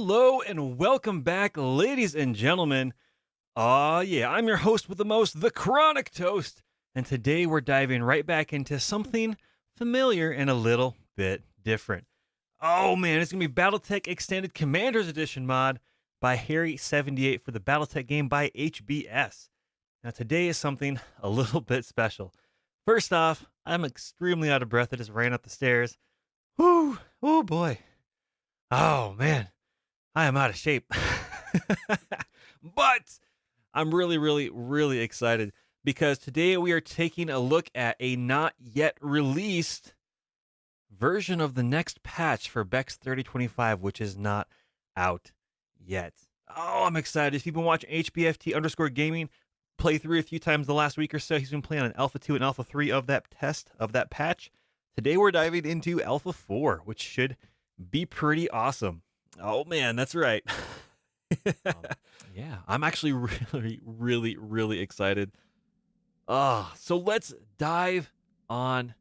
Hello and welcome back, ladies and gentlemen. Yeah, I'm your host with the most, TheChronicToast, and today we're diving right back into something familiar and a little bit different. Oh man, it's gonna be BattleTech Extended Commanders Edition mod by Harry78 for the BattleTech game by HBS. Now today is something a little bit special. First off, I'm extremely out of breath. I just ran up the stairs. Whoo! Oh boy. Oh man. I am out of shape. But I'm really excited because today we are taking a look at a not yet released version of the next patch for BEX3025, which is not out yet. Oh, I'm excited. If you've been watching HBFT underscore gaming play through a few times the last week or so, he's been playing on Alpha 2 and Alpha 3 of that test, of that patch. Today we're diving into Alpha 4, which should be pretty awesome. Oh man, that's right. Um, yeah, I'm actually really excited. So let's dive on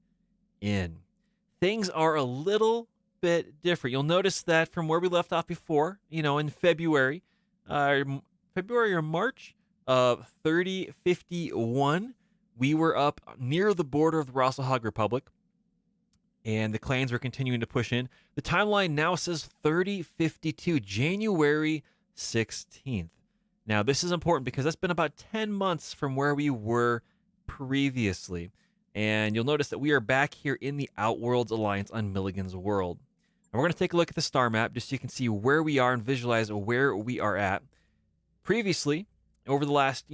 in. Things are a little bit different. You'll notice that from where we left off before, in February, February or March of 3051, we were up near the border of the Rosselhog Republic, and the clans were continuing to push in. The timeline now says 3052, January 16th. Now, this is important because that's been about 10 months from where we were previously. And you'll notice that we are back here in the Outworlds Alliance on Milligan's World. And we're going to take a look at the star map just so you can see where we are and visualize where we are at. Previously, over the last,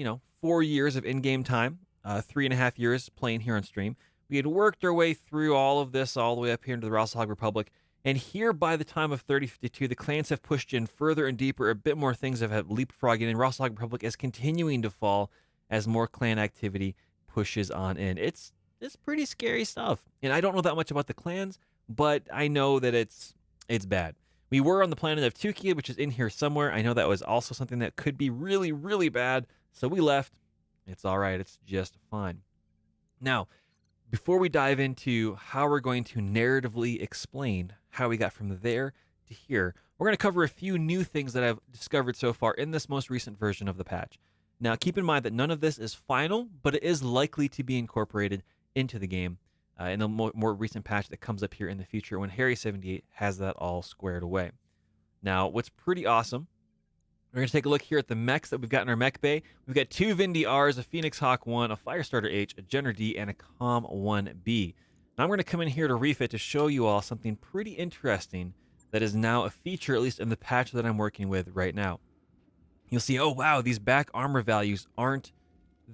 4 years of in-game time, 3.5 years playing here on stream, we had worked our way through all of this all the way up here into the Rosselhog Republic. And here, by the time of 3052, the clans have pushed in further and deeper. A bit more things have leapfrogged in. Rosselhog Republic is continuing to fall as more clan activity pushes on in. It's pretty scary stuff. And I don't know that much about the clans, but I know that it's bad. We were on the planet of Tukia, which is in here somewhere. I know that was also something that could be really bad. So we left. It's all right. It's just fine. Now, before we dive into how we're going to narratively explain how we got from there to here, we're going to cover a few new things that I've discovered so far in this most recent version of the patch. Now, keep in mind that none of this is final, but it is likely to be incorporated into the game in a more recent patch that comes up here in the future when Harry78 has that all squared away. Now, what's pretty awesome, we're going to take a look here at the mechs that we've got in our mech bay. We've got 2 Vindy Rs, a Phoenix Hawk 1, a Firestarter H, a Jenner D, and a Com 1B. Now I'm going to come in here to refit to show you all something pretty interesting that is now a feature, at least in the patch that I'm working with right now. You'll see, oh wow, these back armor values aren't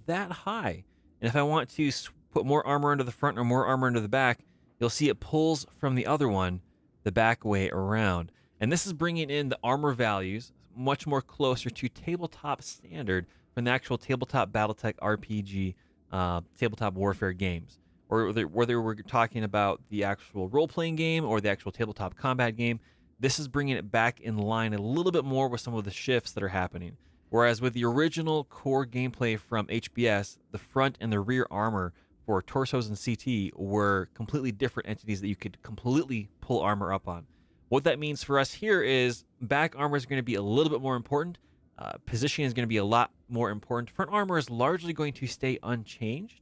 that high. And if I want to put more armor into the front or more armor into the back, you'll see it pulls from the other one the back way around. And this is bringing in the armor values much more closer to tabletop standard from the actual tabletop BattleTech RPG, tabletop warfare games. Or whether we're talking about the actual role-playing game or the actual tabletop combat game, this is bringing it back in line a little bit more with some of the shifts that are happening. Whereas with the original core gameplay from HBS, the front and the rear armor for torsos and CT were completely different entities that you could completely pull armor up on. What that means for us here is back armor is going to be a little bit more important. Positioning is going to be a lot more important. Front armor is largely going to stay unchanged,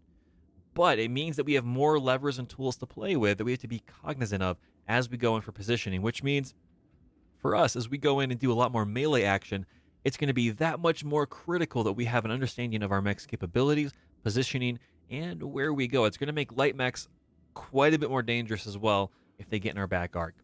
but it means that we have more levers and tools to play with that we have to be cognizant of as we go in for positioning, which means for us, as we go in and do a lot more melee action, it's going to be that much more critical that we have an understanding of our mech's capabilities, positioning, and where we go. It's going to make light mechs quite a bit more dangerous as well if they get in our back arc.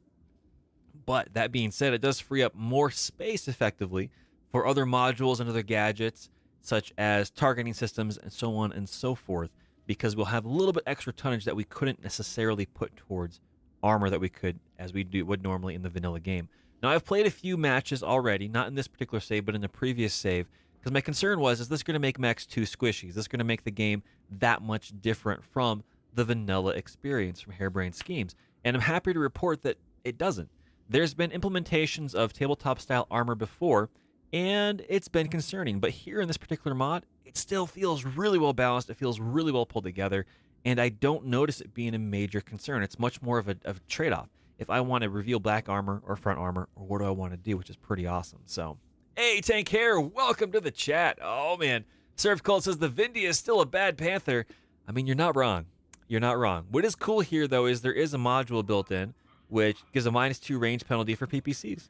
But that being said, it does free up more space effectively for other modules and other gadgets, such as targeting systems and so on and so forth, because we'll have a little bit extra tonnage that we couldn't necessarily put towards armor that we could, as we would normally in the vanilla game. Now, I've played a few matches already, not in this particular save, but in the previous save, because my concern was, is this going to make mechs too squishy? Is this going to make the game that much different from the vanilla experience from Harebrained Schemes? And I'm happy to report that it doesn't. There's been implementations of tabletop-style armor before, and it's been concerning. But here in this particular mod, it still feels really well balanced. It feels really well pulled together, and I don't notice it being a major concern. It's much more of a trade-off. if I want to reveal back armor or front armor, or what do I want to do, which is pretty awesome. So, hey, Tank Hair, welcome to the chat. Oh, man. Served Cold says the Vindy is still a bad Panther. I mean, you're not wrong. You're not wrong. What is cool here, though, is there is a module built in, which gives a -2 range penalty for PPCs.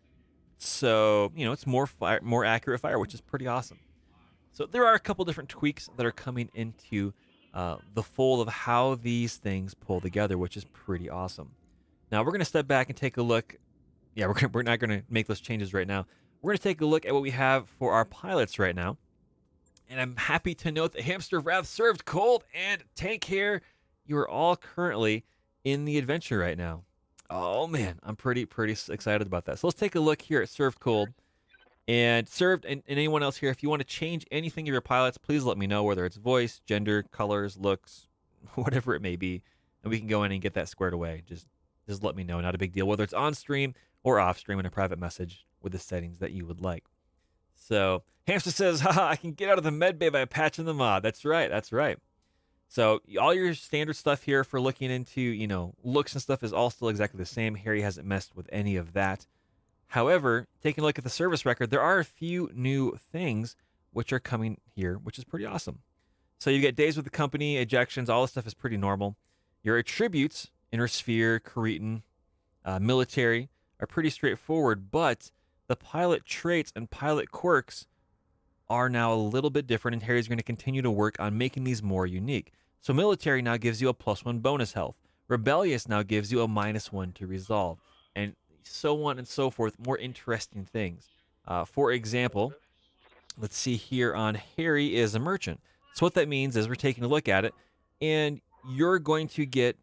So, it's more accurate fire, which is pretty awesome. So there are a couple different tweaks that are coming into the fold of how these things pull together, which is pretty awesome. Now we're going to step back and take a look. Yeah, we're not going to make those changes right now. We're going to take a look at what we have for our pilots right now. And I'm happy to note that Hamster Wrath, Served Cold, and Tank Hair, you are all currently in the adventure right now. Oh man, I'm pretty excited about that. So let's take a look here at Served Cold. And Served, and anyone else here, if you want to change anything of your pilots, please let me know, whether it's voice, gender, colors, looks, whatever it may be, and we can go in and get that squared away. Just let me know. Not a big deal, whether it's on stream or off stream in a private message with the settings that you would like. So Hamster says, haha, I can get out of the med bay by patching the mod. That's right. That's right. So all your standard stuff here for looking into, looks and stuff is all still exactly the same. Harry hasn't messed with any of that. However, taking a look at the service record, there are a few new things which are coming here, which is pretty awesome. So you get days with the company, ejections, all this stuff is pretty normal. Your attributes, Inner Sphere, Cretan, military, are pretty straightforward, but the pilot traits and pilot quirks are now a little bit different, and Harry's going to continue to work on making these more unique. So military now gives you a +1 bonus health. Rebellious now gives you a -1 to resolve. And so on and so forth, more interesting things. For example, let's see here on Harry is a merchant. So what that means is we're taking a look at it, and you're going to get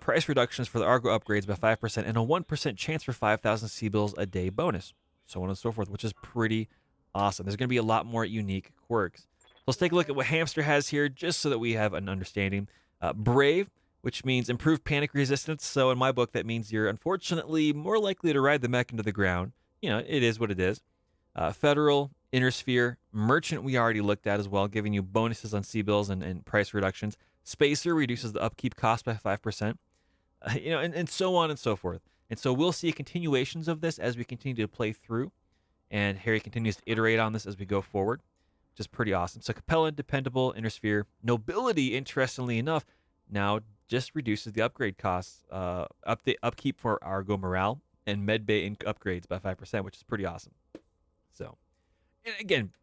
price reductions for the Argo upgrades by 5% and a 1% chance for 5,000 C-bills a day bonus, so on and so forth, which is pretty awesome. There's going to be a lot more unique quirks. So let's take a look at what Hamster has here, just so that we have an understanding. Brave, which means improved panic resistance. So in my book, that means you're unfortunately more likely to ride the mech into the ground. It is what it is. Federal, Inner Sphere, Merchant we already looked at as well, giving you bonuses on C-bills and price reductions. Spacer reduces the upkeep cost by 5%. And so on and so forth. And so we'll see continuations of this as we continue to play through. And Harry continues to iterate on this as we go forward, which is pretty awesome. So Capellan, Dependable, Inner Sphere. Nobility, interestingly enough, now just reduces the upgrade costs, upkeep for Argo morale, and medbay upgrades by 5%, which is pretty awesome. So, and again,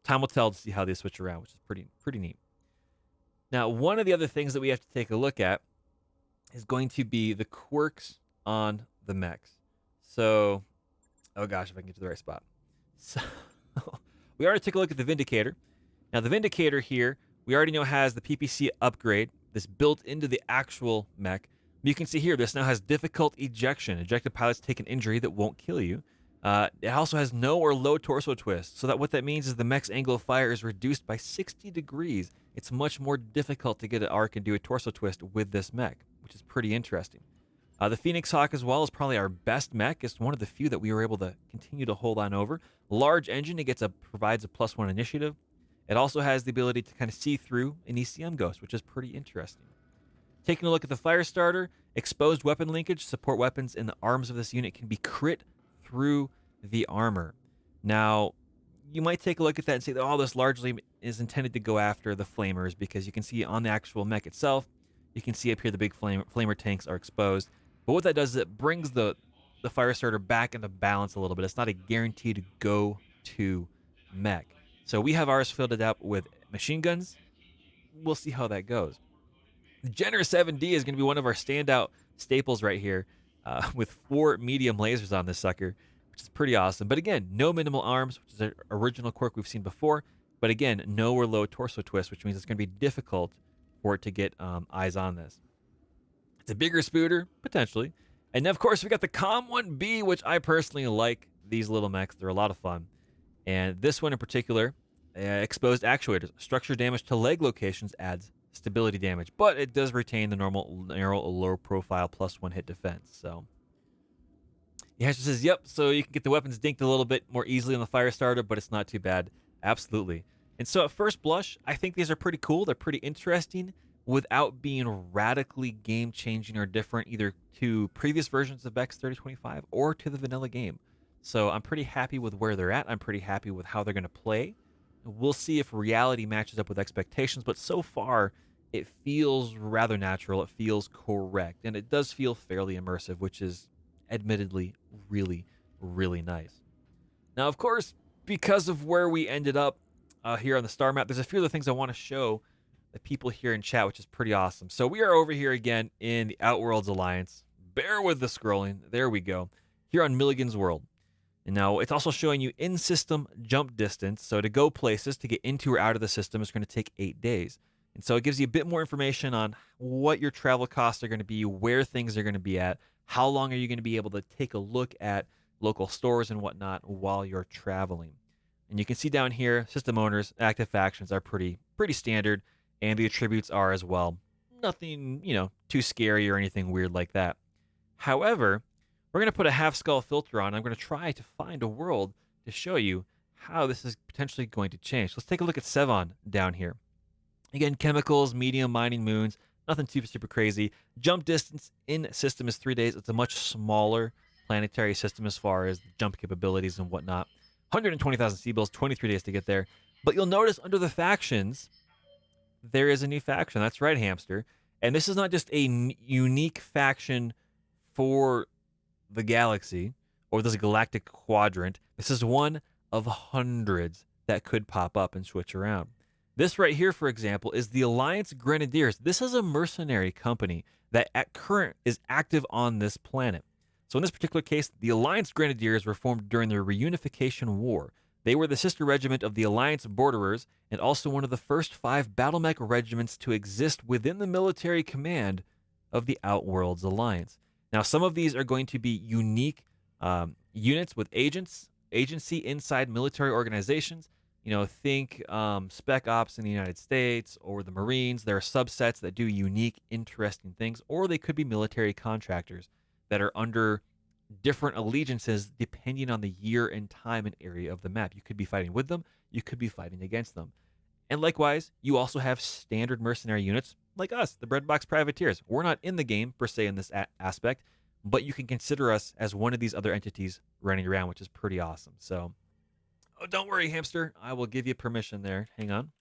time will tell to see how they switch around, which is pretty neat. Now, one of the other things that we have to take a look at is going to be the quirks on the mechs. So, oh gosh, if I can get to the right spot. So, we already took a look at the Vindicator. Now, the Vindicator here, we already know has the PPC upgrade, this built into the actual mech. You can see here, this now has difficult ejection. Ejected pilots take an injury that won't kill you. It also has no or low torso twist. So what that means is the mech's angle of fire is reduced by 60 degrees. It's much more difficult to get an arc and do a torso twist with this mech, which is pretty interesting. The Phoenix Hawk as well is probably our best mech. It's one of the few that we were able to continue to hold on over. Large engine, it provides a +1 initiative. It also has the ability to kind of see through an ECM ghost, which is pretty interesting. Taking a look at the Firestarter, exposed weapon linkage, support weapons in the arms of this unit can be crit through the armor. Now, you might take a look at that and say that all this largely is intended to go after the flamers, because you can see on the actual mech itself, you can see up here the big flamer tanks are exposed. But what that does is it brings the Firestarter back into balance a little bit. It's not a guaranteed go-to mech. So we have ours filled out with machine guns. We'll see how that goes. The Jenner 7D is going to be one of our standout staples right here, with 4 medium lasers on this sucker, which is pretty awesome. But again, no minimal arms, which is an original quirk we've seen before. But again, no or low torso twist, which means it's going to be difficult for it to get eyes on this. It's a bigger spooter, potentially. And then, of course, we got the Com-1B, which I personally like these little mechs. They're a lot of fun. And this one in particular, exposed actuators. Structure damage to leg locations adds stability damage, but it does retain the normal narrow low profile +1 hit defense. So the answer says yep, so you can get the weapons dinked a little bit more easily on the Firestarter, but it's not too bad. Absolutely. And so at first blush, I think these are pretty cool. They're pretty interesting, without being radically game changing or different either to previous versions of BEX 3025 or to the vanilla game. So I'm pretty happy with where they're at. I'm pretty happy with how they're going to play. We'll see if reality matches up with expectations, but so far it feels rather natural. It feels correct, and it does feel fairly immersive, which is admittedly really, really nice. Now, of course, because of where we ended up here on the star map, there's a few other things I want to show the people here in chat, which is pretty awesome. So we are over here again in the Outworlds Alliance. Bear with the scrolling. There we go. Here on Milligan's World. And now it's also showing you in-system jump distance. So to go places, to get into or out of the system, is going to take 8 days. And so it gives you a bit more information on what your travel costs are going to be, where things are going to be at, how long are you going to be able to take a look at local stores and whatnot while you're traveling. And you can see down here, system owners, active factions are pretty standard, and the attributes are as well. Nothing, too scary or anything weird like that. However, we're going to put a half skull filter on. I'm going to try to find a world to show you how this is potentially going to change. Let's take a look at Sevon down here. Again, chemicals, medium, mining moons, nothing super crazy. Jump distance in system is 3 days. It's a much smaller planetary system as far as jump capabilities and whatnot. 120,000 Seabills, 23 days to get there. But you'll notice under the factions, there is a new faction. That's right, Hamster. And this is not just a unique faction for the galaxy or this galactic quadrant. This is one of hundreds that could pop up and switch around. This right here, for example, is the Alliance Grenadiers. This is a mercenary company that at current is active on this planet. So in this particular case, the Alliance Grenadiers were formed during the Reunification War. They were the sister regiment of the Alliance Borderers and also one of the first 5 battlemech regiments to exist within the military command of the Outworlds Alliance. Now, some of these are going to be unique units with agency inside military organizations. Think Spec Ops in the United States or the Marines. There are subsets that do unique, interesting things, or they could be military contractors that are under different allegiances depending on the year and time and area of the map. You could be fighting with them, you could be fighting against them. And likewise, you also have standard mercenary units like us, the Breadbox Privateers. We're not in the game per se in this aspect, but you can consider us as one of these other entities running around, which is pretty awesome. So, don't worry, Hamster. I will give you permission there. Hang on.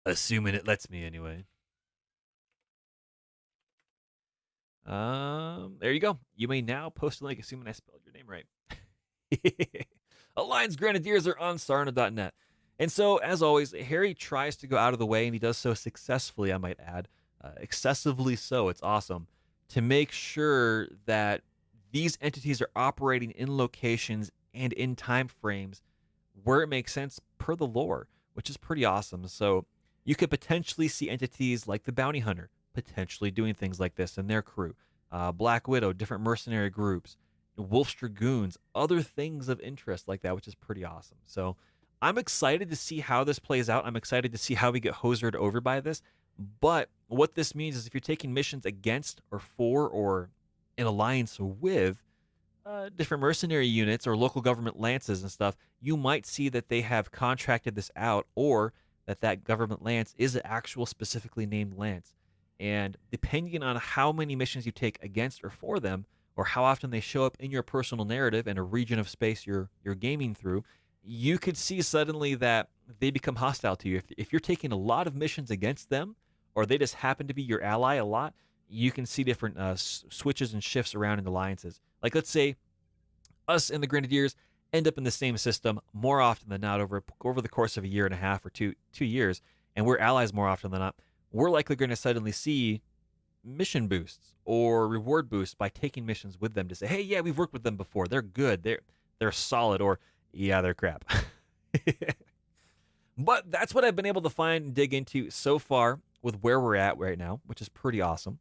Assuming it lets me anyway. There you go. You may now post a link, assuming I spelled your name right. Alliance Grenadiers are on Sarna.net. And so, as always, Harry tries to go out of the way, and he does so successfully, I might add. Excessively so. It's awesome. To make sure that these entities are operating in locations and in time frames where it makes sense per the lore, which is pretty awesome. So you could potentially see entities like the Bounty Hunter potentially doing things like this and their crew. Black Widow, different mercenary groups, Wolf's Dragoons, other things of interest like that, which is pretty awesome. So I'm excited to see how this plays out. I'm excited to see how we get hosered over by this. But what this means is if you're taking missions against or for or in alliance with different mercenary units or local government lances and stuff, you might see that they have contracted this out or that government lance is an actual specifically named lance. And depending on how many missions you take against or for them, or how often they show up in your personal narrative and a region of space you're gaming through, you could see suddenly that they become hostile to you. If you're taking a lot of missions against them, or they just happen to be your ally a lot, you can see different switches and shifts around in alliances. Like, let's say us and the Grenadiers end up in the same system more often than not over the course of a year and a half or two years, and we're allies more often than not. We're likely going to suddenly see mission boosts or reward boosts by taking missions with them to say, hey, yeah, we've worked with them before. They're good. They're solid. Or, yeah, they're crap. But that's what I've been able to find and dig into so far with where we're at right now, which is pretty awesome.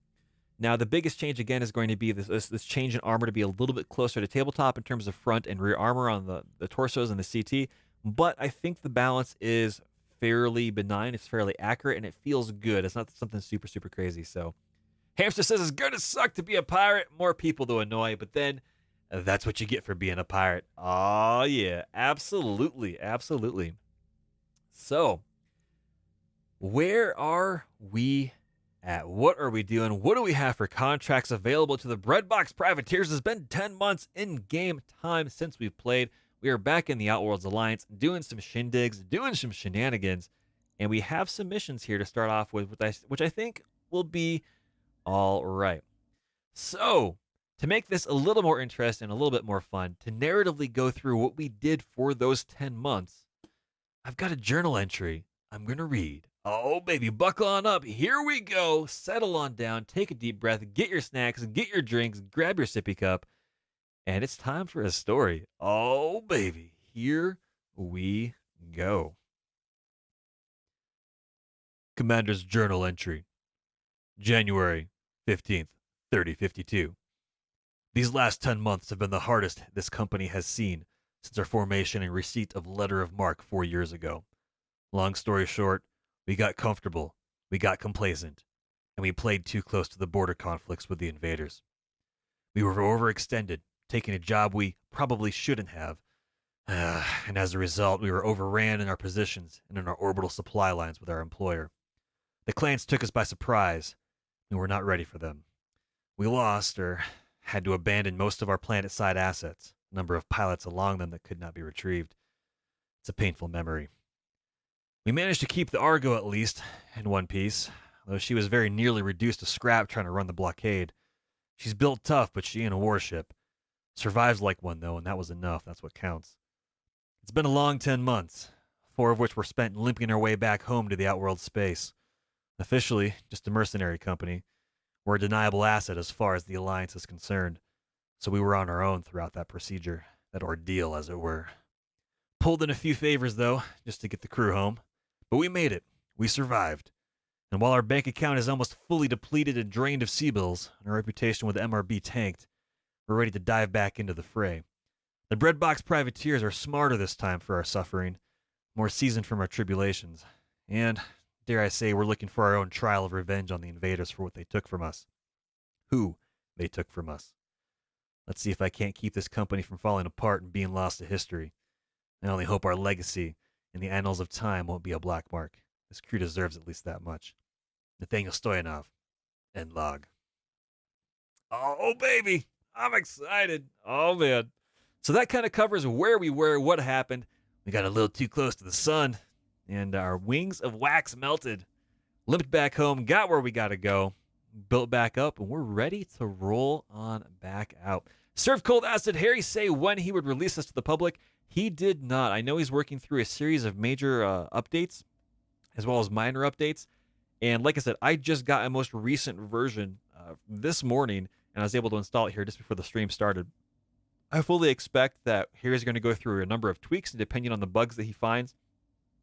Now, the biggest change, again, is going to be this change in armor to be a little bit closer to tabletop in terms of front and rear armor on the torsos and the CT. But I think the balance is fairly benign. It's fairly accurate, and it feels good. It's not something super crazy. So Hamster says it's going to suck to be a pirate. More people to annoy. But then That's what you get for being a pirate. Oh, yeah. Absolutely. Absolutely. So, where are we at? What are we doing? What do we have for contracts available to the Breadbox Privateers? It's been 10 months in game time since we've played. We are back in the Outworlds Alliance doing some shindigs, doing some shenanigans, and we have some missions here to start off with, which I think will be all right. So, to make this a little more interesting, a little bit more fun, to narratively go through what we did for those 10 months, I've got a journal entry I'm going to read. Oh, baby, buckle on up. Here we go. Settle on down. Take a deep breath. Get your snacks. Get your drinks. Grab your sippy cup. And it's time for a story. Oh, baby. Here we go. Commander's journal entry. January 15th, 3052. These last 10 months have been the hardest this company has seen since our formation and receipt of letter of marque 4 years ago. Long story short, we got comfortable, we got complacent, and we played too close to the border conflicts with the invaders. We were overextended, taking a job we probably shouldn't have, and as a result, we were overran in our positions and in our orbital supply lines with our employer. The clans took us by surprise, and we were not ready for them. We lost, or had to abandon most of our planet-side assets, a number of pilots along them that could not be retrieved. It's a painful memory. We managed to keep the Argo at least, in one piece, though she was very nearly reduced to scrap trying to run the blockade. She's built tough, but she ain't a warship. Survives like one, though, and that was enough. That's what counts. It's been a long 10 months, 4 of which were spent limping our way back home to the outworld space. Officially, just a mercenary company. We're a deniable asset as far as the Alliance is concerned, so we were on our own throughout that procedure, that ordeal, as it were. Pulled in a few favors, though, just to get the crew home. But we made it. We survived. And while our bank account is almost fully depleted and drained of C-bills, and our reputation with MRB tanked, we're ready to dive back into the fray. The Breadbox Privateers are smarter this time for our suffering, more seasoned from our tribulations, and, dare I say, we're looking for our own trial of revenge on the invaders for what they took from us. Who they took from us. Let's see if I can't keep this company from falling apart and being lost to history. I only hope our legacy in the annals of time won't be a black mark. This crew deserves at least that much. Nathaniel Stoyanov. End log. Oh, baby. I'm excited. Oh, man. So that kind of covers where we were, what happened. We got a little too close to the sun, and our wings of wax melted. Limped back home, got where we got to go, built back up, and we're ready to roll on back out. Served Cold Asked, did Harry say when he would release this to the public? He did not. I know he's working through a series of major updates, as well as minor updates. And like I said, I just got a most recent version this morning, and I was able to install it here just before the stream started. I fully expect that Harry's going to go through a number of tweaks, depending on the bugs that he finds,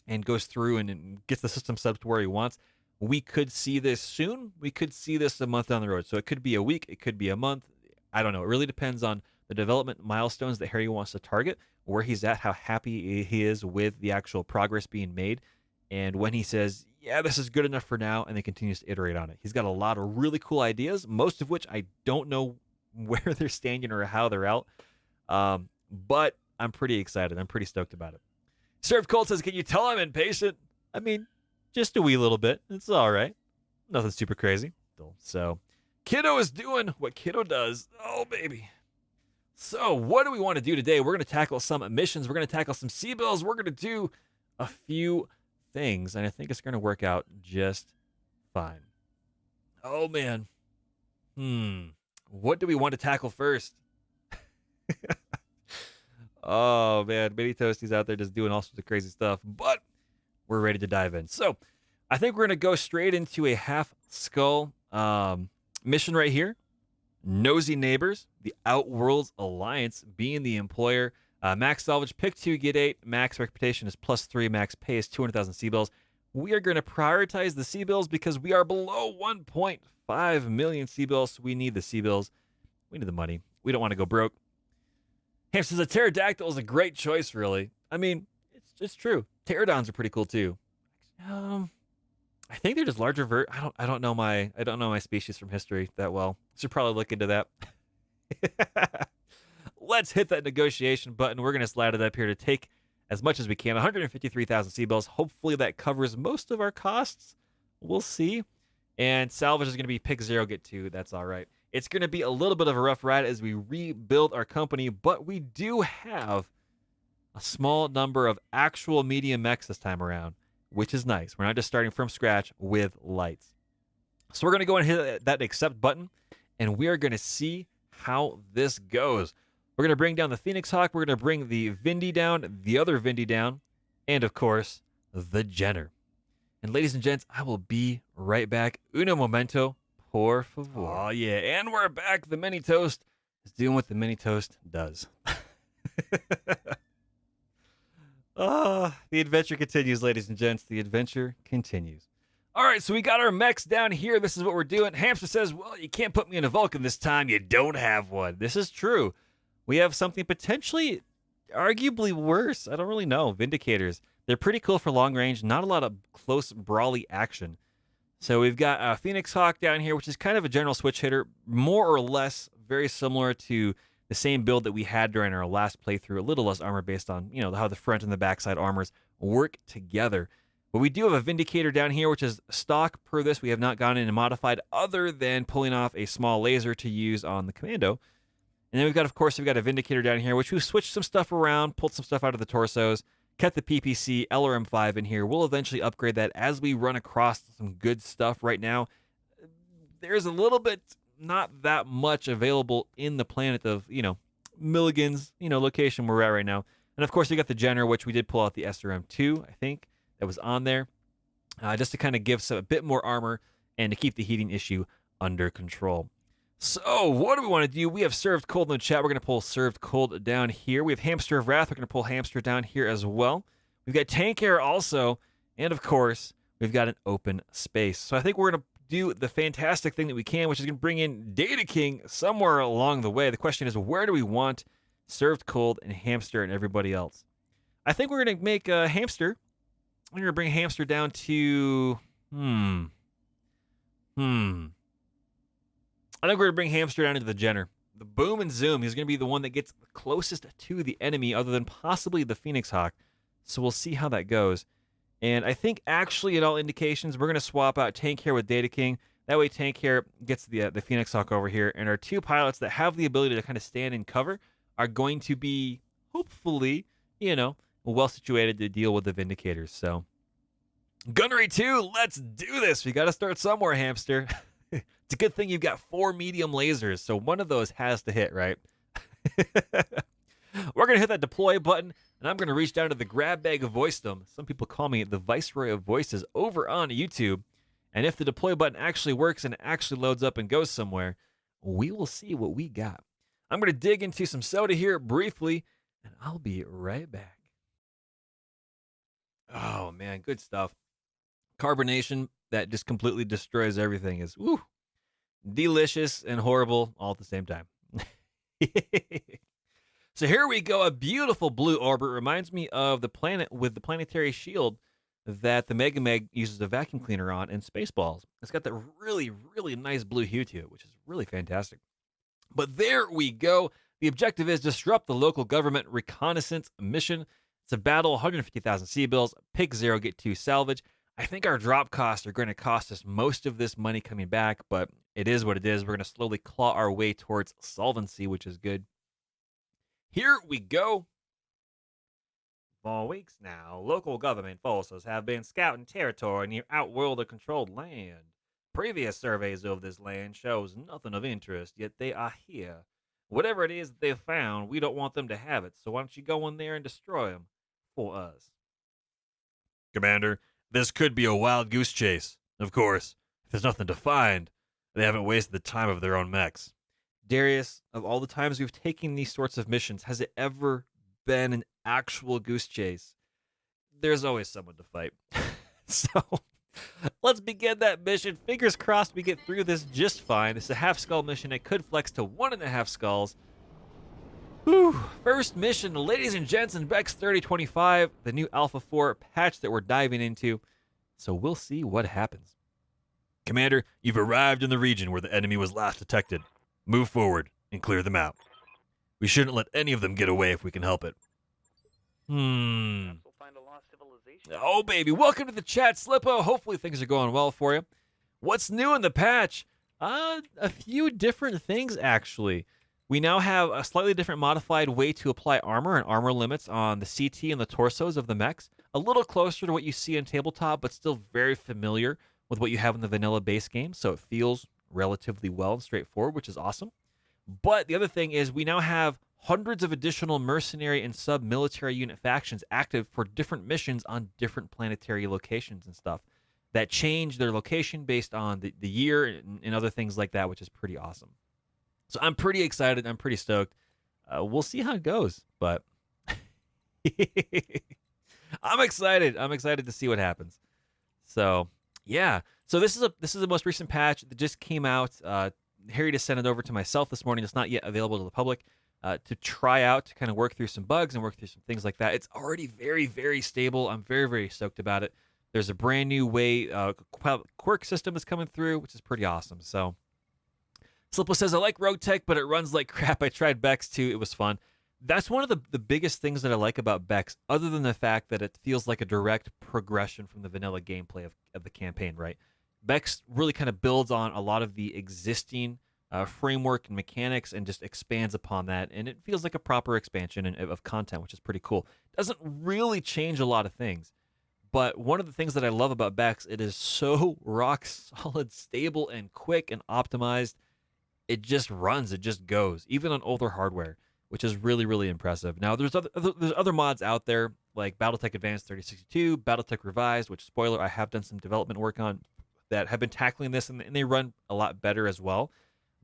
and goes through and gets the system set up to where he wants. We could see this soon. We could see this a month down the road. So it could be a week. It could be a month. I don't know. It really depends on the development milestones that Harry wants to target, where he's at, how happy he is with the actual progress being made, and when he says, yeah, this is good enough for now, and then continues to iterate on it. He's got a lot of really cool ideas, most of which I don't know where they're standing or how they're out, but I'm pretty excited. I'm pretty stoked about it. Served Cold says, can you tell I'm impatient? I mean, just a wee little bit. It's all right. Nothing super crazy. So, Kiddo is doing what Kiddo does. Oh, baby. So, what do we want to do today? We're going to tackle some missions. We're going to tackle some C-bills. We're going to do a few things, and I think it's going to work out just fine. Oh, man. What do we want to tackle first? Oh, man. Mini Toasty's out there just doing all sorts of crazy stuff, but we're ready to dive in. So, I think we're going to go straight into a half skull mission right here. Nosy Neighbors, the Outworlds Alliance being the employer. Max salvage, pick 2, get 8. Max reputation is +3. Max pay is 200,000 C-bills. We are going to prioritize the C-bills because we are below 1.5 million C-bills. So we need the C-bills. We need the money. We don't want to go broke. Hamster says a pterodactyl is a great choice, really. I mean, it's true. Pterodons are pretty cool too. I think they're just larger I don't know my species from history that well. Should probably look into that. let's hit that negotiation button. We're going to slide it up here to take as much as we can. 153,000 seabells. Hopefully that covers most of our costs. We'll see. And salvage is going to be pick 0, get 2. That's all right. It's going to be a little bit of a rough ride as we rebuild our company, but we do have a small number of actual medium mechs this time around, which is nice. We're not just starting from scratch with lights. So we're going to go and hit that accept button, and we are going to see how this goes. We're going to bring down the Phoenix Hawk. We're going to bring the Vindy down, the other Vindy down, and, of course, the Jenner. And, ladies and gents, I will be right back. Uno momento, por favor. Oh, yeah, and we're back. The Mini Toast is doing what the Mini Toast does. The adventure continues, ladies and gents. The adventure continues. All right, so we got our mechs down here. This is what we're doing. Hamster says, well, you can't put me in a Vulcan this time. You don't have one. This is true. We have something potentially, arguably worse. I don't really know. Vindicators. They're pretty cool for long range. Not a lot of close brawly action. So we've got a Phoenix Hawk down here, which is kind of a general switch hitter. More or less very similar to the same build that we had during our last playthrough. A little less armor based on, how the front and the backside armors work together. But we do have a Vindicator down here, which is stock per this. We have not gone in and modified other than pulling off a small laser to use on the Commando. And then we've got a Vindicator down here, which we've switched some stuff around, pulled some stuff out of the torsos, kept the PPC LRM5 in here. We'll eventually upgrade that as we run across some good stuff. Right now, there's a little bit, not that much available in the planet of, Milligan's, location we're at right now. And of course, we got the Jenner, which we did pull out the SRM2, I think, that was on there, just to kind of give a bit more armor and to keep the heating issue under control. So, what do we want to do? We have Served Cold in the chat. We're going to pull Served Cold down here. We have Hamster of Wrath. We're going to pull Hamster down here as well. We've got Tank Air also. And, of course, we've got an open space. So, I think we're going to do the fantastic thing that we can, which is going to bring in Data King somewhere along the way. The question is, where do we want Served Cold and Hamster and everybody else? I think we're going to make a Hamster. We're going to bring Hamster down to... I think we're going to bring Hamster down into the Jenner. The Boom and Zoom, he's going to be the one that gets closest to the enemy other than possibly the Phoenix Hawk. So we'll see how that goes. And I think actually in all indications, we're going to swap out Tank Hair with Data King. That way Tank Hair gets the Phoenix Hawk over here. And our two pilots that have the ability to kind of stand in cover are going to be, hopefully, well situated to deal with the Vindicators. So, Gunnery 2, let's do this. We got to start somewhere, Hamster. It's a good thing you've got 4 medium lasers, so one of those has to hit, right? We're going to hit that deploy button, and I'm going to reach down to the grab bag of voicedom. Some people call me the Viceroy of Voices over on YouTube. And if the deploy button actually works and it actually loads up and goes somewhere, we will see what we got. I'm going to dig into some soda here briefly, and I'll be right back. Oh, man, good stuff. Carbonation that just completely destroys everything is, woo, delicious and horrible all at the same time. So here we go. A beautiful blue orb. It reminds me of the planet with the planetary shield that the Mega Meg uses a vacuum cleaner on in Spaceballs. It's got that really, really nice blue hue to it, which is really fantastic. But there we go. The objective is disrupt the local government reconnaissance mission. It's a battle, 150,000 seabills, pick 0, get 2 salvage. I think our drop costs are going to cost us most of this money coming back, but it is what it is. We're going to slowly claw our way towards solvency, which is good. Here we go. For weeks now, local government forces have been scouting territory near Outworlder-controlled land. Previous surveys of this land shows nothing of interest, yet they are here. Whatever it is that they've found, we don't want them to have it, so why don't you go in there and destroy them for us? Commander, this could be a wild goose chase. Of course, if there's nothing to find, they haven't wasted the time of their own mechs. Darius, of all the times we've taken these sorts of missions, has it ever been an actual goose chase? There's always someone to fight. So, let's begin that mission. Fingers crossed we get through this just fine. It's a half-skull mission. It could flex to 1.5 skulls. Whew. First mission, ladies and gents, in BEX3025, the new Alpha 4 patch that we're diving into. So we'll see what happens. Commander, you've arrived in the region where the enemy was last detected. Move forward and clear them out. We shouldn't let any of them get away if we can help it. Perhaps we'll find a lost civilization. Oh, baby. Welcome to the chat, Slippo. Hopefully things are going well for you. What's new in the patch? A few different things, actually. We now have a slightly different modified way to apply armor and armor limits on the CT and the torsos of the mechs. A little closer to what you see in tabletop, but still very familiar with what you have in the vanilla base game. So it feels relatively well and straightforward, which is awesome. But the other thing is we now have hundreds of additional mercenary and sub-military unit factions active for different missions on different planetary locations and stuff that change their location based on the year and other things like that, which is pretty awesome. So I'm pretty excited. I'm pretty stoked. We'll see how it goes, but I'm excited. I'm excited to see what happens. So yeah. So this is the most recent patch that just came out. Harry just sent it over to myself this morning. It's not yet available to the public to try out, to kind of work through some bugs and work through some things like that. It's already very, very stable. I'm very, very stoked about it. There's a brand new way Quirk system is coming through, which is pretty awesome. So Slippo says, I like Rogue Tech, but it runs like crap. I tried BEX too. It was fun. That's one of the biggest things that I like about BEX, other than the fact that it feels like a direct progression from the vanilla gameplay of the campaign, right? BEX really kind of builds on a lot of the existing framework and mechanics and just expands upon that. And it feels like a proper expansion of content, which is pretty cool. It doesn't really change a lot of things. But one of the things that I love about BEX, it is so rock solid, stable, and quick and optimized. It just runs, it just goes, even on older hardware, which is really, really impressive. Now, there's other mods out there like BattleTech Advanced 3062, BattleTech Revised, which, spoiler, I have done some development work on that have been tackling this, and they run a lot better as well.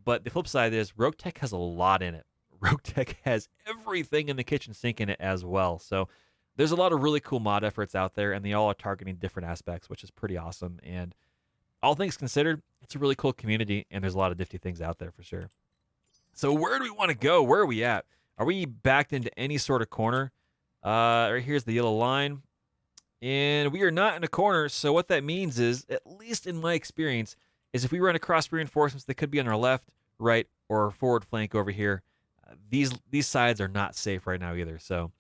But the flip side is Rogue Tech has a lot in it. Rogue Tech has everything in the kitchen sink in it as well. So there's a lot of really cool mod efforts out there, and they all are targeting different aspects, which is pretty awesome. And all things considered, it's a really cool community, and there's a lot of nifty things out there for sure. So where do we want to go? Where are we at? Are we backed into any sort of corner? Right here's the yellow line. And we are not in a corner, so what that means is, at least in my experience, is if we run across reinforcements that could be on our left, right, or forward flank over here, these sides are not safe right now either. So,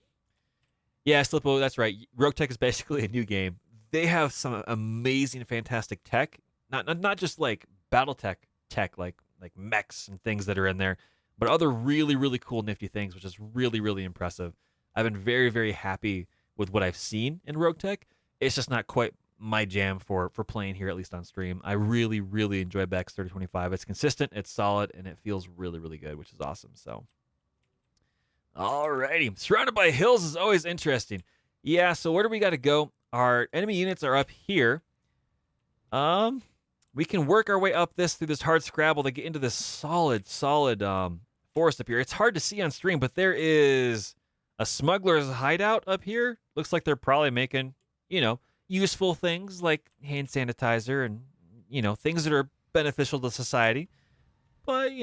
yeah, Slippo, that's right. Rogue Tech is basically a new game. They have some amazing, fantastic tech. Not just like BattleTech tech, like mechs and things that are in there, but other really, really cool, nifty things, which is really, really impressive. I've been very, very happy with what I've seen in Rogue Tech. It's just not quite my jam for playing here, at least on stream. I really, really enjoy BEX3025. It's consistent, it's solid, and it feels really, really good, which is awesome. So, alrighty. Surrounded by hills is always interesting. Yeah, so where do we got to go? Our enemy units are up here. We can work our way up through this hard scrabble to get into this solid forest up here. It's hard to see on stream, but there is a smuggler's hideout up here. Looks like they're probably making, useful things like hand sanitizer and, things that are beneficial to society. But,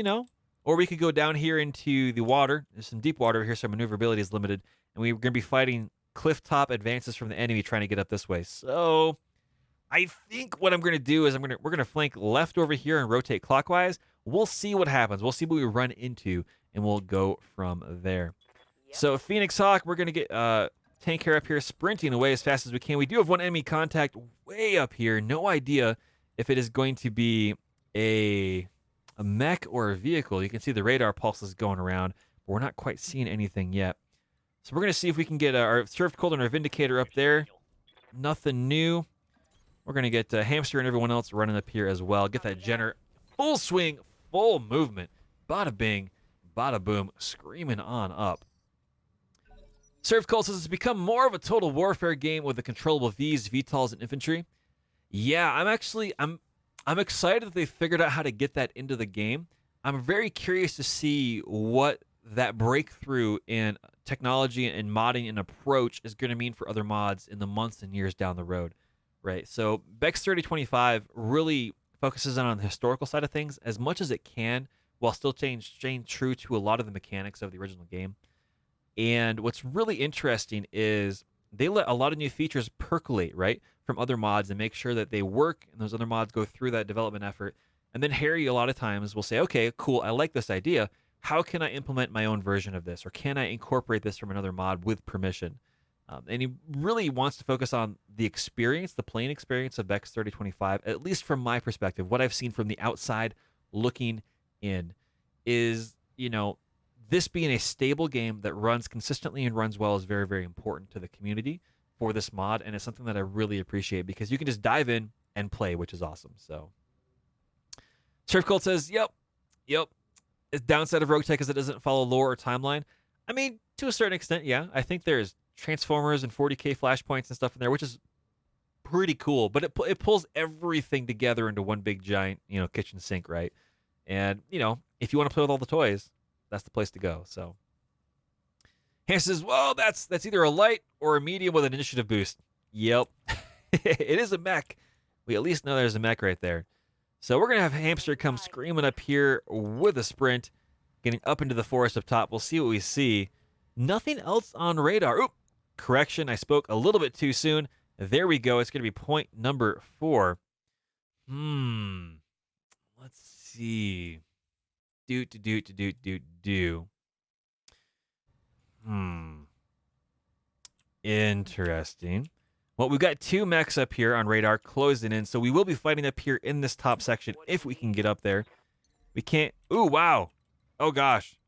or we could go down here into the water. There's some deep water here, so maneuverability is limited. And we're going to be fighting clifftop advances from the enemy trying to get up this way. So I think what I'm going to do is we're going to flank left over here and rotate clockwise. We'll see what happens. We'll see what we run into, and we'll go from there. Yep. So Phoenix Hawk, we're going to get tank hair up here, sprinting away as fast as we can. We do have one enemy contact way up here. No idea if it is going to be a mech or a vehicle. You can see the radar pulses going around, but we're not quite seeing anything yet. So we're going to see if we can get our Surf Cold and our Vindicator up there. Nothing new. We're going to get Hamster and everyone else running up here as well. Get that Jenner full swing, full movement. Bada bing, bada boom, screaming on up. Surf Cold says it's become more of a total warfare game with the controllable Vs, VTOLs, and infantry. Yeah, I'm excited that they figured out how to get that into the game. I'm very curious to see what that breakthrough in technology and modding and approach is going to mean for other mods in the months and years down the road, right? So BEX3025 really focuses on the historical side of things as much as it can, while still staying true to a lot of the mechanics of the original game. And what's really interesting is they let a lot of new features percolate, right, from other mods and make sure that they work, and those other mods go through that development effort. And then Harry, a lot of times, will say, okay, cool, I like this idea, how can I implement my own version of this, or can I incorporate this from another mod with permission? And he really wants to focus on the experience, the playing experience of BEX3025, at least from my perspective. What I've seen from the outside looking in is, this being a stable game that runs consistently and runs well is very, very important to the community for this mod, and it's something that I really appreciate because you can just dive in and play, which is awesome. So, Surf Cult says, yep. The downside of BattleTech is it doesn't follow lore or timeline. I mean, to a certain extent, yeah. I think there's Transformers and 40k flashpoints and stuff in there, which is pretty cool. But it pulls everything together into one big giant, kitchen sink, right? And if you want to play with all the toys, that's the place to go. So, Hans says, well, that's either a light or a medium with an initiative boost. Yep, it is a mech. We at least know there's a mech right there. So we're going to have Hamster come screaming up here with a sprint, getting up into the forest up top. We'll see what we see. Nothing else on radar. Oop, correction, I spoke a little bit too soon. There we go. It's going to be point number 4. Let's see. Interesting. Well, we've got 2 mechs up here on radar closing in, so we will be fighting up here in this top section if we can get up there. We can't. Ooh, wow. Oh, gosh.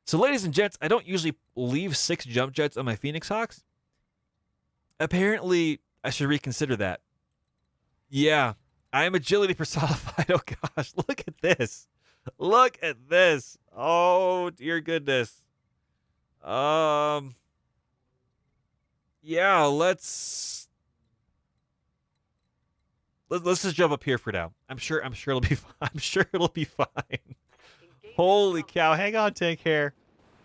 So, ladies and gents, I don't usually leave 6 jump jets on my Phoenix Hawks. Apparently, I should reconsider that. Yeah, I am agility personified. Oh, gosh. Look at this. Look at this. Oh, dear goodness. Yeah, let's just jump up here for now. I'm sure it'll be fine. I'm sure it'll be fine. Holy cow. Hang on, tank hair.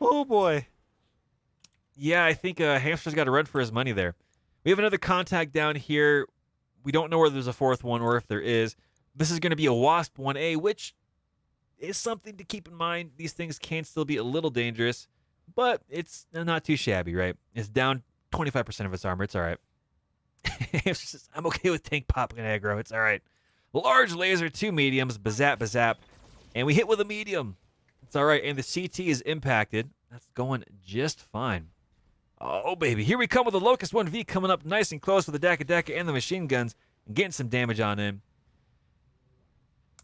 Oh boy. Yeah, I think Hamster's got to run for his money there. We have another contact down here. We don't know whether there's a 4th one or if there is. This is going to be a Wasp 1A, which is something to keep in mind. These things can still be a little dangerous, but it's not too shabby, right? It's down 25% of its armor. It's all right. I'm okay with tank pop and aggro. It's all right. Large laser, 2 mediums, bazap, bazap. And we hit with a medium. It's all right. And the CT is impacted. That's going just fine. Oh, baby. Here we come with the Locust 1V coming up nice and close with the Daka and the machine guns and getting some damage on him.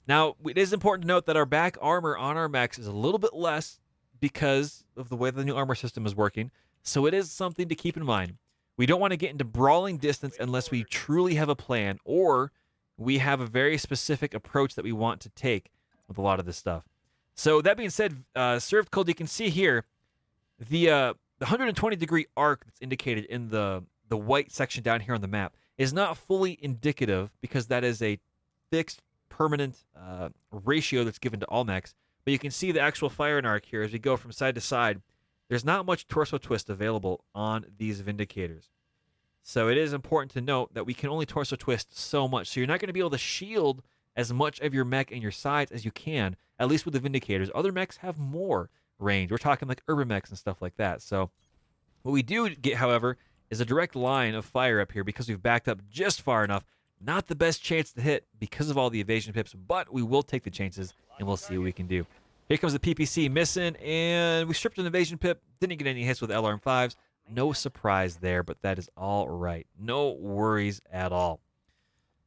Now, it is important to note that our back armor on our mechs is a little bit less because of the way the new armor system is working. So it is something to keep in mind. We don't want to get into brawling distance unless we truly have a plan or we have a very specific approach that we want to take with a lot of this stuff. So that being said, Served Cold, you can see here the 120-degree arc that's indicated in the white section down here on the map is not fully indicative because that is a fixed, permanent ratio that's given to all mechs. But you can see the actual firing arc here as we go from side to side. There's not much torso twist available on these Vindicators. So it is important to note that we can only torso twist so much. So you're not going to be able to shield as much of your mech and your sides as you can, at least with the Vindicators. Other mechs have more range. We're talking like urban mechs and stuff like that. So what we do get, however, is a direct line of fire up here because we've backed up just far enough. Not the best chance to hit because of all the evasion pips, but we will take the chances and we'll see what we can do. Here comes the PPC missing, and we stripped an evasion pip. Didn't get any hits with LRM5s. No surprise there, but that is all right. No worries at all.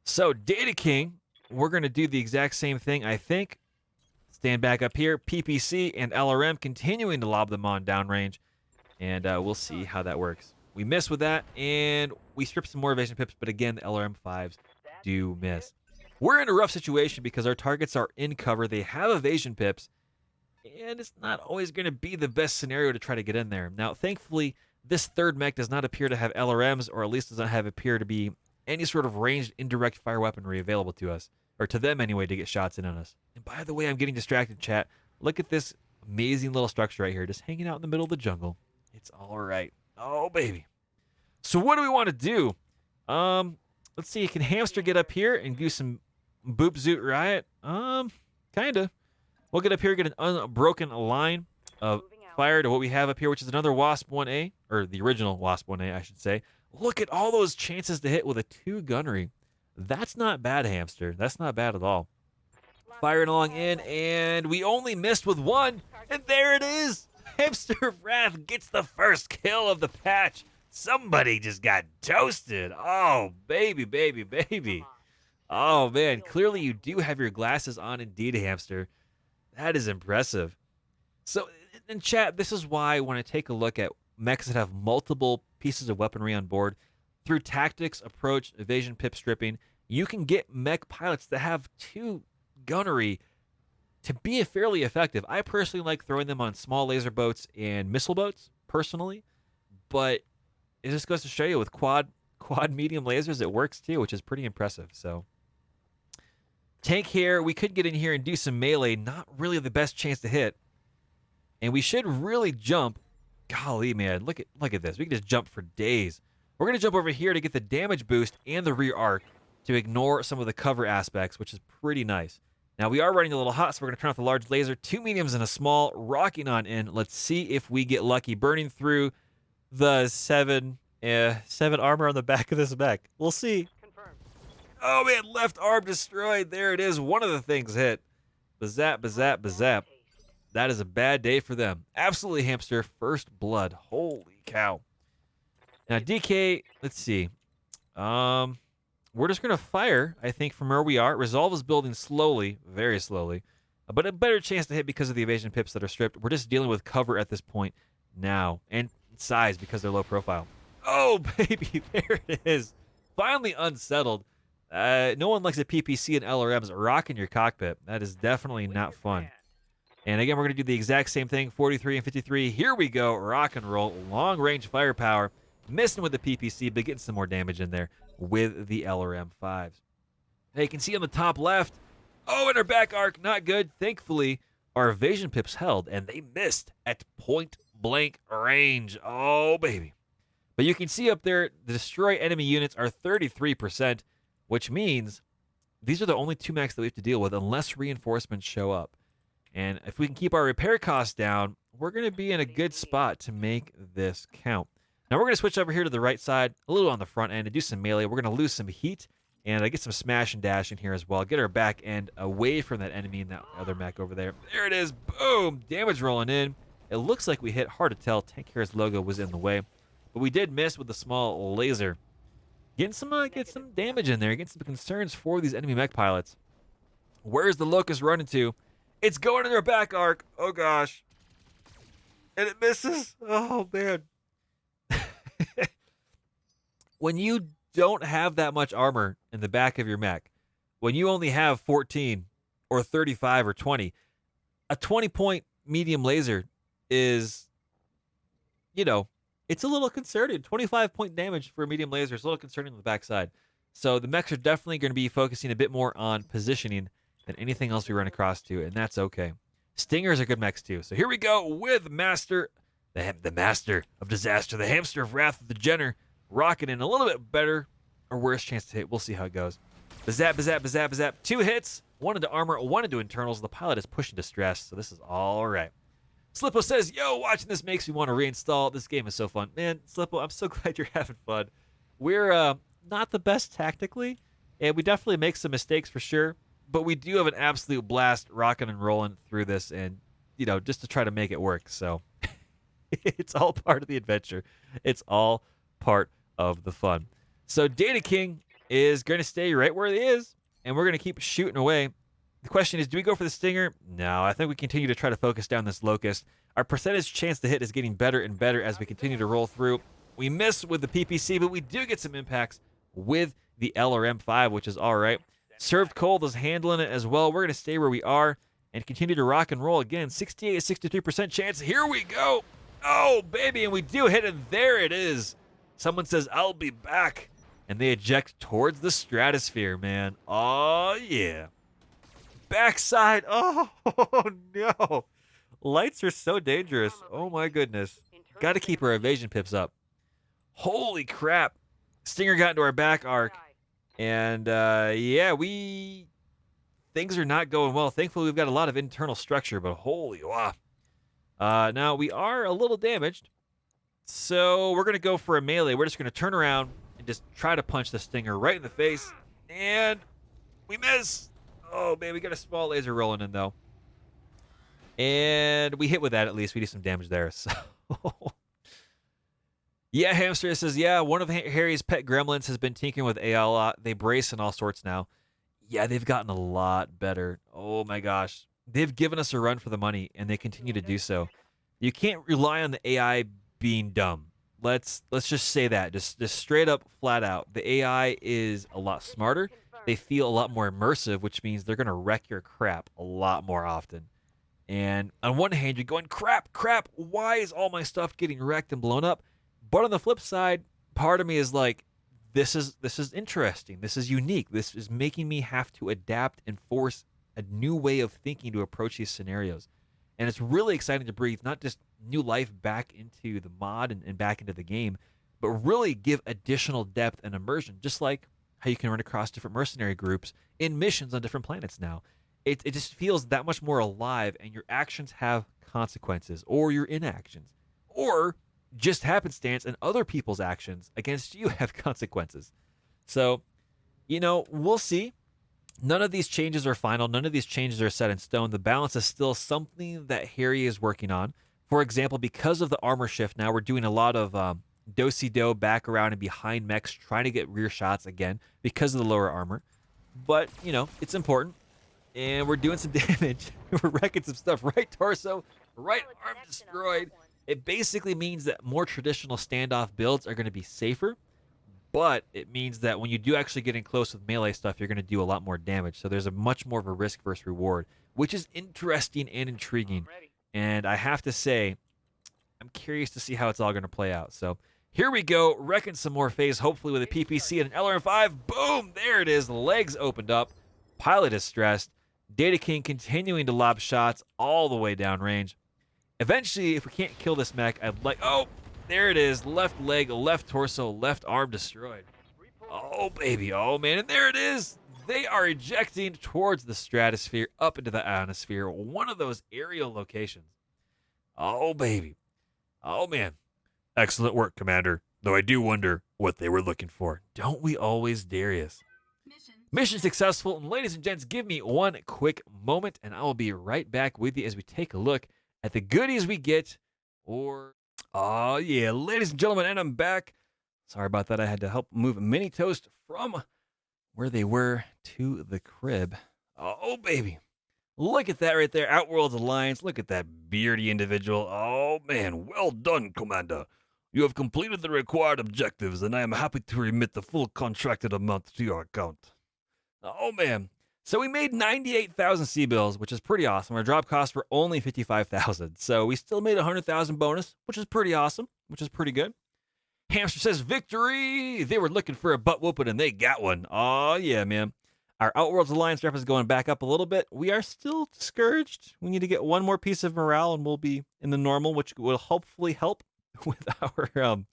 So, Data King, we're going to do the exact same thing, I think. Stand back up here. PPC and LRM continuing to lob them on downrange, and we'll see how that works. We miss with that, and we strip some more evasion pips, but again, the LRM5s do miss. We're in a rough situation because our targets are in cover. They have evasion pips, and it's not always going to be the best scenario to try to get in there. Now, thankfully, this third mech does not appear to have LRMs, or at least does not have appear to be any sort of ranged indirect fire weaponry available to us, or to them anyway, to get shots in on us. And by the way, I'm getting distracted, chat. Look at this amazing little structure right here, just hanging out in the middle of the jungle. It's all right. Oh, baby. So what do we want to do? Let's see. Can Hamster get up here and do some boop zoot riot? Kind of. We'll get up here, get an unbroken line of fire to what we have up here, which is another Wasp 1A, or the original Wasp 1A, I should say. Look at all those chances to hit with a 2 gunnery. That's not bad, Hamster. That's not bad at all. Firing along in, and we only missed with one. And there it is. Hamster of Wrath gets the first kill of the patch. Somebody just got toasted. Oh, baby, baby, baby. Oh, man. Clearly you do have your glasses on indeed, Hamster. That is impressive. So, in chat, this is why when I take a look at mechs that have multiple pieces of weaponry on board, through tactics, approach, evasion, pip stripping, you can get mech pilots that have two gunnery to be fairly effective. I personally like throwing them on small laser boats and missile boats, personally, but it just goes to show you with quad medium lasers, it works too, which is pretty impressive. So, tank here, we could get in here and do some melee, not really the best chance to hit. And we should really jump. Golly, man, look at this. We can just jump for days. We're going to jump over here to get the damage boost and the rear arc to ignore some of the cover aspects, which is pretty nice. Now, we are running a little hot, so we're going to turn off the large laser. 2 mediums and a small, rocking on in. Let's see if we get lucky. Burning through the 7 armor on the back of this mech. We'll see. Confirmed. Oh, man, left arm destroyed. There it is. One of the things hit. Bazap, bazap, bazap. That is a bad day for them. Absolutely, Hamster. First blood. Holy cow. Now, DK, let's see. We're just going to fire, I think, from where we are. Resolve is building slowly, very slowly, but a better chance to hit because of the evasion pips that are stripped. We're just dealing with cover at this point now, and size because they're low profile. Oh, baby, there it is. Finally unsettled. No one likes a PPC and LRMs rocking your cockpit. That is definitely not fun. And again, we're going to do the exact same thing, 43 and 53. Here we go, rock and roll, long-range firepower. Missing with the PPC, but getting some more damage in there with the LRM-5s. Now, you can see on the top left, oh, and our back arc, not good. Thankfully, our evasion pips held, and they missed at point-blank range. Oh, baby. But you can see up there, the destroy enemy units are 33%, which means these are the only two mechs that we have to deal with unless reinforcements show up. And if we can keep our repair costs down, we're going to be in a good spot to make this count. Now we're going to switch over here to the right side, a little on the front end, and do some melee. We're going to lose some heat, and get some smash and dash in here as well. Get our back end away from that enemy and that other mech over there. There it is. Boom. Damage rolling in. It looks like we hit. Hard to tell. Tank Hero's logo was in the way. But we did miss with the small laser. Get some damage in there. Get some concerns for these enemy mech pilots. Where's the Locust running to? It's going in their back arc. Oh, gosh. And it misses. Oh, man. When you don't have that much armor in the back of your mech, when you only have 14 or 35 or 20, a 20-point medium laser is, it's a little concerning. 25-point damage for a medium laser is a little concerning on the backside. So the mechs are definitely going to be focusing a bit more on positioning than anything else we run across to, and that's okay. Stingers are good mechs too. So here we go with Master, the Master of Disaster, the Hamster of Wrath of the Jenner, rocking in a little bit better or worse chance to hit. We'll see how it goes. Bazap, bazap, bazap, bazap. 2 hits, 1 into armor, 1 into internals. The pilot is pushing distress, so this is all right. Slippo says, yo, watching this makes me want to reinstall. This game is so fun. Man, Slippo, I'm so glad you're having fun. We're not the best tactically, and we definitely make some mistakes for sure, but we do have an absolute blast rocking and rolling through this and, just to try to make it work. So it's all part of the adventure. It's all part of the fun. So Data King is going to stay right where he is, and we're going to keep shooting away. The question is, do we go for the Stinger? No, I think we continue to try to focus down this Locust. Our percentage chance to hit is getting better and better as we continue to roll through. We miss with the PPC, but we do get some impacts with the LRM-5, which is all right. Served Cold is handling it as well. We're going to stay where we are and continue to rock and roll. Again, 68-63% chance. Here we go. Oh, baby, and we do hit, and there it is. Someone says, I'll be back. And they eject towards the stratosphere, man. Oh, yeah. Backside. Oh, no. Lights are so dangerous. Oh, my goodness. Got to keep our evasion pips up. Holy crap. Stinger got into our back arc. And, yeah, things are not going well. Thankfully, we've got a lot of internal structure, but holy wow. Now, we are a little damaged. So we're going to go for a melee. We're just going to turn around and just try to punch the Stinger right in the face. And we miss. Oh, man, we got a small laser rolling in, though. And we hit with that at least. We do some damage there, so... Yeah, Hamster says, yeah, one of Harry's pet gremlins has been tinkering with AI a lot. They brace and all sorts now. Yeah, they've gotten a lot better. Oh my gosh. They've given us a run for the money, and they continue to do so. You can't rely on the AI being dumb. Let's just say that. Just straight up, flat out. The AI is a lot smarter. They feel a lot more immersive, which means they're gonna wreck your crap a lot more often. And on one hand, you're going, crap, why is all my stuff getting wrecked and blown up? But on the flip side, part of me is like, this is interesting. This is unique. This is making me have to adapt and force a new way of thinking to approach these scenarios. And it's really exciting to breathe not just new life back into the mod and back into the game, but really give additional depth and immersion, just like how you can run across different mercenary groups in missions on different planets now. It just feels that much more alive, and your actions have consequences, or your inactions, or just happenstance and other people's actions against you have consequences. So, we'll see. None of these changes are final. None of these changes are set in stone. The balance is still something that Harry is working on. For example, because of the armor shift, now we're doing a lot of do-si-do back around and behind mechs, trying to get rear shots again because of the lower armor. But, it's important. And we're doing some damage. We're wrecking some stuff. Right torso, right arm destroyed. It basically means that more traditional standoff builds are going to be safer, but it means that when you do actually get in close with melee stuff, you're going to do a lot more damage. So there's a much more of a risk versus reward, which is interesting and intriguing. And I have to say, I'm curious to see how it's all going to play out. So here we go, wrecking some more phase, hopefully with a PPC and an LRM5. Boom, there it is. Legs opened up. Pilot is stressed. Data King continuing to lob shots all the way downrange. Eventually, if we can't kill this mech, I'd like... Oh, there it is. Left leg, left torso, left arm destroyed. Oh, baby. Oh, man. And there it is. They are ejecting towards the stratosphere, up into the ionosphere. One of those aerial locations. Oh, baby. Oh, man. Excellent work, Commander. Though I do wonder what they were looking for. Don't we always, Darius? Mission successful. And ladies and gents, give me one quick moment, and I will be right back with you as we take a look at the goodies we get. Oh, yeah, ladies and gentlemen, and I'm back. Sorry about that. I had to help move Mini Toast from where they were to the crib. Oh, baby. Look at that right there. Outworld's Alliance. Look at that beardy individual. Oh, man. Well done, Commander. You have completed the required objectives, and I am happy to remit the full contracted amount to your account. Oh, man. So we made 98,000 C-bills, which is pretty awesome. Our drop costs were only 55,000. So we still made 100,000 bonus, which is pretty awesome, which is pretty good. Hamster says, victory! They were looking for a butt whooping, and they got one. Oh, yeah, man. Our Outworlds Alliance rep is going back up a little bit. We are still discouraged. We need to get one more piece of morale, and we'll be in the normal, which will hopefully help with our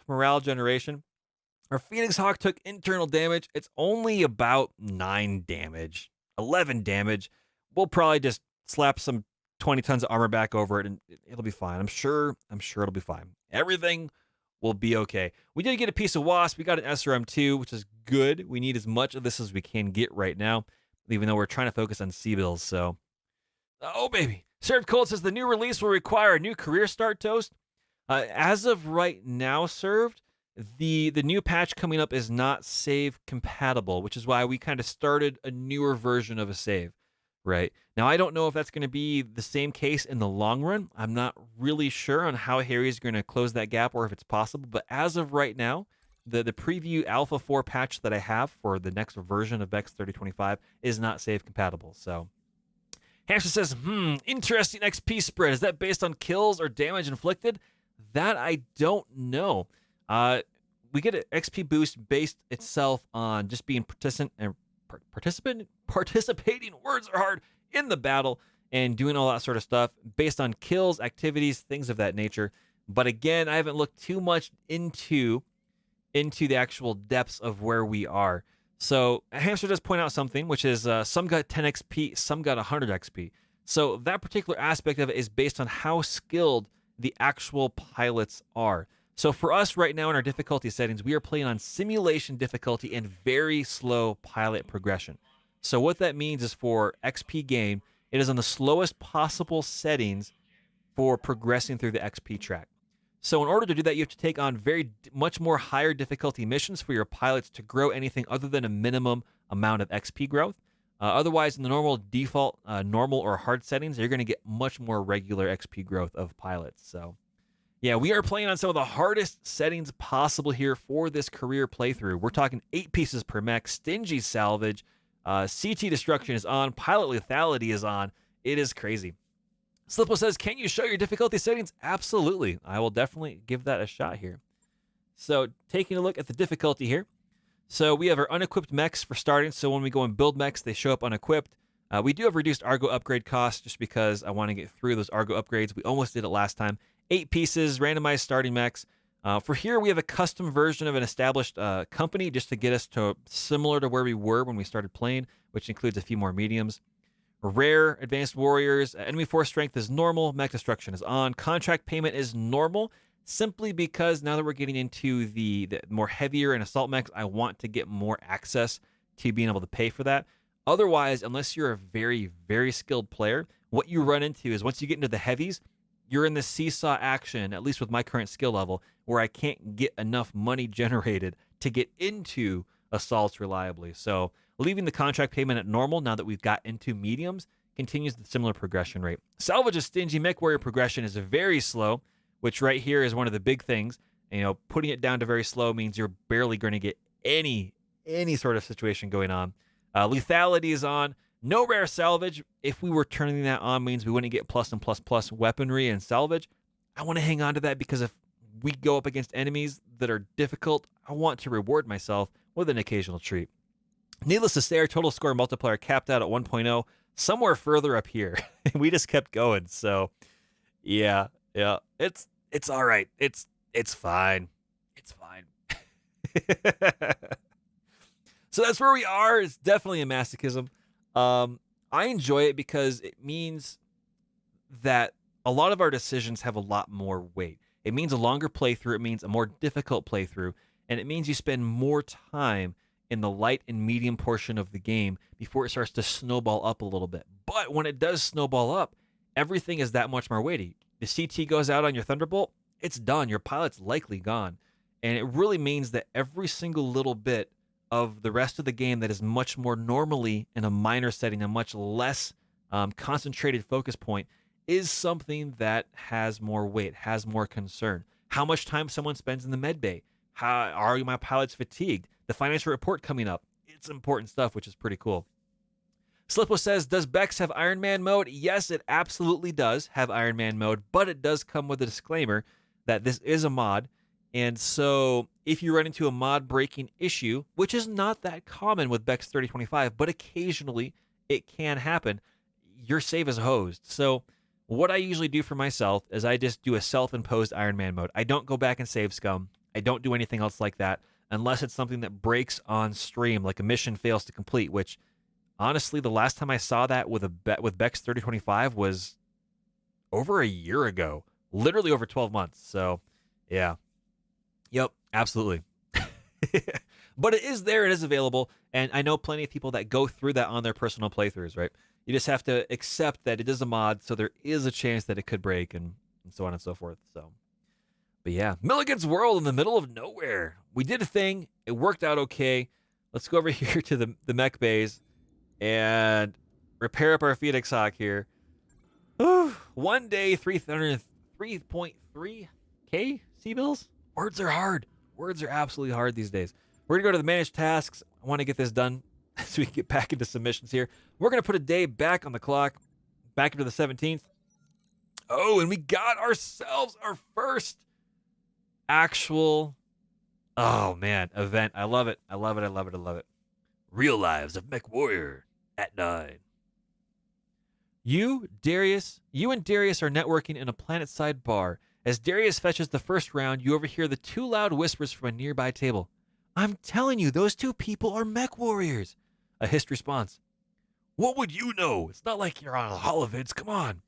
morale generation. Our Phoenix Hawk took internal damage. It's only about 9 damage, 11 damage. We'll probably just slap some 20 tons of armor back over it, and it'll be fine. I'm sure it'll be fine. Everything will be okay. We did get a piece of Wasp. We got an SRM2, which is good. We need as much of this as we can get right now, even though we're trying to focus on C-bills, so. Oh, baby. Served Cold says the new release will require a new career start, Toast. As of right now, Served, the new patch coming up is not save compatible, which is why we kind of started a newer version of a save, right? Now, I don't know if that's going to be the same case in the long run. I'm not really sure on how Harry's going to close that gap or if it's possible, but as of right now, the preview Alpha 4 patch that I have for the next version of BEX3025 is not save compatible, so. Hamster says, interesting XP spread. Is that based on kills or damage inflicted? That I don't know. We get an XP boost based itself on just being participating, words are hard, in the battle and doing all that sort of stuff based on kills, activities, things of that nature. But again, I haven't looked too much into the actual depths of where we are. So Hamster does point out something, which is some got 10 XP, some got 100 XP. So that particular aspect of it is based on how skilled the actual pilots are. So for us right now in our difficulty settings, we are playing on simulation difficulty and very slow pilot progression. So what that means is for XP gain, it is on the slowest possible settings for progressing through the XP track. So in order to do that, you have to take on much more higher difficulty missions for your pilots to grow anything other than a minimum amount of XP growth. Otherwise, in the normal default, normal or hard settings, you're going to get much more regular XP growth of pilots. So yeah, we are playing on some of the hardest settings possible here for this career playthrough. We're talking 8 pieces per mech, stingy salvage, CT destruction is on, pilot lethality is on. It is crazy. Slippo says, can you show your difficulty settings? Absolutely. I will definitely give that a shot here. So taking a look at the difficulty here. So we have our unequipped mechs for starting. So when we go and build mechs, they show up unequipped. We do have reduced Argo upgrade costs just because I want to get through those Argo upgrades. We almost did it last time. 8 pieces, randomized starting mechs. For here, we have a custom version of an established company just to get us to similar to where we were when we started playing, which includes a few more mediums. Rare, advanced warriors, enemy force strength is normal, mech destruction is on, contract payment is normal, simply because now that we're getting into the more heavier and assault mechs, I want to get more access to being able to pay for that. Otherwise, unless you're a very, very skilled player, what you run into is once you get into the heavies, you're in the seesaw action, at least with my current skill level, where I can't get enough money generated to get into assaults reliably. So leaving the contract payment at normal now that we've got into mediums continues the similar progression rate. Salvage's stingy mech warrior progression is very slow, which right here is one of the big things. You know, putting it down to very slow means you're barely going to get any sort of situation going on. Lethality is on. No rare salvage. If we were turning that on, means we wouldn't get plus and plus plus weaponry and salvage. I want to hang on to that because if we go up against enemies that are difficult, I want to reward myself with an occasional treat. Needless to say, our total score multiplier capped out at 1.0, somewhere further up here. We just kept going. So yeah, it's all right. It's fine. It's fine. So that's where we are. It's definitely a masochism. I enjoy it because it means that a lot of our decisions have a lot more weight. It means a longer playthrough. It means a more difficult playthrough. And it means you spend more time in the light and medium portion of the game before it starts to snowball up a little bit. But when it does snowball up, everything is that much more weighty. The CT goes out on your Thunderbolt, it's done. Your pilot's likely gone. And it really means that every single little bit of the rest of the game that is much more normally in a minor setting, a much less concentrated focus point, is something that has more weight, has more concern. How much time someone spends in the med bay? How are my pilots fatigued? The financial report coming up. It's important stuff, which is pretty cool. Slippo says, does Bex have Iron Man mode? Yes, it absolutely does have Iron Man mode, but it does come with a disclaimer that this is a mod. And so if you run into a mod breaking issue, which is not that common with BEX3025, but occasionally it can happen, your save is hosed. So what I usually do for myself is I just do a self-imposed Iron Man mode. I don't go back and save scum. I don't do anything else like that unless it's something that breaks on stream, like a mission fails to complete, which honestly, the last time I saw that with BEX3025 was over a year ago, literally over 12 months. So yeah. Yep, absolutely. But it is there, it is available, and I know plenty of people that go through that on their personal playthroughs, right? You just have to accept that it is a mod, so there is a chance that it could break, and so on and so forth. So, but yeah, Milligan's World in the middle of nowhere. We did a thing, it worked out okay. Let's go over here to the mech bays and repair up our Phoenix Hawk here. One day, 3.3K C-bills? Words are hard. Words are absolutely hard these days. We're going to go to the managed tasks. I want to get this done so we can get back into submissions here. We're going to put a day back on the clock, back into the 17th. Oh, and we got ourselves our first actual, oh man, event. I love it. I love it. I love it. I love it. Real Lives of Mech Warrior at 9. You and Darius are networking in a planet-side bar. As Darius fetches the first round, you overhear the two loud whispers from a nearby table. I'm telling you, those two people are mech warriors. A hissed response. What would you know? It's not like you're on a holovids. Come on.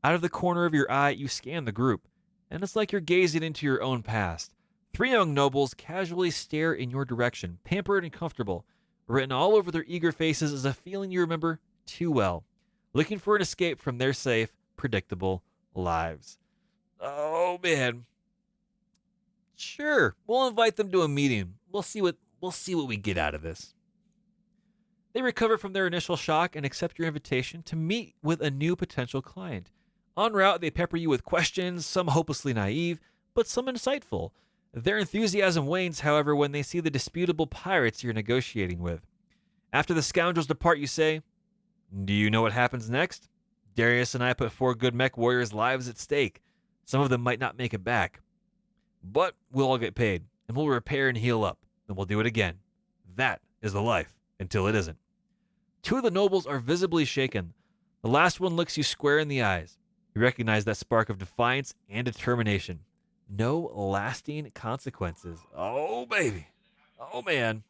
Out of the corner of your eye, you scan the group, and it's like you're gazing into your own past. 3 young nobles casually stare in your direction, pampered and comfortable. Written all over their eager faces is a feeling you remember too well, looking for an escape from their safe, predictable lives. Oh man. Sure, we'll invite them to a meeting. We'll see what we get out of this. They recover from their initial shock and accept your invitation to meet with a new potential client. En route, they pepper you with questions, some hopelessly naive, but some insightful. Their enthusiasm wanes, however, when they see the disputable pirates you're negotiating with. After the scoundrels depart, you say, "Do you know what happens next? Darius and I put 4 good mech warriors' lives at stake. Some of them might not make it back. But we'll all get paid, and we'll repair and heal up, and we'll do it again. That is the life, until it isn't." 2 of the nobles are visibly shaken. The last one looks you square in the eyes. You recognize that spark of defiance and determination. No lasting consequences. Oh, baby. Oh, man.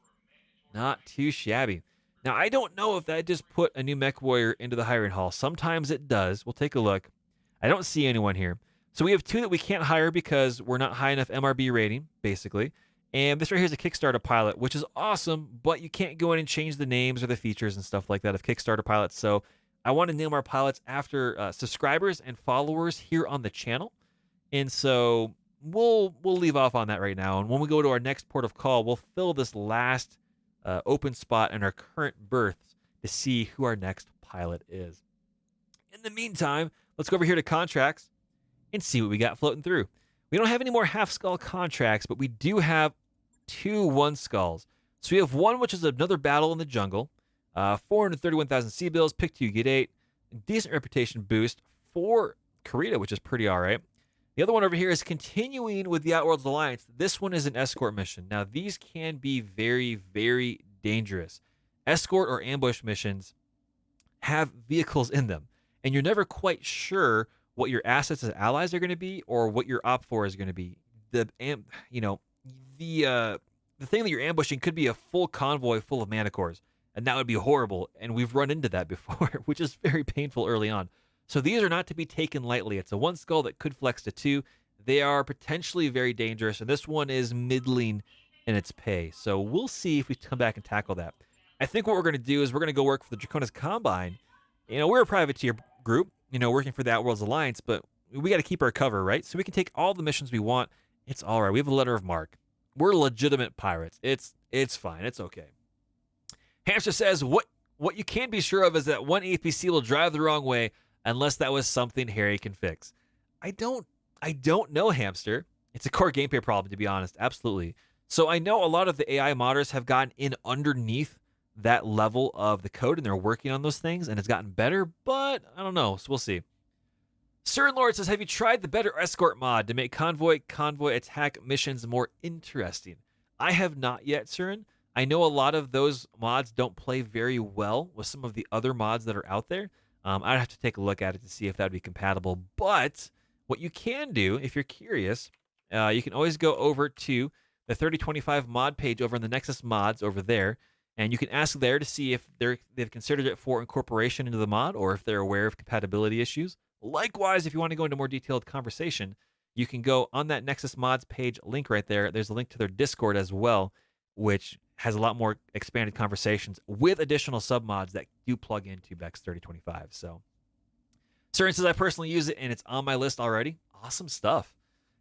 Not too shabby. Now, I don't know if that just put a new mech warrior into the hiring hall. Sometimes it does. We'll take a look. I don't see anyone here. So we have 2 that we can't hire because we're not high enough MRB rating, basically. And this right here is a Kickstarter Pilot, which is awesome, but you can't go in and change the names or the features and stuff like that of Kickstarter Pilots. So I want to name our pilots after subscribers and followers here on the channel. And so we'll leave off on that right now. And when we go to our next port of call, we'll fill this last open spot in our current berths to see who our next pilot is. In the meantime, let's go over here to contracts and see what we got floating through. We don't have any more half skull contracts, but we do have 2 1 skulls. So we have one, which is another battle in the jungle. 431,000 sea bills, pick 2, get 8. Decent reputation boost for Karita, which is pretty all right. The other one over here is continuing with the Outworlds Alliance. This one is an escort mission. Now, these can be very, very dangerous. Escort or ambush missions have vehicles in them, and you're never quite sure what your assets as allies are going to be or what your op4 is going to be. The thing that you're ambushing could be a full convoy full of manticores, and that would be horrible. And we've run into that before, which is very painful early on. So these are not to be taken lightly. It's a 1 skull that could flex to 2. They are potentially very dangerous, and this one is middling in its pay. So we'll see if we come back and tackle that. I think what we're going to do is we're going to go work for the Draconis Combine. We're a privateer group, working for the Outworlds Alliance, but we got to keep our cover, right? So we can take all the missions we want. It's all right. We have a letter of marque. We're legitimate pirates. It's fine. It's okay. Hamster says, what you can be sure of is that one APC will drive the wrong way unless that was something Harry can fix. I don't know, Hamster. It's a core gameplay problem, to be honest. Absolutely. So I know a lot of the AI modders have gotten in underneath that level of the code, and they're working on those things, and it's gotten better, but I don't know. So we'll see. Sir Lord says, have you tried the Better Escort mod to make convoy attack missions more interesting? I have not yet, Surin. I know a lot of those mods don't play very well with some of the other mods that are out there. I'd have to take a look at it to see if that would be compatible. But what you can do, if you're curious, you can always go over to the 3025 mod page over on the Nexus mods over there, and you can ask there to see if they've considered it for incorporation into the mod or if they're aware of compatibility issues. Likewise, if you want to go into more detailed conversation, you can go on that Nexus mods page link right there. There's a link to their Discord as well, which has a lot more expanded conversations with additional submods that do plug into BEX3025. So, Surin says, I personally use it, and it's on my list already. Awesome stuff.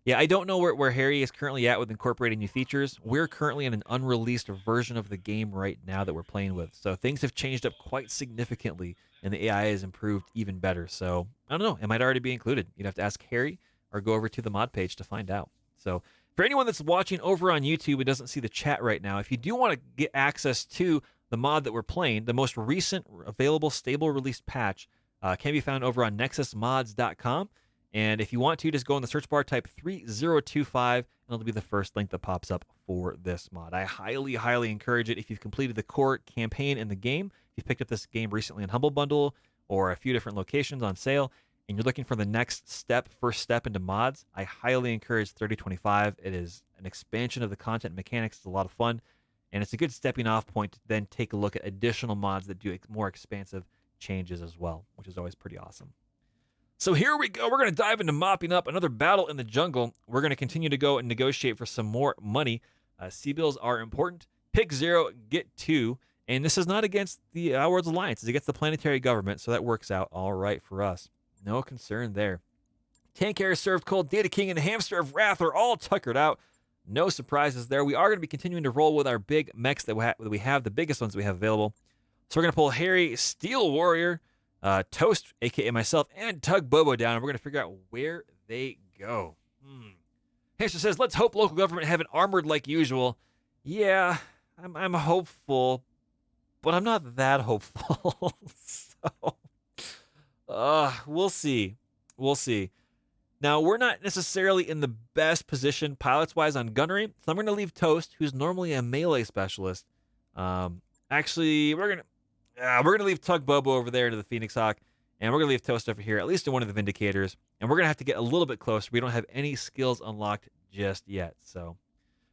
Yeah, I don't know where Harry is currently at with incorporating new features. We're currently in an unreleased version of the game right now that we're playing with. So things have changed up quite significantly, and the AI has improved even better. So I don't know. It might already be included. You'd have to ask Harry or go over to the mod page to find out. So for anyone that's watching over on YouTube and doesn't see the chat right now, if you do want to get access to the mod that we're playing, the most recent available stable released patch can be found over on nexusmods.com. And if you want to, just go in the search bar, type 3025, and it'll be the first link that pops up for this mod. I highly, highly encourage it if you've completed the core campaign in the game, if you've picked up this game recently in Humble Bundle or a few different locations on sale, and you're looking for the next step, first step into mods, I highly encourage 3025. It is an expansion of the content mechanics. It's a lot of fun, and it's a good stepping off point to then take a look at additional mods that do more expansive changes as well, which is always pretty awesome. So here we go. We're going to dive into mopping up another battle in the jungle. We're going to continue to go and negotiate for some more money. Sea bills are important. Pick 0, get 2. And this is not against the Outworld's Alliance. It's against the planetary government, so that works out all right for us. No concern there. Tank Air Served Cold, Data King, and Hamster of Wrath are all tuckered out. No surprises there. We are going to be continuing to roll with our big mechs that we have, the biggest ones we have available. So we're going to pull Harry, Steel Warrior, Toast, a.k.a. myself, and Tug Bobo down, and we're going to figure out where they go. Hamster says, let's hope local government have it armored like usual. Yeah, I'm hopeful, but I'm not that hopeful. So, we'll see. We'll see. Now, we're not necessarily in the best position pilots-wise on gunnery, so I'm going to leave Toast, who's normally a melee specialist. Actually, we're gonna leave Tug Bobo over there into the Phoenix Hawk, and we're gonna leave Toast over here, at least in one of the Vindicators, and we're gonna have to get a little bit closer. We don't have any skills unlocked just yet, so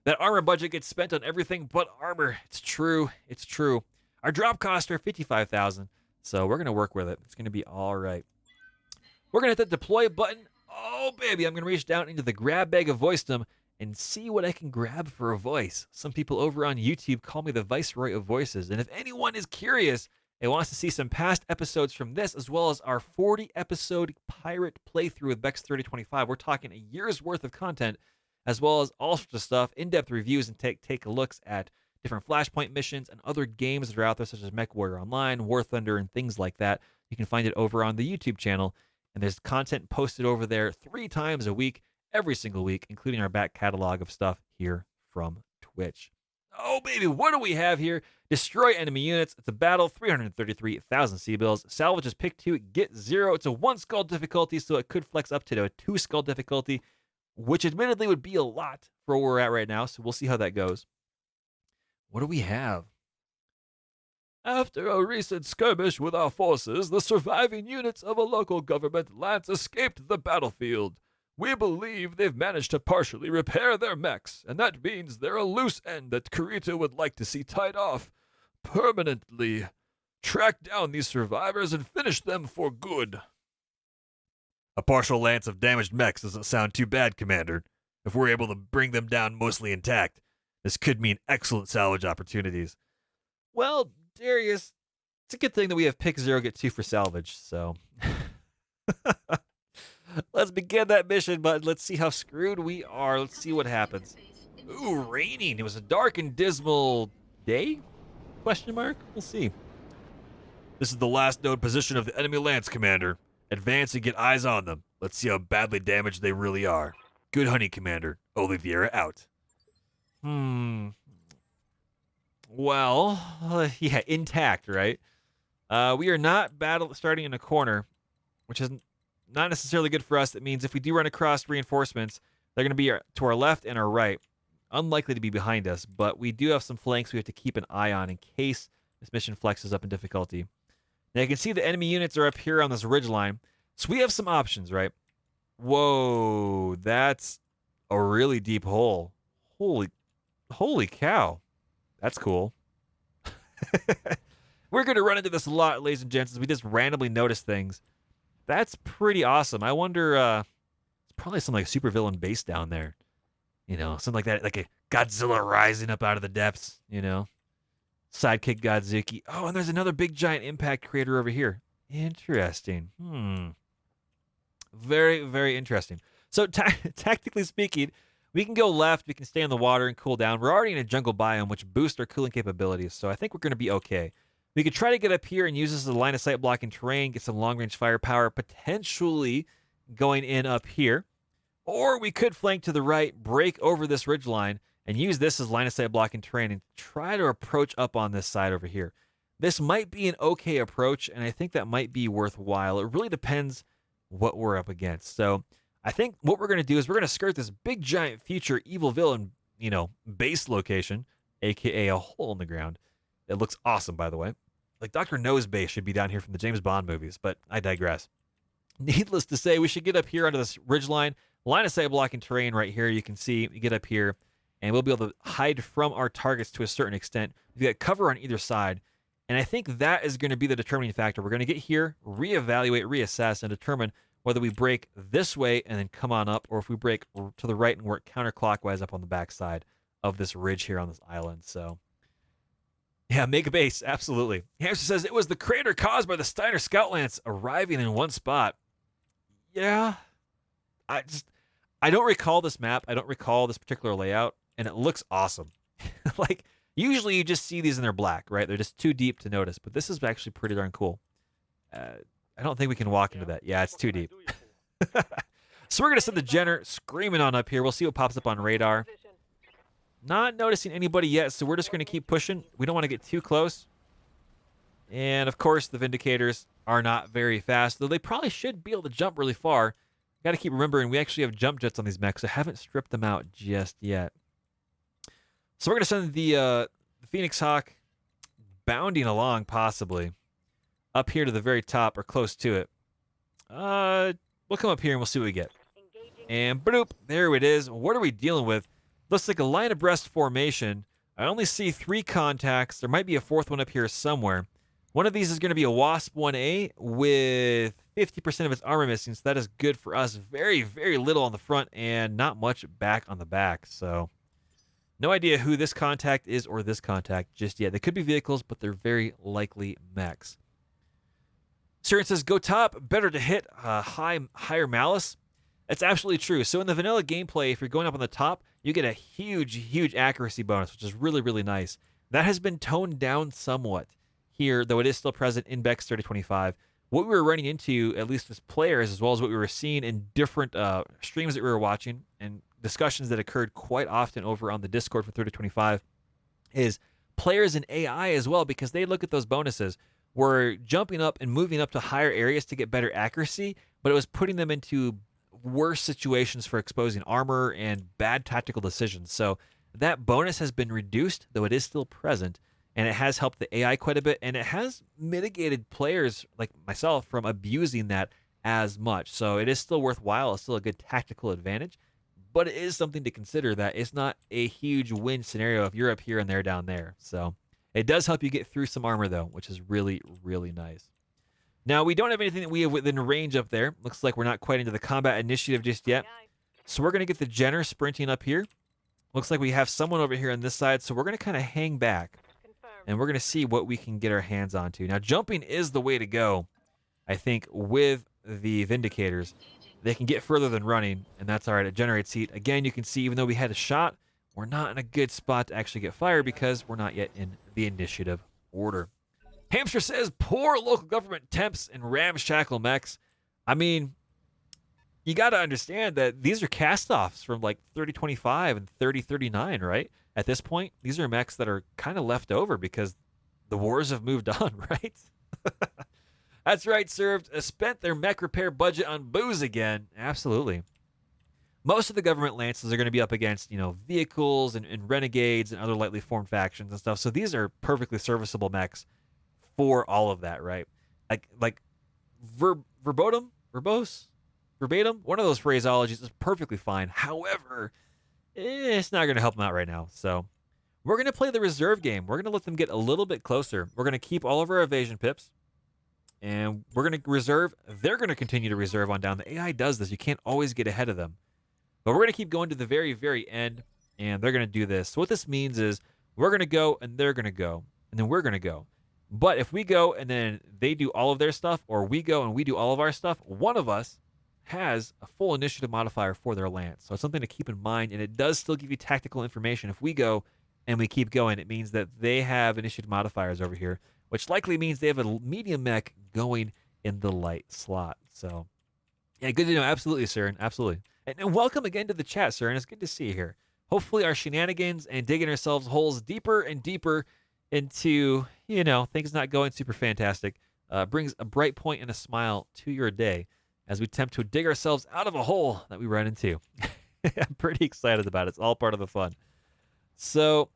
that armor budget gets spent on everything but armor. It's true. It's true. Our drop costs are 55,000, so we're gonna work with it. It's gonna be all right. We're gonna hit the deploy button. Oh baby, I'm gonna reach down into the grab bag of voicedom and see what I can grab for a voice. Some people over on YouTube call me the Viceroy of Voices, and if anyone is curious and wants to see some past episodes from this, as well as our 40-episode pirate playthrough with BEX3025, we're talking a year's worth of content, as well as all sorts of stuff, in-depth reviews, and take looks at different Flashpoint missions and other games that are out there, such as MechWarrior Online, War Thunder, and things like that. You can find it over on the YouTube channel, and there's content posted over there 3 times a week, every single week, including our back catalog of stuff here from Twitch. Oh, baby, what do we have here? Destroy enemy units. It's a battle, 333,000 C-bills. Salvage is pick 2, get 0. It's a 1 skull difficulty, so it could flex up to a 2 skull difficulty, which admittedly would be a lot for where we're at right now, so we'll see how that goes. What do we have? After a recent skirmish with our forces, the surviving units of a local government lance escaped the battlefield. We believe they've managed to partially repair their mechs, and that means they're a loose end that Kurita would like to see tied off permanently. Track down these survivors and finish them for good. A partial lance of damaged mechs doesn't sound too bad, Commander. If we're able to bring them down mostly intact, this could mean excellent salvage opportunities. Well, Darius, it's a good thing that we have pick 0, get 2 for salvage, so... Let's begin that mission, but let's see how screwed we are. Let's see what happens. Ooh, raining. It was a dark and dismal day? Question mark? We'll see. This is the last known position of the enemy lance, Commander. Advance and get eyes on them. Let's see how badly damaged they really are. Good hunting, Commander. Oliveira out. Well, yeah, intact, right? We are not starting in a corner, which is not necessarily good for us. That means if we do run across reinforcements, they're going to be to our left and our right. Unlikely to be behind us, but we do have some flanks we have to keep an eye on in case this mission flexes up in difficulty. Now you can see the enemy units are up here on this ridge line. So we have some options, right? Whoa, that's a really deep hole. Holy cow. That's cool. We're going to run into this a lot, ladies and gents, as we just randomly notice things. That's pretty awesome. I wonder, it's probably some like supervillain base down there. You know, something like that, like a Godzilla rising up out of the depths, you know. Sidekick Godzuki. Oh, and there's another big giant impact crater over here. Interesting. Very, very interesting. So tactically speaking, we can go left, we can stay in the water and cool down. We're already in a jungle biome, which boosts our cooling capabilities, so I think we're going to be okay. We could try to get up here and use this as a line of sight blocking terrain, get some long-range firepower, potentially going in up here. Or we could flank to the right, break over this ridgeline, and use this as line of sight blocking terrain and try to approach up on this side over here. This might be an okay approach, and I think that might be worthwhile. It really depends what we're up against. So I think what we're going to do is we're going to skirt this big, giant, future evil villain, you know, base location, a.k.a. a hole in the ground. It looks awesome, by the way. Like Dr. No's base should be down here from the James Bond movies, but I digress. Needless to say, we should get up here onto this ridgeline, line of sight blocking terrain right here. You can see, we get up here, and we'll be able to hide from our targets to a certain extent. We've got cover on either side, and I think that is going to be the determining factor. We're going to get here, reevaluate, reassess, and determine whether we break this way and then come on up, or if we break to the right and work counterclockwise up on the backside of this ridge here on this island. So Yeah, make a base. Absolutely. Hamster says it was the crater caused by the Steiner Scout Lance arriving in one spot. Yeah. I don't recall this map. I don't recall this particular layout, and it looks awesome. Like, usually you just see these and they're black, right? They're just too deep to notice, but this is actually pretty darn cool. I don't think we can walk into that. Yeah, it's too deep. So we're going to send the Jenner screaming on up here. We'll see what pops up on radar. Not noticing anybody yet, so we're just going to keep pushing. We don't want to get too close. And, of course, the Vindicators are not very fast, though they probably should be able to jump really far. Got to keep remembering we actually have jump jets on these mechs. I haven't stripped them out just yet. So we're going to send the Phoenix Hawk bounding along, possibly, up here to the very top or close to it. We'll come up here and we'll see what we get. And bloop, there it is. What are we dealing with? Looks like a line abreast formation. I only see 3 contacts. There might be a 4th one up here somewhere. One of these is going to be a Wasp 1A with 50% of its armor missing, so that is good for us. Very, very little on the front and not much back on the back. So no idea who this contact is or this contact just yet. They could be vehicles, but they're very likely mechs. Siren says, go top, better to hit higher malice. That's absolutely true. So in the vanilla gameplay, if you're going up on the top, you get a huge, huge accuracy bonus, which is really, really nice. That has been toned down somewhat here, though it is still present in BEX3025. What we were running into, at least as players, as well as what we were seeing in different streams that we were watching and discussions that occurred quite often over on the Discord for 3025, is players in AI as well, because they look at those bonuses. Were jumping up and moving up to higher areas to get better accuracy, but it was putting them into worse situations for exposing armor and bad tactical decisions. So that bonus has been reduced, though it is still present, and it has helped the AI quite a bit, and it has mitigated players like myself from abusing that as much. So it is still worthwhile. It's still a good tactical advantage, but it is something to consider that it's not a huge win scenario if you're up here and they're down there. So it does help you get through some armor, though, which is really, really nice. Now, we don't have anything that we have within range up there. Looks like we're not quite into the combat initiative just yet. So we're going to get the Jenner sprinting up here. Looks like we have someone over here on this side, so we're going to kind of hang back. And we're going to see what we can get our hands onto. Now, jumping is the way to go, I think, with the Vindicators. They can get further than running, and that's all right. It generates heat. Again, you can see, even though we had a shot, we're not in a good spot to actually get fire because we're not yet in the initiative order. Hamster says, poor local government temps and ramshackle mechs. I mean, you got to understand that these are cast-offs from like 3025 and 3039, right? At this point, these are mechs that are kind of left over because the wars have moved on, right? That's right, Served. Spent their mech repair budget on booze again. Absolutely. Most of the government lances are going to be up against, vehicles and renegades and other lightly formed factions and stuff. So these are perfectly serviceable mechs for all of that, right? Like verbatim, one of those phraseologies is perfectly fine. However, it's not going to help them out right now. So we're going to play the reserve game. We're going to let them get a little bit closer. We're going to keep all of our evasion pips. And we're going to reserve. They're going to continue to reserve on down. The AI does this. You can't always get ahead of them. But we're going to keep going to the very, very end, and they're going to do this. So what this means is we're going to go, and they're going to go, and then we're going to go. But if we go, and then they do all of their stuff, or we go and we do all of our stuff, one of us has a full initiative modifier for their lance. So it's something to keep in mind, and it does still give you tactical information. If we go and we keep going, it means that they have initiative modifiers over here, which likely means they have a medium mech going in the light slot. So, yeah, good to know. Absolutely, sir. Absolutely. And welcome again to the chat, sir, and it's good to see you here. Hopefully our shenanigans and digging ourselves holes deeper and deeper into, things not going super fantastic brings a bright point and a smile to your day as we attempt to dig ourselves out of a hole that we run into. I'm pretty excited about it. It's all part of the fun. So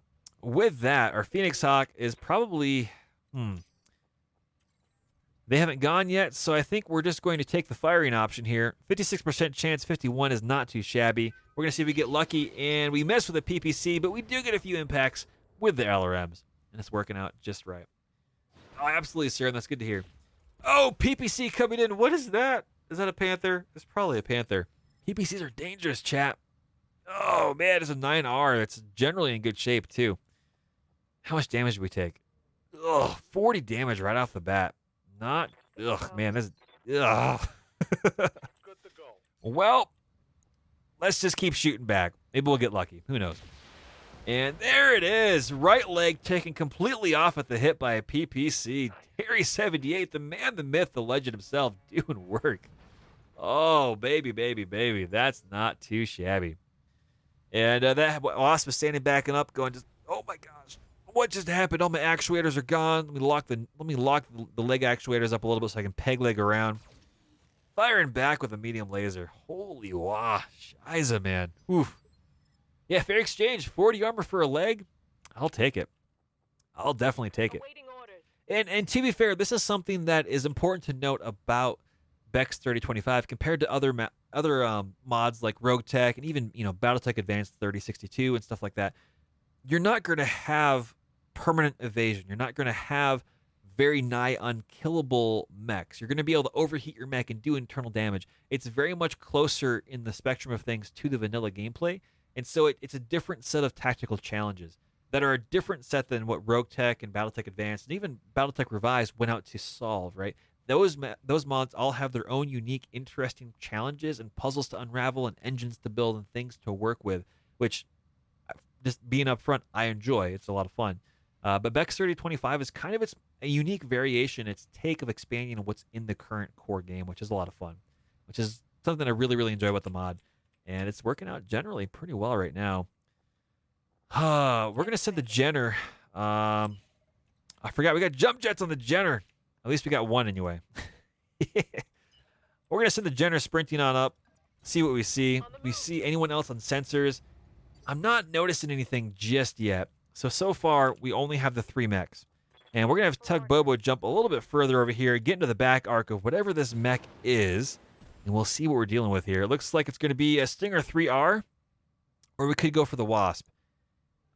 with that, our Phoenix Hawk is probably... They haven't gone yet, so I think we're just going to take the firing option here. 56% chance, 51 is not too shabby. We're going to see if we get lucky, and we miss with a PPC, but we do get a few impacts with the LRMs, and it's working out just right. Oh, absolutely, sir, and that's good to hear. Oh, PPC coming in. What is that? Is that a Panther? It's probably a Panther. PPCs are dangerous, chat. Oh, man, it's a 9R. It's generally in good shape, too. How much damage do we take? Ugh, 40 damage right off the bat. Not, ugh, man, this, ugh. Well, let's just keep shooting back. Maybe we'll get lucky. Who knows? And there it is. Right leg taken completely off at the hip by a PPC. Terry78, the man, the myth, the legend himself, doing work. Oh, baby, baby, baby. That's not too shabby. And that Wasp is standing backing up, going, just, oh my gosh, what just happened? All my actuators are gone. Let me lock the leg actuators up a little bit so I can peg leg around. Firing back with a medium laser. Holy wah, shiza, man. Oof. Yeah, fair exchange. 40 armor for a leg. I'll take it. I'll definitely take it. And to be fair, this is something that is important to note about BEX3025 compared to other mods like BattleTech and even BattleTech Advanced 3062 and stuff like that. You're not going to have permanent evasion. You're not going to have very nigh unkillable mechs. You're going to be able to overheat your mech and do internal damage. It's very much closer in the spectrum of things to the vanilla gameplay. And so it's a different set of tactical challenges that are a different set than what BattleTech and BattleTech Advanced and even BattleTech Revised went out to solve, right? Those mods all have their own unique, interesting challenges and puzzles to unravel and engines to build and things to work with, which, just being up front, I enjoy. It's a lot of fun. But BEX3025 is kind of a unique variation, its take of expanding on what's in the current core game, which is a lot of fun, which is something I really, really enjoy about the mod. And it's working out generally pretty well right now. We're going to send the Jenner. I forgot, we got jump jets on the Jenner. At least we got one anyway. Yeah. We're going to send the Jenner sprinting on up, see what we see. We see anyone else on sensors. I'm not noticing anything just yet. So far, we only have the 3 mechs. And we're going to have Tug Bobo jump a little bit further over here, get into the back arc of whatever this mech is. And we'll see what we're dealing with here. It looks like it's going to be a Stinger 3R, or we could go for the Wasp.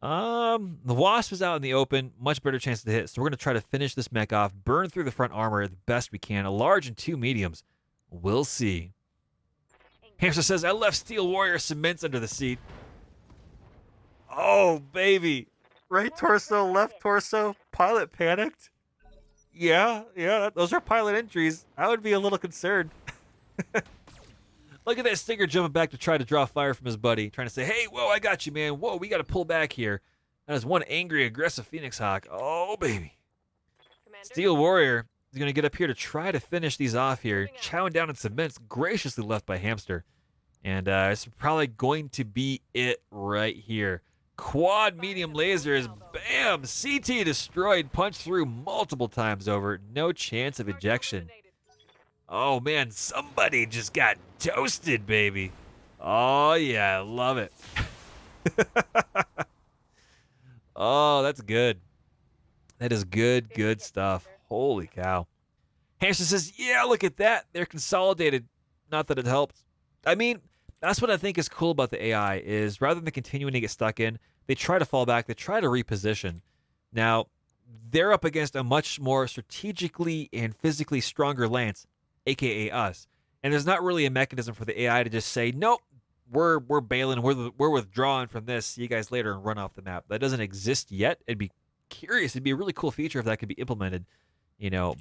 The Wasp is out in the open, much better chance to hit. So we're going to try to finish this mech off, burn through the front armor the best we can. A large and 2 mediums. We'll see. Hamster says, I left Steel Warrior cements under the seat. Oh, baby. Right torso, left torso, pilot panicked. Yeah, those are pilot entries. I would be a little concerned. Look at that Stinger jumping back to try to draw fire from his buddy, trying to say, hey, whoa, I got you, man. Whoa, we got to pull back here. That is one angry, aggressive Phoenix Hawk. Oh, baby. Commander? Steel Warrior is going to get up here to try to finish these off here. Chowing down in cements, graciously left by Hamster. And it's probably going to be it right here. Quad medium lasers, bam! CT destroyed, punched through multiple times over. No chance of ejection. Oh, man, somebody just got toasted, baby. Oh, yeah, I love it. Oh, that's good. That is good stuff. Holy cow. Hamster says, yeah, look at that. They're consolidated. Not that it helped. I mean, that's what I think is cool about the AI is rather than continuing to get stuck in, they try to fall back. They try to reposition. Now, they're up against a much more strategically and physically stronger Lance, a.k.a. us. And there's not really a mechanism for the AI to just say, nope, we're bailing, we're withdrawing from this, see you guys later, and run off the map. That doesn't exist yet. It'd be curious. It'd be a really cool feature if that could be implemented,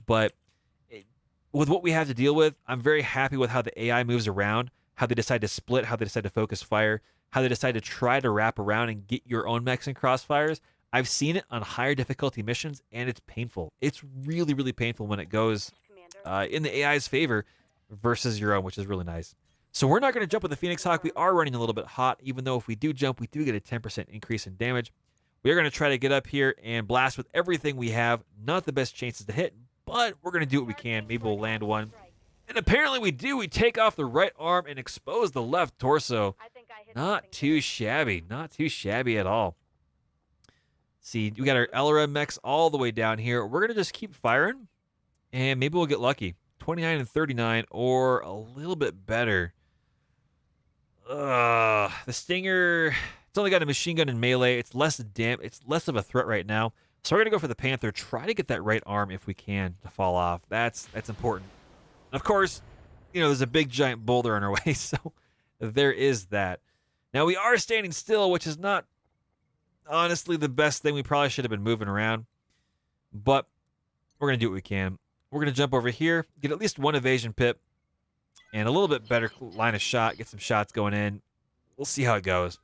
but with what we have to deal with, I'm very happy with how the AI moves around, how they decide to split, how they decide to focus fire, how they decide to try to wrap around and get your own mechs in crossfires. I've seen it on higher difficulty missions, and it's painful. It's really, really painful when it goes in the AI's favor versus your own, which is really nice. So we're not going to jump with the Phoenix Hawk. We are running a little bit hot, even though if we do jump, we do get a 10% increase in damage. We are going to try to get up here and blast with everything we have. Not the best chances to hit, but we're going to do what we can. Maybe we'll land one. And apparently we do. We take off the right arm and expose the left torso. Not too shabby. Not too shabby at all. See, we got our LRM mechs all the way down here. We're going to just keep firing, and maybe we'll get lucky. 29 and 39, or a little bit better. The Stinger, it's only got a machine gun and melee. It's less of a threat right now. So we're going to go for the Panther. Try to get that right arm if we can to fall off. That's important. Of course, there's a big giant boulder on our way, so there is that. Now, we are standing still, which is not honestly the best thing. We probably should have been moving around. But we're going to do what we can. We're going to jump over here, get at least one evasion pip, and a little bit better line of shot, get some shots going in. We'll see how it goes.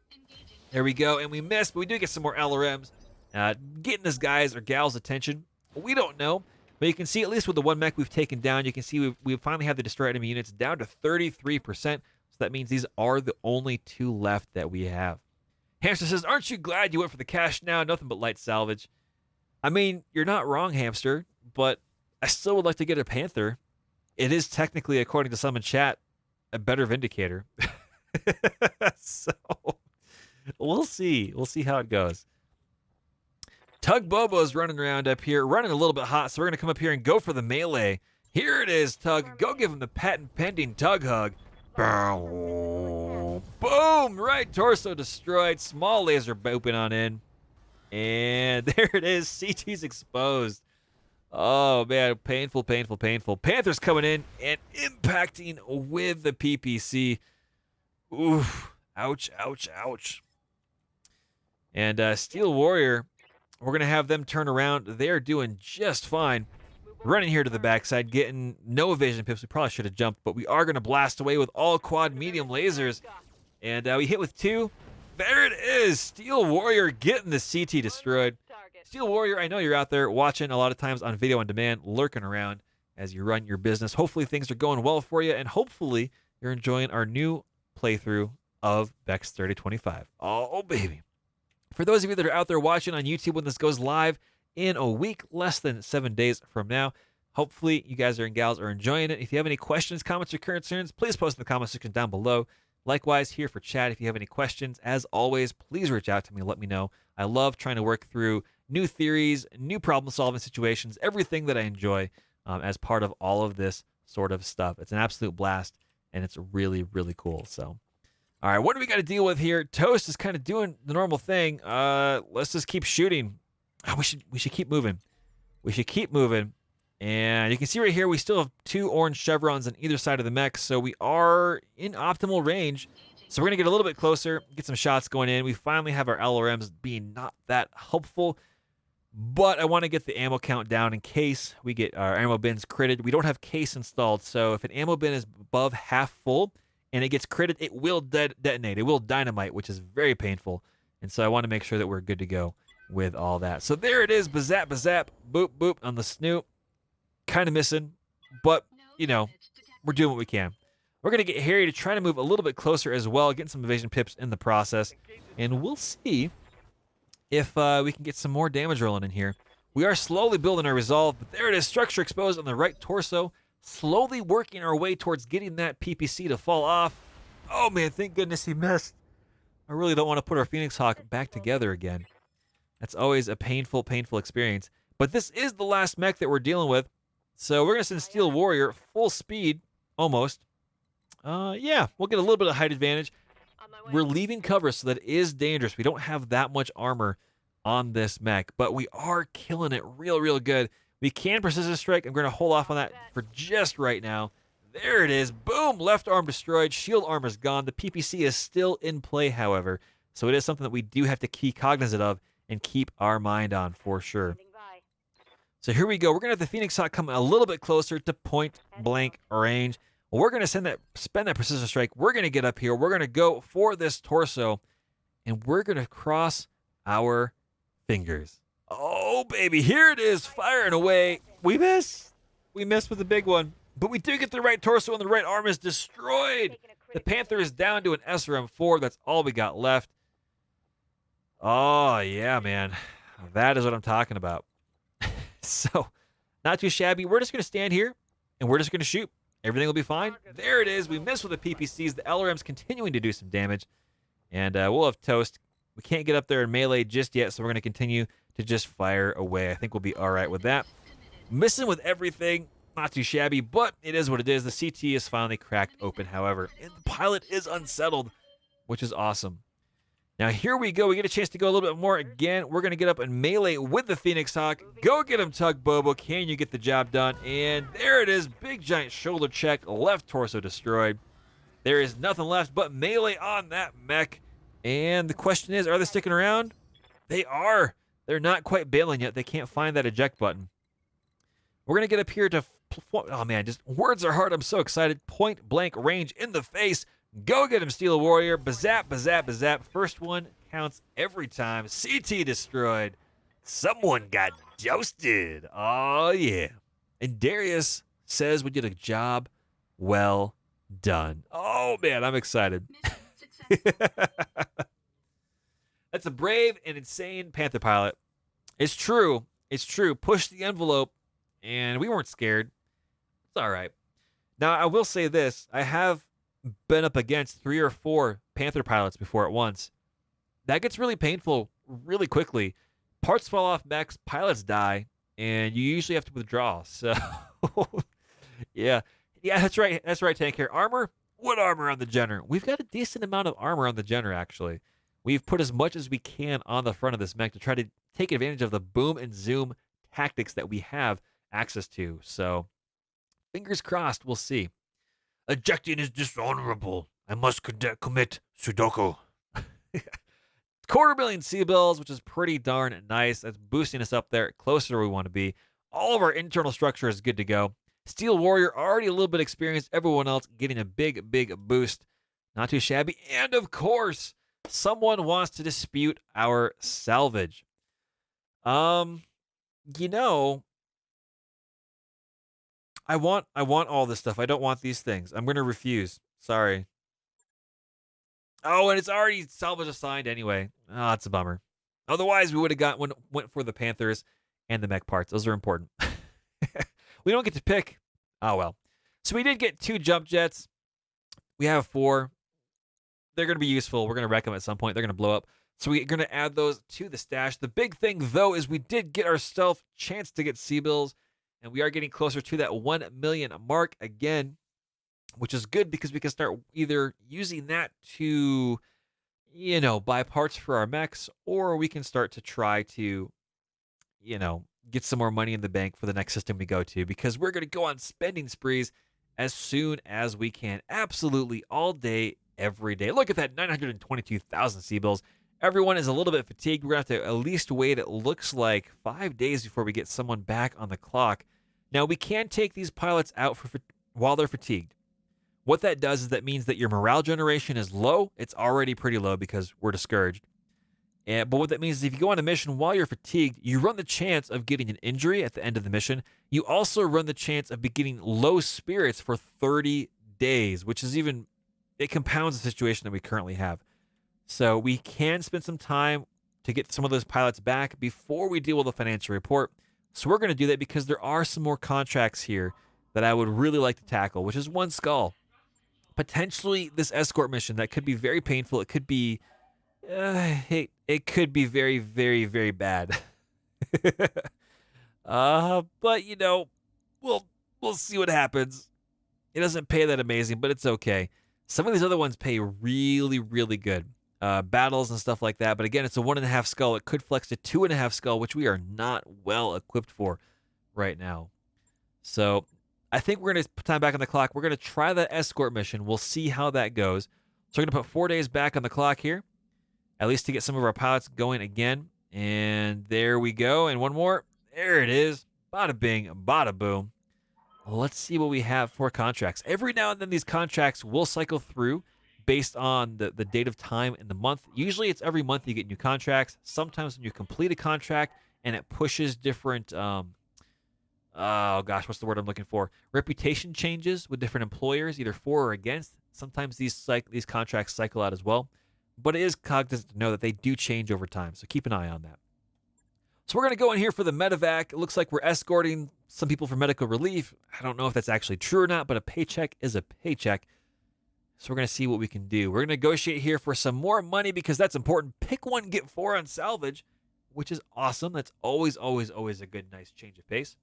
There we go, and we missed, but we do get some more LRMs. Getting this guy's or gal's attention, we don't know. But you can see, at least with the one mech we've taken down, you can see we finally have the destroy enemy units down to 33%. So that means these are the only 2 left that we have. Hamster says, aren't you glad you went for the cash now? Nothing but light salvage. I mean, you're not wrong, Hamster, but I still would like to get a Panther. It is technically, according to some in chat, a better Vindicator. So, we'll see. We'll see how it goes. Tug Bobo's running around up here, running a little bit hot, so we're going to come up here and go for the melee. Here it is, Tug. Go give him the patent-pending Tug hug. Boom! Right torso destroyed. Small laser booping on in. And there it is. CT's exposed. Oh, man. Painful, painful, painful. Panther's coming in and impacting with the PPC. Oof. Ouch, ouch, ouch. And Steel Warrior, we're going to have them turn around. They're doing just fine. Running here to the backside, getting no evasion pips. We probably should have jumped, but we are going to blast away with all quad medium lasers. And we hit with 2. There it is. Steel Warrior getting the CT destroyed. Steel Warrior, I know you're out there watching a lot of times on video on demand, lurking around as you run your business. Hopefully things are going well for you, and hopefully you're enjoying our new playthrough of BEX3025. Oh, baby. For those of you that are out there watching on YouTube when this goes live in a week, less than 7 days from now, hopefully you guys and gals are enjoying it. If you have any questions, comments, or concerns, please post in the comment section down below. Likewise, here for chat, if you have any questions, as always, please reach out to me and let me know. I love trying to work through new theories, new problem-solving situations, everything that I enjoy as part of all of this sort of stuff. It's an absolute blast, and it's really, really cool. So, all right, what do we got to deal with here? Toast is kind of doing the normal thing. Let's just keep shooting. Oh, we should keep moving. We should keep moving. And you can see right here, we still have 2 orange chevrons on either side of the mech, so we are in optimal range. So we're going to get a little bit closer, get some shots going in. We finally have our LRMs being not that helpful, but I want to get the ammo count down in case we get our ammo bins critted. We don't have case installed, so if an ammo bin is above half full and it gets critted, it will detonate. It will dynamite, which is very painful. And so I want to make sure that we're good to go with all that. So there it is, bazap, bazap, boop, boop on the snoot. Kind of missing, but, you know, we're doing what we can. We're going to get Harry to try to move a little bit closer as well, getting some evasion pips in the process, and we'll see if we can get some more damage rolling in here. We are slowly building our resolve, but there it is, structure exposed on the right torso, slowly working our way towards getting that PPC to fall off. Oh, man, thank goodness he missed. I really don't want to put our Phoenix Hawk back together again. That's always a painful, painful experience. But this is the last mech that we're dealing with. So we're going to send Steel Warrior full speed, almost. Yeah, we'll get a little bit of height advantage. We're leaving cover, so that it is dangerous. We don't have that much armor on this mech, but we are killing it real, real good. We can precision strike. I'm going to hold off on that for just right now. There it is. Boom! Left arm destroyed. Shield armor's gone. The PPC is still in play, however. So it is something that we do have to keep cognizant of and keep our mind on for sure. So here we go. We're going to have the Phoenix Hawk come a little bit closer to point-blank range. Well, we're going to spend that precision strike. We're going to get up here. We're going to go for this torso, and we're going to cross our fingers. Oh, baby. Here it is, firing away. We miss. We missed with the big one, but we do get the right torso, and the right arm is destroyed. The Panther is down to an SRM4. That's all we got left. Oh, yeah, man. That is what I'm talking about. So, not too shabby. We're just going to stand here, and we're just going to shoot. Everything will be fine. There it is. We missed with the PPCs. The LRM's continuing to do some damage, and we'll have toast. We can't get up there in melee just yet, so we're going to continue to just fire away. I think we'll be all right with that. Missing with everything. Not too shabby, but it is what it is. The CT is finally cracked open, however, and the pilot is unsettled, which is awesome. Now, here we go. We get a chance to go a little bit more again. We're going to get up in melee with the Phoenix Hawk. Go get him, Tug Bobo. Can you get the job done? And there it is. Big, giant shoulder check. Left torso destroyed. There is nothing left but melee on that mech. And the question is, are they sticking around? They are. They're not quite bailing yet. They can't find that eject button. We're going to get up here to, oh man, just words are hard. I'm so excited. Point blank range in the face. Go get him, Steel Warrior. Bazap, bazap, bazap. First one counts every time. CT destroyed. Someone got jousted. Oh, yeah. And Darius says we did a job well done. Oh, man, I'm excited. That's a brave and insane Panther pilot. It's true. It's true. Push the envelope, and we weren't scared. It's all right. Now, I will say this. I have been up against 3 or 4 Panther pilots before at once. That gets really painful really quickly. Parts fall off mechs, pilots die, and you usually have to withdraw. So, yeah. Yeah, that's right. That's right, Tank here. Armor? What armor on the Jenner? We've got a decent amount of armor on the Jenner, actually. We've put as much as we can on the front of this mech to try to take advantage of the boom and zoom tactics that we have access to. So, fingers crossed, we'll see. Ejecting is dishonorable. I must commit Sudoku. 250,000 C-bills, which is pretty darn nice. That's boosting us up there, closer to where we want to be. All of our internal structure is good to go. Steel Warrior, already a little bit experienced. Everyone else getting a big, big boost. Not too shabby. And of course, someone wants to dispute our salvage. You know, I want all this stuff. I don't want these things. I'm going to refuse. Sorry. Oh, and it's already salvage assigned anyway. Oh, that's a bummer. Otherwise, we would have went for the Panthers and the mech parts. Those are important. We don't get to pick. Oh, well. So we did get 2 jump jets. We have 4. They're going to be useful. We're going to wreck them at some point. They're going to blow up. So we're going to add those to the stash. The big thing, though, is we did get ourselves a chance to get C-bills, and we are getting closer to that 1 million mark again, which is good because we can start either using that to, buy parts for our mechs, or we can start to try to, get some more money in the bank for the next system we go to, because we're going to go on spending sprees as soon as we can. Absolutely all day, every day. Look at that, 922,000 C-bills. Everyone is a little bit fatigued. We're going to have to at least wait, it looks like, 5 days before we get someone back on the clock. Now, we can take these pilots out while they're fatigued. What that does is that means that your morale generation is low. It's already pretty low because we're discouraged. But what that means is if you go on a mission while you're fatigued, you run the chance of getting an injury at the end of the mission. You also run the chance of getting low spirits for 30 days, which is it compounds the situation that we currently have. So we can spend some time to get some of those pilots back before we deal with the financial report. So we're going to do that because there are some more contracts here that I would really like to tackle, which is 1 skull. Potentially this escort mission that could be very painful. It could be, it could be very, very, very bad. But we'll see what happens. It doesn't pay that amazing, but it's okay. Some of these other ones pay really, really good. Battles and stuff like that. But again, it's a 1.5 skull. It could flex to 2.5 skull, which we are not well equipped for right now. So I think we're going to put time back on the clock. We're going to try that escort mission. We'll see how that goes. So we're going to put 4 days back on the clock here, at least to get some of our pilots going again. And there we go. And one more. There it is. Bada bing, bada boom. Let's see what we have for contracts. Every now and then these contracts will cycle through based on the date of time in the month. Usually it's every month you get new contracts. Sometimes when you complete a contract and it pushes different, what's the word I'm looking for? Reputation changes with different employers, either for or against. Sometimes these contracts cycle out as well. But it is cognizant to know that they do change over time, so keep an eye on that. So we're going to go in here for the medevac. It looks like we're escorting some people for medical relief. I don't know if that's actually true or not, but a paycheck is a paycheck. So we're going to see what we can do. We're going to negotiate here for some more money because that's important. Pick 1, get 4 on salvage, which is awesome. That's always, always, always a good, nice change of pace.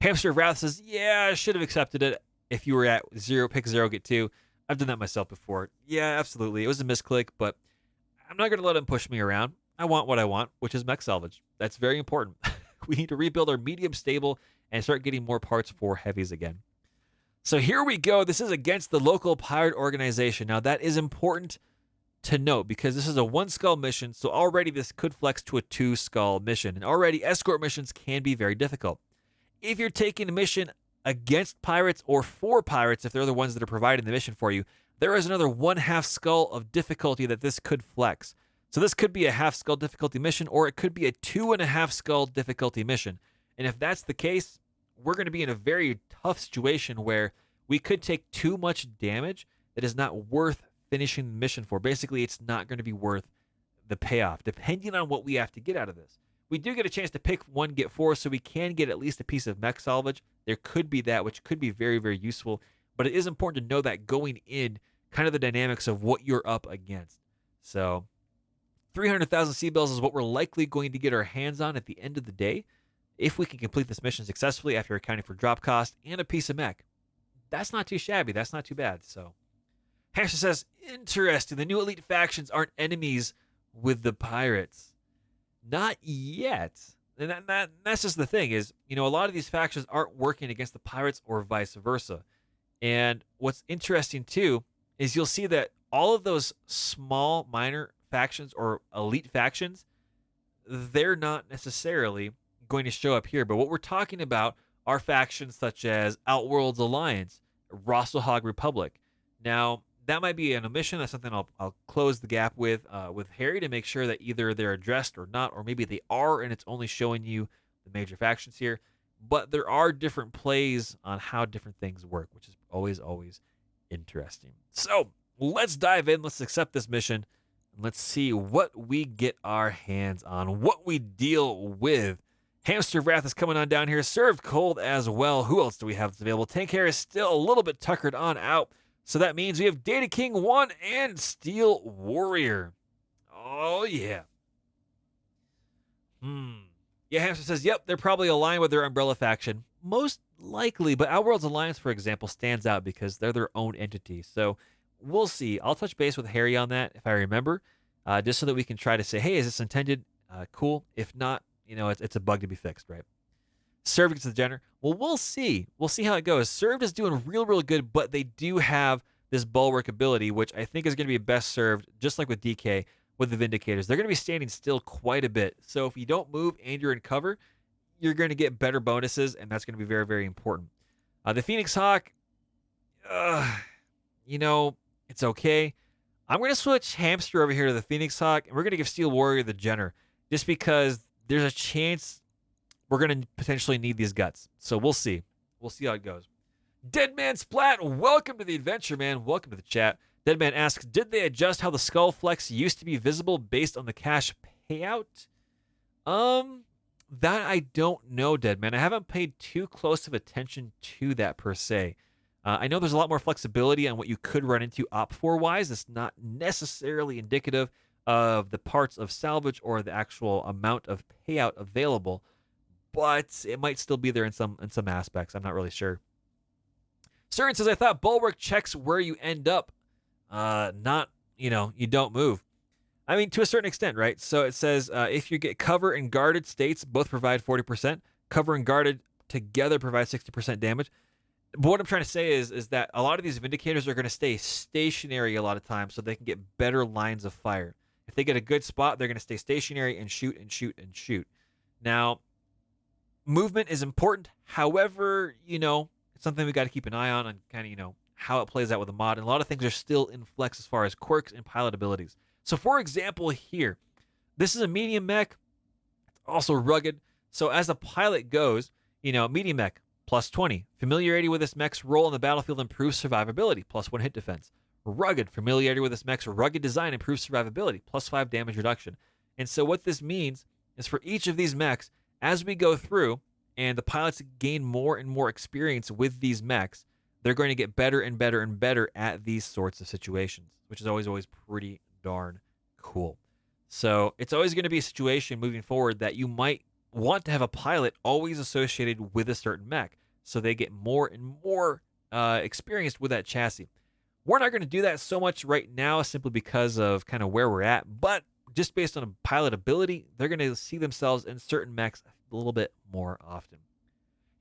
Hamster of Wrath says, yeah, I should have accepted it if you were at 0, pick 0, get 2. I've done that myself before. Yeah, absolutely. It was a misclick, but I'm not going to let him push me around. I want what I want, which is mech salvage. That's very important. We need to rebuild our medium stable and start getting more parts for heavies again. So here we go. This is against the local pirate organization. Now, that is important to note because this is a 1 skull mission, so already this could flex to a 2 skull mission. And already escort missions can be very difficult. If you're taking a mission against pirates or for pirates, if they're the ones that are providing the mission for you, there is another 1/2 skull of difficulty that this could flex. So this could be a half skull difficulty mission, or it could be a 2.5 skull difficulty mission. And if that's the case, we're going to be in a very tough situation where we could take too much damage that is not worth finishing the mission for. Basically, it's not going to be worth the payoff, depending on what we have to get out of this. We do get a chance to pick 1, get 4, so we can get at least a piece of mech salvage. There could be that, which could be very, very useful. But it is important to know that going in, kind of the dynamics of what you're up against. So 300,000 sea bells is what we're likely going to get our hands on at the end of the day, if we can complete this mission successfully after accounting for drop cost and a piece of mech. That's not too shabby. That's not too bad. So Hamster says, interesting. The new elite factions aren't enemies with the pirates. Not yet. And that's just the thing is, a lot of these factions aren't working against the pirates or vice versa. And what's interesting too is you'll see that all of those small minor factions or elite factions, they're not necessarily going to show up here. But what we're talking about are factions such as Outworld's Alliance, Rosselhog Republic. Now, that might be an omission. That's something I'll close the gap with Harry to make sure that either they're addressed or not, or maybe they are and it's only showing you the major factions here. But there are different plays on how different things work, which is always interesting. So let's dive in. Let's accept this mission. And let's see what we get our hands on, what we deal with. Hamster Wrath is coming on down here, served cold as well. Who else do we have that's available? Tank Hair is still a little bit tuckered on out. So that means we have Data King 1 and Steel Warrior. Oh, yeah. Yeah, Hamster says, yep, they're probably aligned with their Umbrella faction. Most likely, but Outworld's Alliance, for example, stands out because they're their own entity. So we'll see. I'll touch base with Harry on that if I remember, just so that we can try to say, hey, is this intended? Cool. If not, it's a bug to be fixed, right? Served gets the Jenner. Well, we'll see. We'll see how it goes. Served is doing real good, but they do have this bulwark ability, which I think is going to be best served, just like with DK, with the Vindicators. They're going to be standing still quite a bit. So if you don't move and you're in cover, you're going to get better bonuses, and that's going to be very, very important. The Phoenix Hawk, it's okay. I'm going to switch Hamster over here to the Phoenix Hawk, and we're going to give Steel Warrior the Jenner, just because there's a chance we're going to potentially need these guts. So we'll see. We'll see how it goes. Deadman Splat, welcome to the adventure, man. Welcome to the chat. Deadman asks, did they adjust how the skull flex used to be visible based on the cash payout? That I don't know, Deadman. I haven't paid too close of attention to that per se. I know there's a lot more flexibility on what you could run into op-4-wise. It's not necessarily indicative of the parts of salvage or the actual amount of payout available, but it might still be there in some aspects. I'm not really sure. Cern says, I thought Bulwark checks where you end up. Not, you don't move. I mean, to a certain extent, right? So it says, if you get cover and guarded states, both provide 40%. Cover and guarded together provide 60% damage. But what I'm trying to say is that a lot of these Vindicators are going to stay stationary a lot of times so they can get better lines of fire. If they get a good spot, they're going to stay stationary and shoot and shoot and shoot. Now, movement is important. However, it's something we got to keep an eye on and kind of, how it plays out with the mod. And a lot of things are still in flex as far as quirks and pilot abilities. So, for example, here, this is a medium mech. It's also rugged. So, as a pilot goes, medium mech, plus 20. Familiarity with this mech's role in the battlefield improves survivability, plus 1 hit defense. Rugged. Familiarity with this mech's rugged design improves survivability, plus 5 damage reduction. And so what this means is for each of these mechs, as we go through and the pilots gain more and more experience with these mechs, they're going to get better and better and better at these sorts of situations, which is always pretty darn cool. So it's always going to be a situation moving forward that you might want to have a pilot always associated with a certain mech, so they get more and more experienced with that chassis. We're not going to do that so much right now simply because of kind of where we're at, but just based on a pilot ability, they're going to see themselves in certain mechs a little bit more often.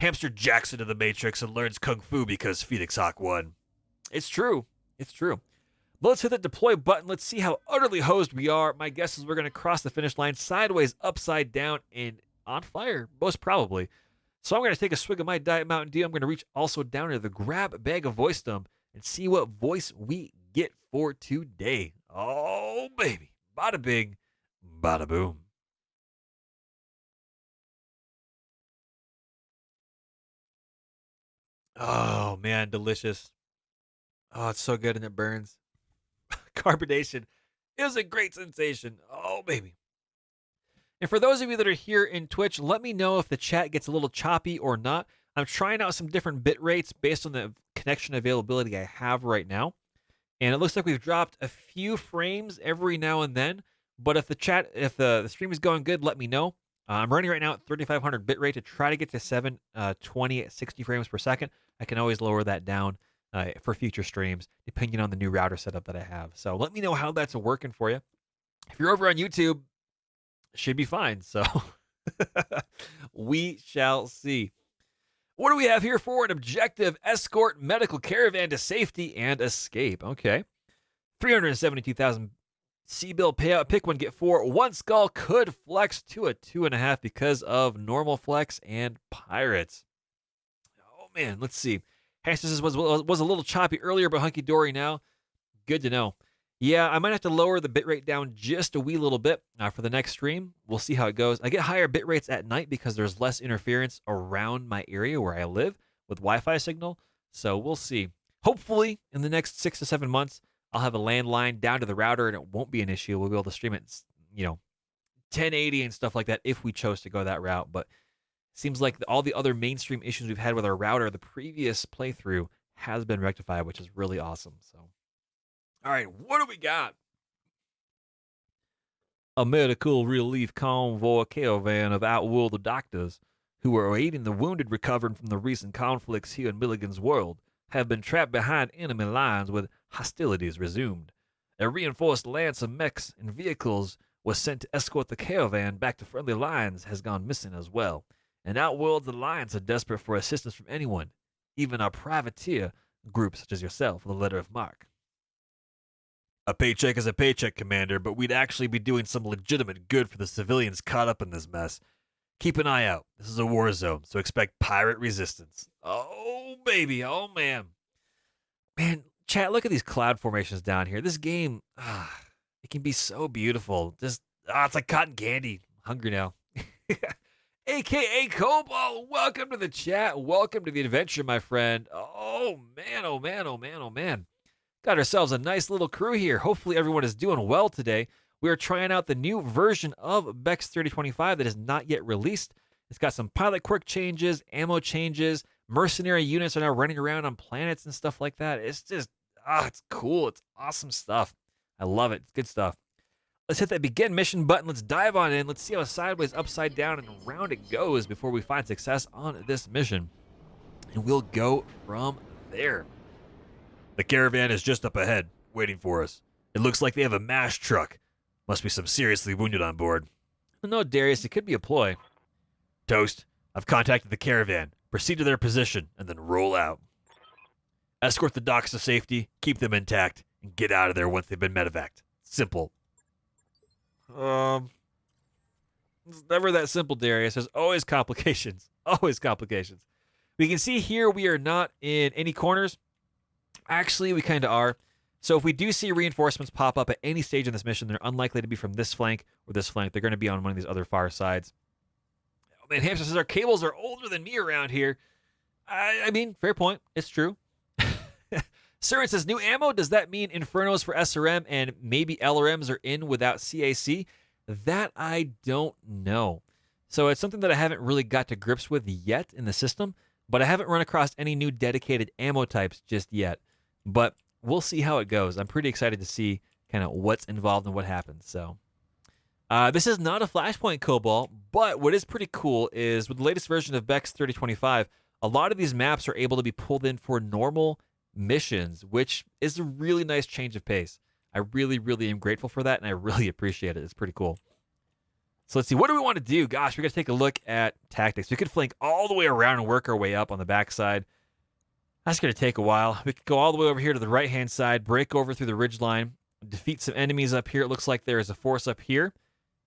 Hamster jacks into the Matrix and learns Kung Fu because Phoenix Hawk won. It's true. It's true. But let's hit the deploy button. Let's see how utterly hosed we are. My guess is we're going to cross the finish line sideways, upside down, and on fire, most probably. So I'm going to take a swig of my Diet Mountain Dew. I'm going to reach also down to the grab bag of voicedom and see what voice we get for today. Oh, baby. Bada bing, bada boom. Oh, man, delicious. Oh, it's so good and it burns. Carbonation is a great sensation. Oh, baby. And for those of you that are here in Twitch, let me know if the chat gets a little choppy or not. I'm trying out some different bit rates based on the connection availability I have right now. And it looks like we've dropped a few frames every now and then. But if the stream is going good, let me know. I'm running right now at 3500 bitrate to try to get to 720 at 60 frames per second. I can always lower that down for future streams, depending on the new router setup that I have. So let me know how that's working for you. If you're over on YouTube, it should be fine. So we shall see. What do we have here for an objective? Escort medical caravan to safety and escape. Okay. 372,000 C-bill payout. Pick one, get four. One skull could flex to a 2.5 because of normal flex and pirates. Oh, man. Let's see. Hashtag was a little choppy earlier, but hunky-dory now. Good to know. Yeah, I might have to lower the bitrate down just a wee little bit for the next stream. We'll see how it goes. I get higher bit rates at night because there's less interference around my area where I live with Wi-Fi signal. So we'll see. Hopefully, in the next 6 to 7 months, I'll have a landline down to the router and it won't be an issue. We'll be able to stream it, 1080 and stuff like that if we chose to go that route. But it seems like all the other mainstream issues we've had with our router the previous playthrough has been rectified, which is really awesome. So. All right, what do we got? A medical relief convoy caravan of outworld doctors who are aiding the wounded recovering from the recent conflicts here in Milligan's world have been trapped behind enemy lines with hostilities resumed. A reinforced lance of mechs and vehicles was sent to escort the caravan back to friendly lines has gone missing as well. And outworld's alliance are desperate for assistance from anyone, even our privateer groups such as yourself with a letter of marque. A paycheck is a paycheck, Commander, but we'd actually be doing some legitimate good for the civilians caught up in this mess. Keep an eye out. This is a war zone, so expect pirate resistance. Oh, baby. Oh, man. Man, chat, look at these cloud formations down here. This game, it can be so beautiful. Just, it's like cotton candy. I'm hungry now. AKA Cobalt, welcome to the chat. Welcome to the adventure, my friend. Oh, man, oh, man, oh, man, oh, man. Got ourselves a nice little crew here. Hopefully everyone is doing well today. We are trying out the new version of BEX3025 that is not yet released. It's got some pilot quirk changes, ammo changes, mercenary units are now running around on planets and stuff like that. It's just, it's cool. It's awesome stuff. I love it. It's good stuff. Let's hit that begin mission button. Let's dive on in. Let's see how sideways, upside down, and around it goes before we find success on this mission. And we'll go from there. The caravan is just up ahead, waiting for us. It looks like they have a MASH truck. Must be some seriously wounded on board. No, Darius, it could be a ploy. Toast, I've contacted the caravan. Proceed to their position, and then roll out. Escort the docks to safety, keep them intact, and get out of there once they've been medevaced. Simple. It's never that simple, Darius. There's always complications. Always complications. We can see here we are not in any corners. Actually, we kind of are. So if we do see reinforcements pop up at any stage in this mission, they're unlikely to be from this flank or this flank. They're going to be on one of these other far sides. Oh, man, Hamster says our cables are older than me around here. I mean, fair point. It's true. Surin says, new ammo? Does that mean Infernos for SRM and maybe LRMs are in without CAC? That I don't know. So it's something that I haven't really got to grips with yet in the system, but I haven't run across any new dedicated ammo types just yet. But we'll see how it goes. I'm pretty excited to see kind of what's involved and what happens. So this is not a Flashpoint Cobalt, but what is pretty cool is with the latest version of BEX3025, a lot of these maps are able to be pulled in for normal missions, which is a really nice change of pace. I really, really am grateful for that, and I really appreciate it. It's pretty cool. So let's see. What do we want to do? Gosh, we got to take a look at tactics. We could flank all the way around and work our way up on the backside. That's going to take a while. We could go all the way over here to the right-hand side, break over through the ridgeline, defeat some enemies up here. It looks like there is a force up here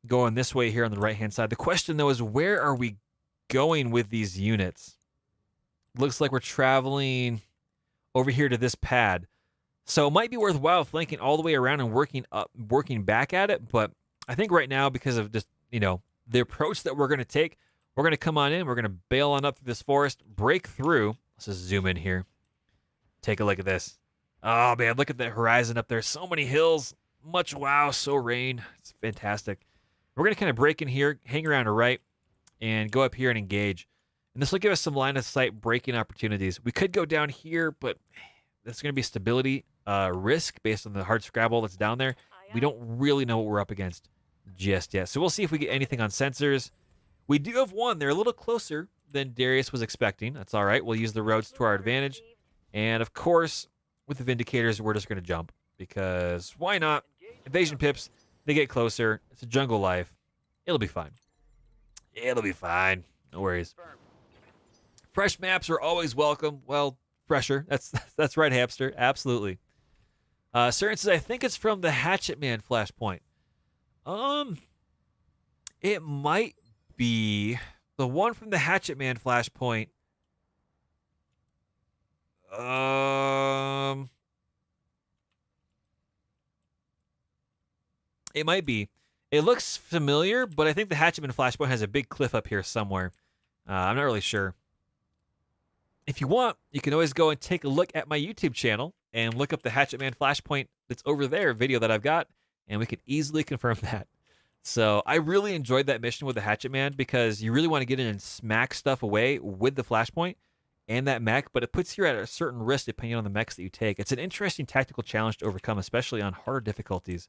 going this way here on the right-hand side. The question, though, is where are we going with these units? Looks like we're traveling over here to this pad. So it might be worthwhile flanking all the way around and working back at it. But I think right now, because of just, the approach that we're going to take, we're going to come on in. We're going to bail on up through this forest, break through. Let's just zoom in here. Take a look at this. Oh, man, look at the horizon up there. So many hills. Much wow, so rain. It's fantastic. We're going to kind of break in here, hang around to right, and go up here and engage. And this will give us some line of sight breaking opportunities. We could go down here, but that's going to be stability risk based on the hard scrabble that's down there. We don't really know what we're up against just yet. So we'll see if we get anything on sensors. We do have one. They're a little closer than Darius was expecting. That's all right. We'll use the roads to our advantage. And, of course, with the Vindicators, we're just going to jump. Because why not? Invasion pips, they get closer. It's a jungle life. It'll be fine. It'll be fine. No worries. Fresh maps are always welcome. Well, fresher. That's right, Hamster. Absolutely. Certain says, I think it's from the Hatchet Man flashpoint. It might be the one from the Hatchet Man flashpoint. It might be. It looks familiar, but I think the Hatchet Man flashpoint has a big cliff up here somewhere. I'm not really sure. If you want, you can always go and take a look at my YouTube channel and look up the Hatchet Man flashpoint that's over there, video that I've got, and we could easily confirm that. So I really enjoyed that mission with the Hatchet Man because you really want to get in and smack stuff away with the flashpoint and that mech, but it puts you at a certain risk depending on the mechs that you take. It's an interesting tactical challenge to overcome, especially on harder difficulties.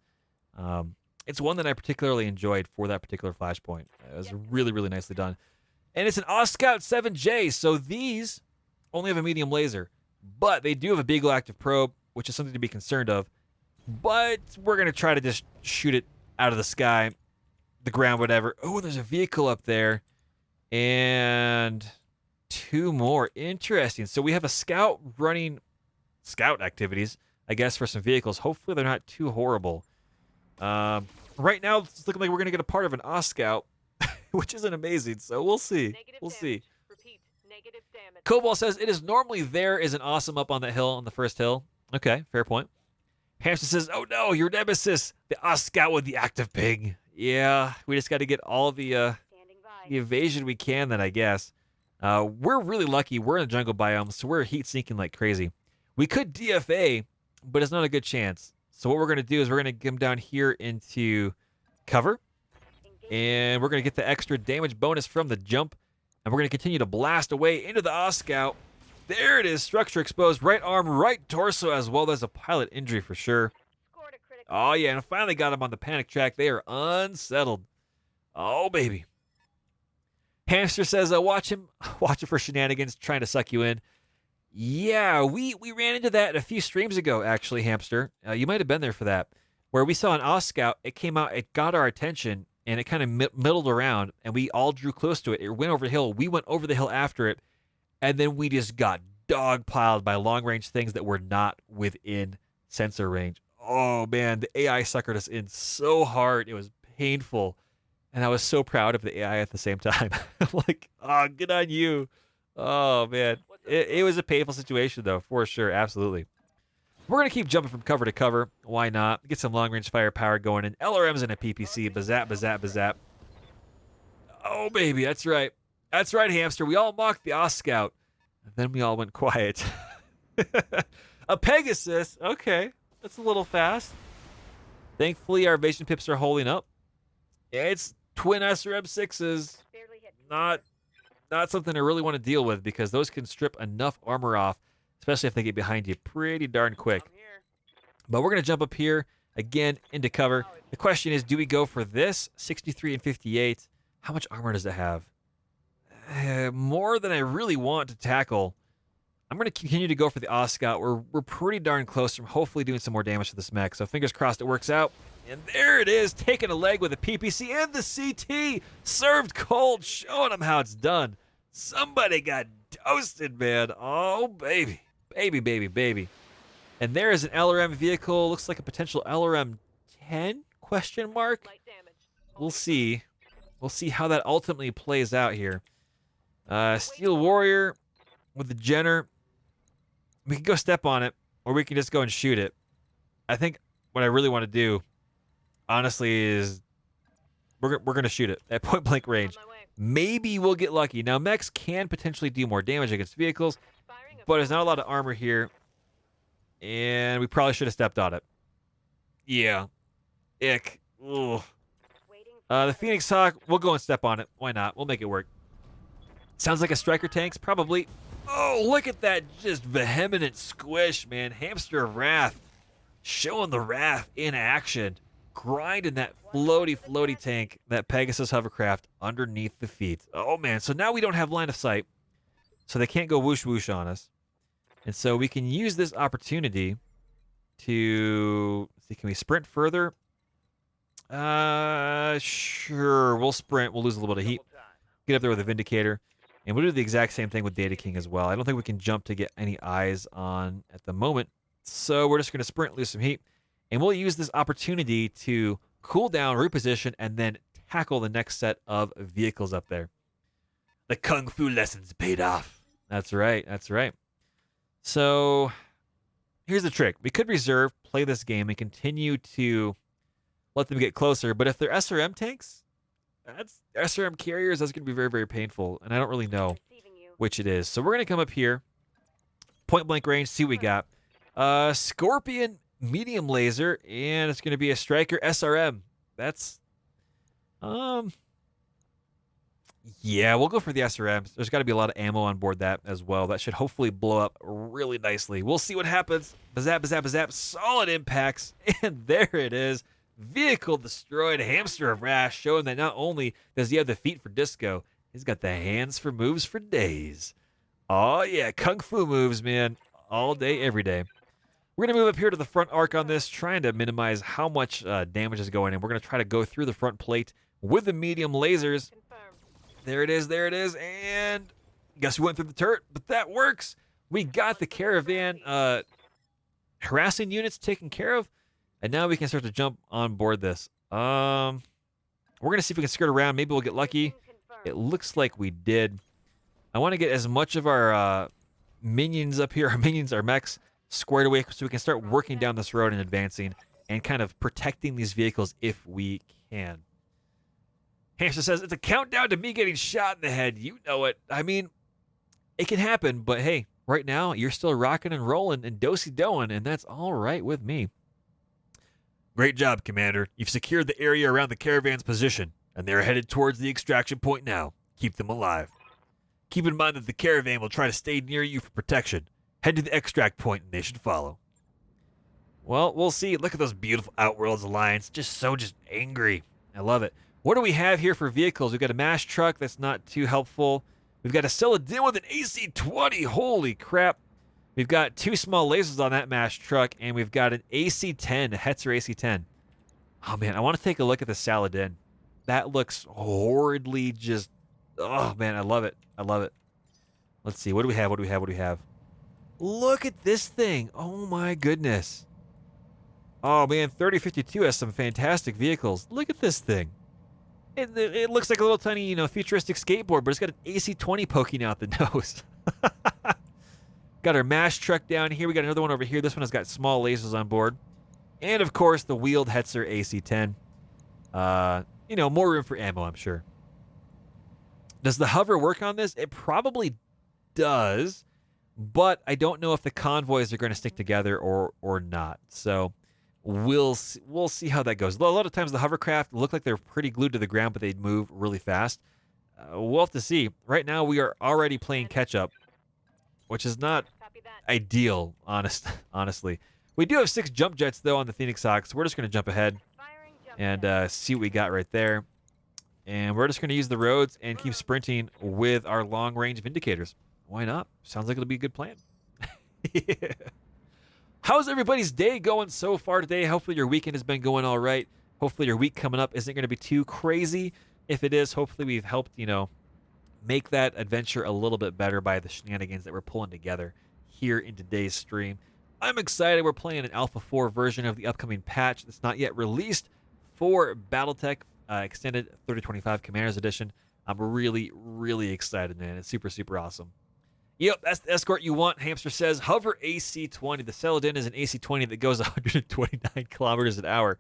It's one that I particularly enjoyed for that particular flashpoint. It was really, really nicely done. And it's an Oscout 7J, so these only have a medium laser, but they do have a Beagle active probe, which is something to be concerned of. But we're going to try to just shoot it out of the sky, the ground, whatever. Oh, there's a vehicle up there. And 2 more. Interesting. So we have a scout running scout activities, I guess, for some vehicles. Hopefully they're not too horrible. Right now, it's looking like we're going to get a part of an Oscout, which isn't amazing. So we'll see. We'll see. Cobalt says, it is normally there is an awesome up on that hill, on the first hill. Okay, fair point. Hamster says, oh no, your nemesis, the Oscout with the active ping. Yeah, we just got to get all the evasion we can then, I guess. We're really lucky. We're in the jungle biome, so we're heat sinking like crazy. We could DFA, but it's not a good chance. So what we're going to do is we're going to come down here into cover, and we're going to get the extra damage bonus from the jump, and we're going to continue to blast away into the Oscout. There it is, structure exposed, right arm, right torso, as well as a pilot injury for sure. Oh yeah, and I finally got him on the panic track. They are unsettled. Oh baby. Hamster says, watch him for shenanigans, trying to suck you in. Yeah, we ran into that a few streams ago, actually, Hamster. You might have been there for that, where we saw an Oscout. It came out, it got our attention, and it kind of middled around, and we all drew close to it. It went over the hill. We went over the hill after it, and then we just got dogpiled by long-range things that were not within sensor range. Oh, man, the AI suckered us in so hard. It was painful, and I was so proud of the AI at the same time. I'm like, oh, good on you. Oh, man. It was a painful situation, though, for sure. Absolutely. We're going to keep jumping from cover to cover. Why not? Get some long-range firepower going in. LRMs and a PPC. Bazap, bazap, bazap. Oh, baby. That's right. That's right, Hamster. We all mocked the Oscout. And then we all went quiet. A Pegasus. Okay. That's a little fast. Thankfully, our evasion pips are holding up. Yeah, it's twin SRM6s. Not something I really want to deal with because those can strip enough armor off, especially if they get behind you pretty darn quick. But we're going to jump up here, again, into cover. The question is, do we go for this? 63 and 58. How much armor does it have? More than I really want to tackle. I'm going to continue to go for the Oscout. We're pretty darn close from hopefully doing some more damage to this mech. So fingers crossed it works out. And there it is, taking a leg with a PPC and the CT. Served cold, showing them how it's done. Somebody got toasted, man. Oh, baby. Baby, baby, baby. And there is an LRM vehicle. Looks like a potential LRM 10? Question mark? We'll see. We'll see how that ultimately plays out here. Steel Warrior with the Jenner. We can go step on it, or we can just go and shoot it. I think what I really want to do, honestly, is we're going to shoot it at point blank range. Maybe we'll get lucky. Now, mechs can potentially do more damage against vehicles, but there's not a lot of armor here, and we probably should have stepped on it. Yeah. Ick. Ugh. The Phoenix Hawk, we'll go and step on it. Why not? We'll make it work. Sounds like a striker tanks, probably. Oh, look at that just vehement squish, man. Hamster of Wrath. Showing the Wrath in action. Grinding that floaty tank, that Pegasus hovercraft underneath the feet. Oh, man. So now we don't have line of sight. So they can't go whoosh whoosh on us. And so we can use this opportunity to... see, can we sprint further? Sure. We'll sprint. We'll lose a little bit of heat. Get up there with a Vindicator. And we'll do the exact same thing with Data King as well. I don't think we can jump to get any eyes on at the moment. So we're just going to sprint, lose some heat. And we'll use this opportunity to cool down, reposition, and then tackle the next set of vehicles up there. The Kung Fu lessons paid off. That's right. That's right. So here's the trick. We could reserve, play this game, and continue to let them get closer. But if they're SRM tanks, that's SRM carriers, that's going to be very, very painful. And I don't really know which it is. So we're going to come up here, point blank range, see what we got. Scorpion medium laser, and it's going to be a striker SRM. That's, yeah, we'll go for the SRMs. There's got to be a lot of ammo on board that as well. That should hopefully blow up really nicely. We'll see what happens. Bazap, bazap, bazap. Solid impacts. And there it is. Vehicle destroyed. Hamster of Wrath, showing that not only does he have the feet for disco, he's got the hands for moves for days. Oh, yeah. Kung Fu moves, man. All day, every day. We're going to move up here to the front arc on this, trying to minimize how much damage is going in. We're going to try to go through the front plate with the medium lasers. There it is, there it is, and guess we went through the turret, but that works. We got the caravan harassing units taken care of, and now we can start to jump on board this. We're going to see if we can skirt around. Maybe we'll get lucky. It looks like we did. I want to get as much of our minions up here, our mechs, squared away so we can start working down this road and advancing and kind of protecting these vehicles if we can. Hamster says, it's a countdown to me getting shot in the head. You know it. I mean, it can happen, but hey, right now, you're still rocking and rolling and do-si-doing, and that's all right with me. Great job, Commander. You've secured the area around the caravan's position, and they're headed towards the extraction point now. Keep them alive. Keep in mind that the caravan will try to stay near you for protection. Head to the extract point, and they should follow. Well, we'll see. Look at those beautiful Outworlds Alliance. Just angry. I love it. What do we have here for vehicles? We've got a MASH truck. That's not too helpful. We've got a Celadin with an AC-20. Holy crap. We've got 2 small lasers on that MASH truck, and we've got an AC-10, a Hetzer AC-10. Oh, man, I want to take a look at the Saladin. That looks horridly just... oh, man, I love it. I love it. Let's see. What do we have? What do we have? What do we have? Look at this thing. Oh, my goodness. Oh, man, 3052 has some fantastic vehicles. Look at this thing. It looks like a little tiny, futuristic skateboard, but it's got an AC-20 poking out the nose. Got our MASH truck down here. We got another one over here. This one has got small lasers on board. And, of course, the wheeled Hetzer AC-10. More room for ammo, I'm sure. Does the hover work on this? It probably does, but I don't know if the convoys are going to stick together or not. So we'll see how that goes. A lot of times the hovercraft look like they're pretty glued to the ground, but they move really fast. We'll have to see. Right now we are already playing catch-up, which is not ideal, honestly. We do have 6 jump jets, though, on the Phoenix Hawk, so we're just going to jump ahead and see what we got right there. And we're just going to use the roads and keep sprinting with our long-range Vindicators. Why not? Sounds like it'll be a good plan. Yeah. How's everybody's day going so far today? Hopefully your weekend has been going all right. Hopefully your week coming up isn't going to be too crazy. If it is, hopefully we've helped, make that adventure a little bit better by the shenanigans that we're pulling together here in today's stream. I'm excited. We're playing an Alpha 4 version of the upcoming patch that's not yet released for BattleTech Extended 3025 Commanders Edition. I'm really, really excited, man. It's super, super awesome. Yep, that's the escort you want, Hamster says. Hover AC-20. The Celadin is an AC-20 that goes 129 kilometers an hour.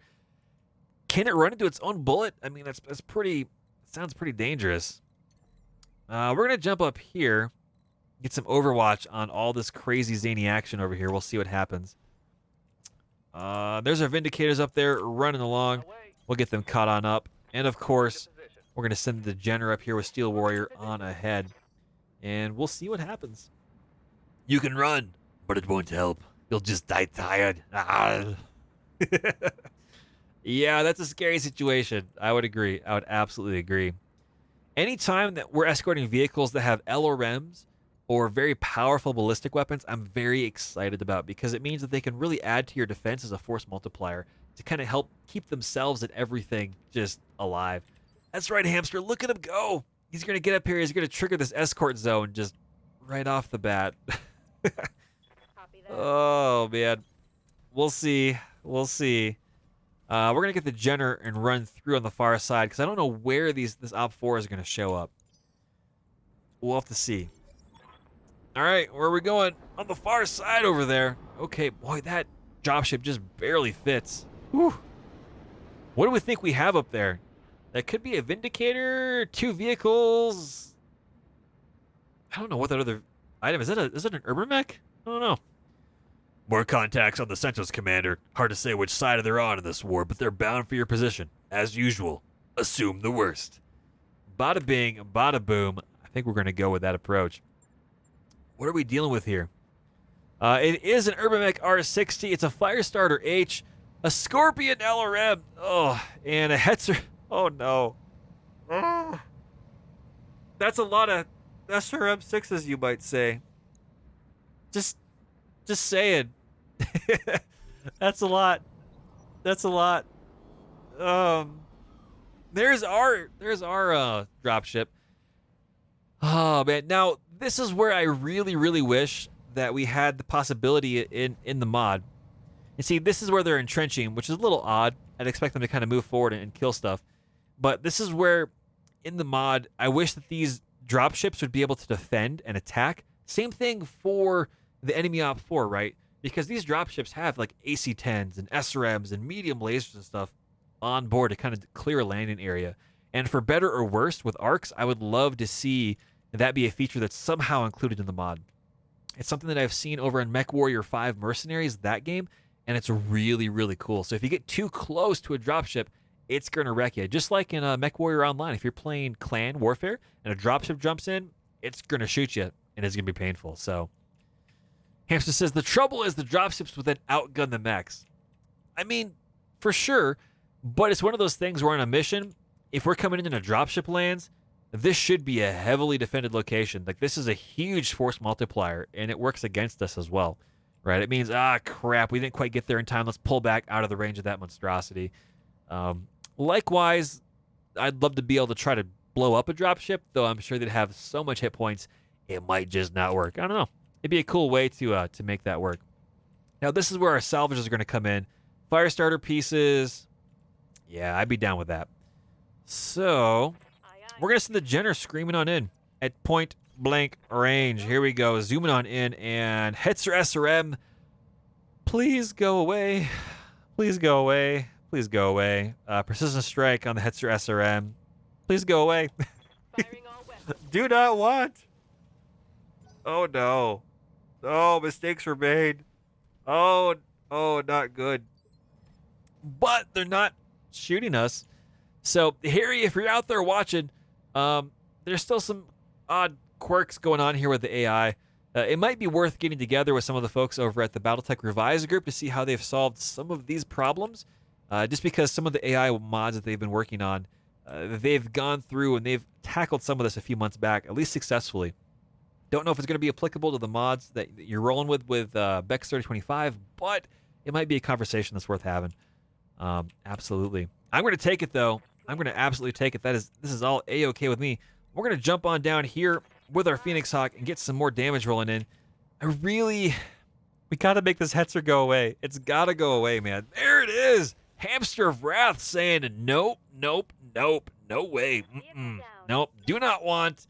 Can it run into its own bullet? I mean, that's pretty, sounds pretty dangerous. We're going to jump up here, get some Overwatch on all this crazy zany action over here. We'll see what happens. There's our Vindicators up there running along. We'll get them caught on up. And, of course, we're going to send the Jenner up here with Steel Warrior on ahead. And we'll see what happens. You can run, but it won't help. You'll just die tired. Yeah, that's a scary situation. I would agree. I would absolutely agree. Anytime that we're escorting vehicles that have LRMs or very powerful ballistic weapons, I'm very excited about, because it means that they can really add to your defense as a force multiplier to kind of help keep themselves and everything just alive. That's right, Hamster. Look at him go. He's going to get up here. He's going to trigger this escort zone just right off the bat. Oh, man. We'll see. We'll see. We're going to get the Jenner and run through on the far side, because I don't know where this Op4 is going to show up. We'll have to see. All right, where are we going? On the far side over there. Okay, boy, that dropship just barely fits. Whew. What do we think we have up there? That could be a Vindicator, 2 vehicles. I don't know what that other item is. Is it an Urban Mech? I don't know. More contacts on the Sentinels, Commander. Hard to say which side they're on in this war, but they're bound for your position. As usual, assume the worst. Bada bing, bada boom. I think we're going to go with that approach. What are we dealing with here? It is an Urban Mech R60. It's a Firestarter H, a Scorpion LRM. Oh, and a Hetzer. Oh, no. Oh. That's a lot of SRM6s, you might say. Just saying. That's a lot. That's a lot. There's our dropship. Oh, man. Now, this is where I really, really wish that we had the possibility in the mod. And see, this is where they're entrenching, which is a little odd. I'd expect them to kind of move forward and kill stuff. But this is where, in the mod, I wish that these dropships would be able to defend and attack. Same thing for the enemy Op4, right? Because these dropships have like AC-10s and SRMs and medium lasers and stuff on board to kind of clear a landing area. And for better or worse, with arcs, I would love to see that be a feature that's somehow included in the mod. It's something that I've seen over in MechWarrior 5 Mercenaries, that game, and it's really, really cool. So if you get too close to a dropship, it's going to wreck you. Just like in MechWarrior Online, if you're playing clan warfare and a dropship jumps in, it's going to shoot you, and it's going to be painful. So Hamster says, the trouble is the dropships would then outgun the mechs. I mean, for sure, but it's one of those things where on a mission, if we're coming in a dropship lands, this should be a heavily defended location. Like, this is a huge force multiplier, and it works against us as well, right? It means, crap, we didn't quite get there in time. Let's pull back out of the range of that monstrosity. Likewise, I'd love to be able to try to blow up a dropship, though I'm sure they'd have so much hit points, it might just not work. I don't know. It'd be a cool way to make that work. Now, this is where our salvages are going to come in. Firestarter pieces. Yeah, I'd be down with that. So we're going to send the Jenner screaming on in at point blank range. Here we go. Zooming on in, and Hetzer SRM. Please go away. Please go away. Please go away. Persistent strike on the Hetzer SRM. Please go away. Do not want. Oh, no. Oh, mistakes were made. Oh, not good. But they're not shooting us. So, Harry, if you're out there watching, there's still some odd quirks going on here with the AI. It might be worth getting together with some of the folks over at the BattleTech Revised group to see how they've solved some of these problems. Just because some of the AI mods that they've been working on, they've gone through and they've tackled some of this a few months back, at least successfully. Don't know if it's going to be applicable to the mods that you're rolling with BEX3025, but it might be a conversation that's worth having. Absolutely. I'm going to take it, though. I'm going to absolutely take it. This is all A-okay with me. We're going to jump on down here with our Phoenix Hawk and get some more damage rolling in. We got to make this Hetzer go away. It's got to go away, man. There it is. Hamster of Wrath saying, nope, nope, nope, no way. Nope. Do not want.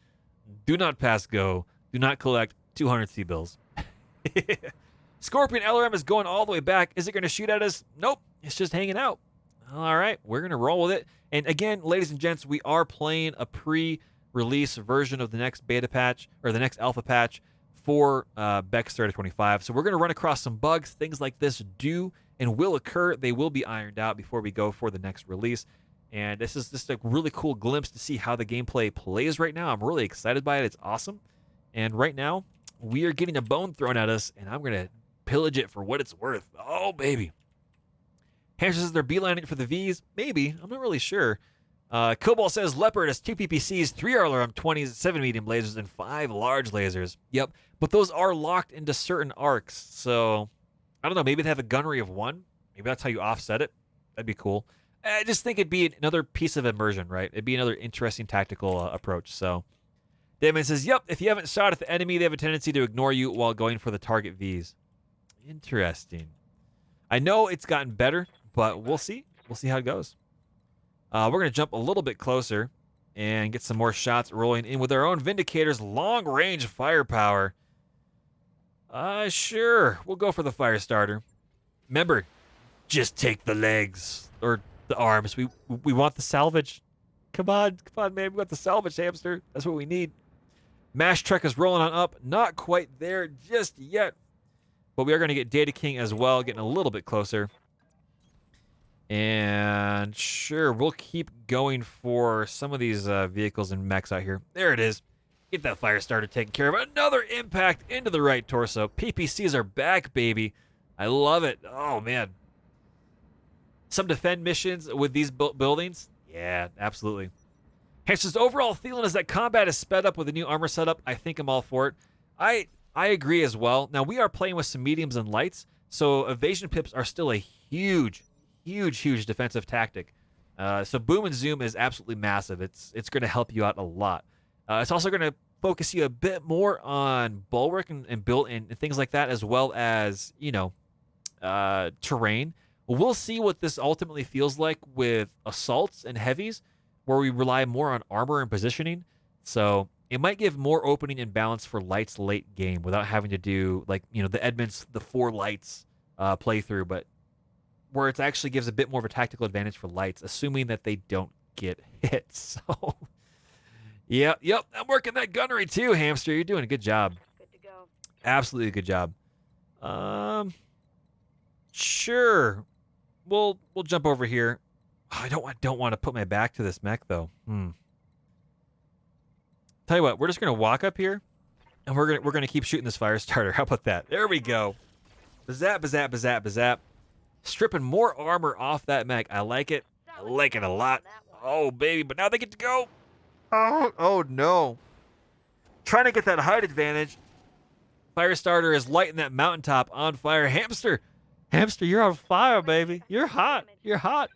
Do not pass go. Do not collect 200 C-bills. Scorpion LRM is going all the way back. Is it going to shoot at us? Nope. It's just hanging out. All right. We're going to roll with it. And again, ladies and gents, we are playing a pre-release version of the next beta patch, or the next alpha patch for BEX3025. So we're going to run across some bugs. Things like this do and will occur. They will be ironed out before we go for the next release. And this is just a really cool glimpse to see how the gameplay plays right now. I'm really excited by it. It's awesome. And right now, we are getting a bone thrown at us, and I'm going to pillage it for what it's worth. Oh, baby. Hamster says they're beelining for the Vs. Maybe. I'm not really sure. Cobalt says Leopard has 2 PPCs, 3 RLRM 20s, 7 medium lasers, and 5 large lasers. Yep. But those are locked into certain arcs. So, I don't know. Maybe they have a gunnery of 1. Maybe that's how you offset it. That'd be cool. I just think it'd be another piece of immersion, right? It'd be another interesting tactical approach. So, Damon says, yep, if you haven't shot at the enemy, they have a tendency to ignore you while going for the target Vs. Interesting. I know it's gotten better, but we'll see. We'll see how it goes. We're going to jump a little bit closer and get some more shots rolling in with our own Vindicators' long-range firepower. Sure. We'll go for the fire starter. Remember, just take the legs or the arms. We want the salvage. Come on, man. We want the salvage, hamster. That's what we need. Mash truck is rolling on up. Not quite there just yet. But we are going to get Data King as well, getting a little bit closer. And sure, we'll keep going for some of these vehicles and mechs out here. There it is. Get that fire starter taken care of. Another impact into the right torso. PPCs are back, baby. I love it. Oh, man. Some defend missions with these buildings? Yeah, absolutely. Hamster's overall feeling is that combat is sped up with a new armor setup. I think I'm all for it. I agree as well. Now, we are playing with some mediums and lights, so evasion pips are still a huge defensive tactic. So boom and zoom is absolutely massive. It's going to help you out a lot. It's also going to focus you a bit more on bulwark and build and things like that, as well as, terrain. We'll see what this ultimately feels like with assaults and heavies, where we rely more on armor and positioning. So it might give more opening and balance for lights late game without having to do, the Edmonds, the 4 lights playthrough, but where it actually gives a bit more of a tactical advantage for lights, assuming that they don't get hit. So, yep, I'm working that gunnery too, hamster. You're doing a good job. Good to go. Absolutely good job. Sure. We'll jump over here. Oh, I don't want to put my back to this mech though. Tell you what, we're just gonna walk up here, and we're gonna keep shooting this fire starter. How about that? There we go. Bazap, bazap, bazap, bazap. Stripping more armor off that mech. I like it. I like it a lot. Oh baby, but now they get to go. Oh no. Trying to get that height advantage. Fire starter is lighting that mountaintop on fire. Hamster, you're on fire, baby. You're hot. You're hot.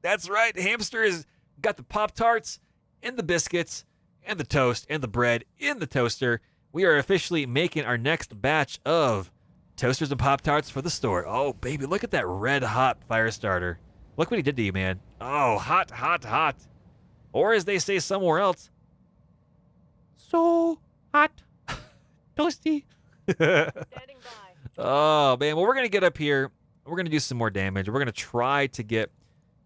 That's right. Hamster has got the Pop-Tarts and the biscuits and the toast and the bread in the toaster. We are officially making our next batch of toasters and Pop-Tarts for the store. Oh, baby, look at that red-hot fire starter. Look what he did to you, man. Oh, hot, hot, hot. Or as they say somewhere else, so hot, toasty. Standing by. Oh, man. Well, we're going to get up here. We're going to do some more damage. We're going to try to get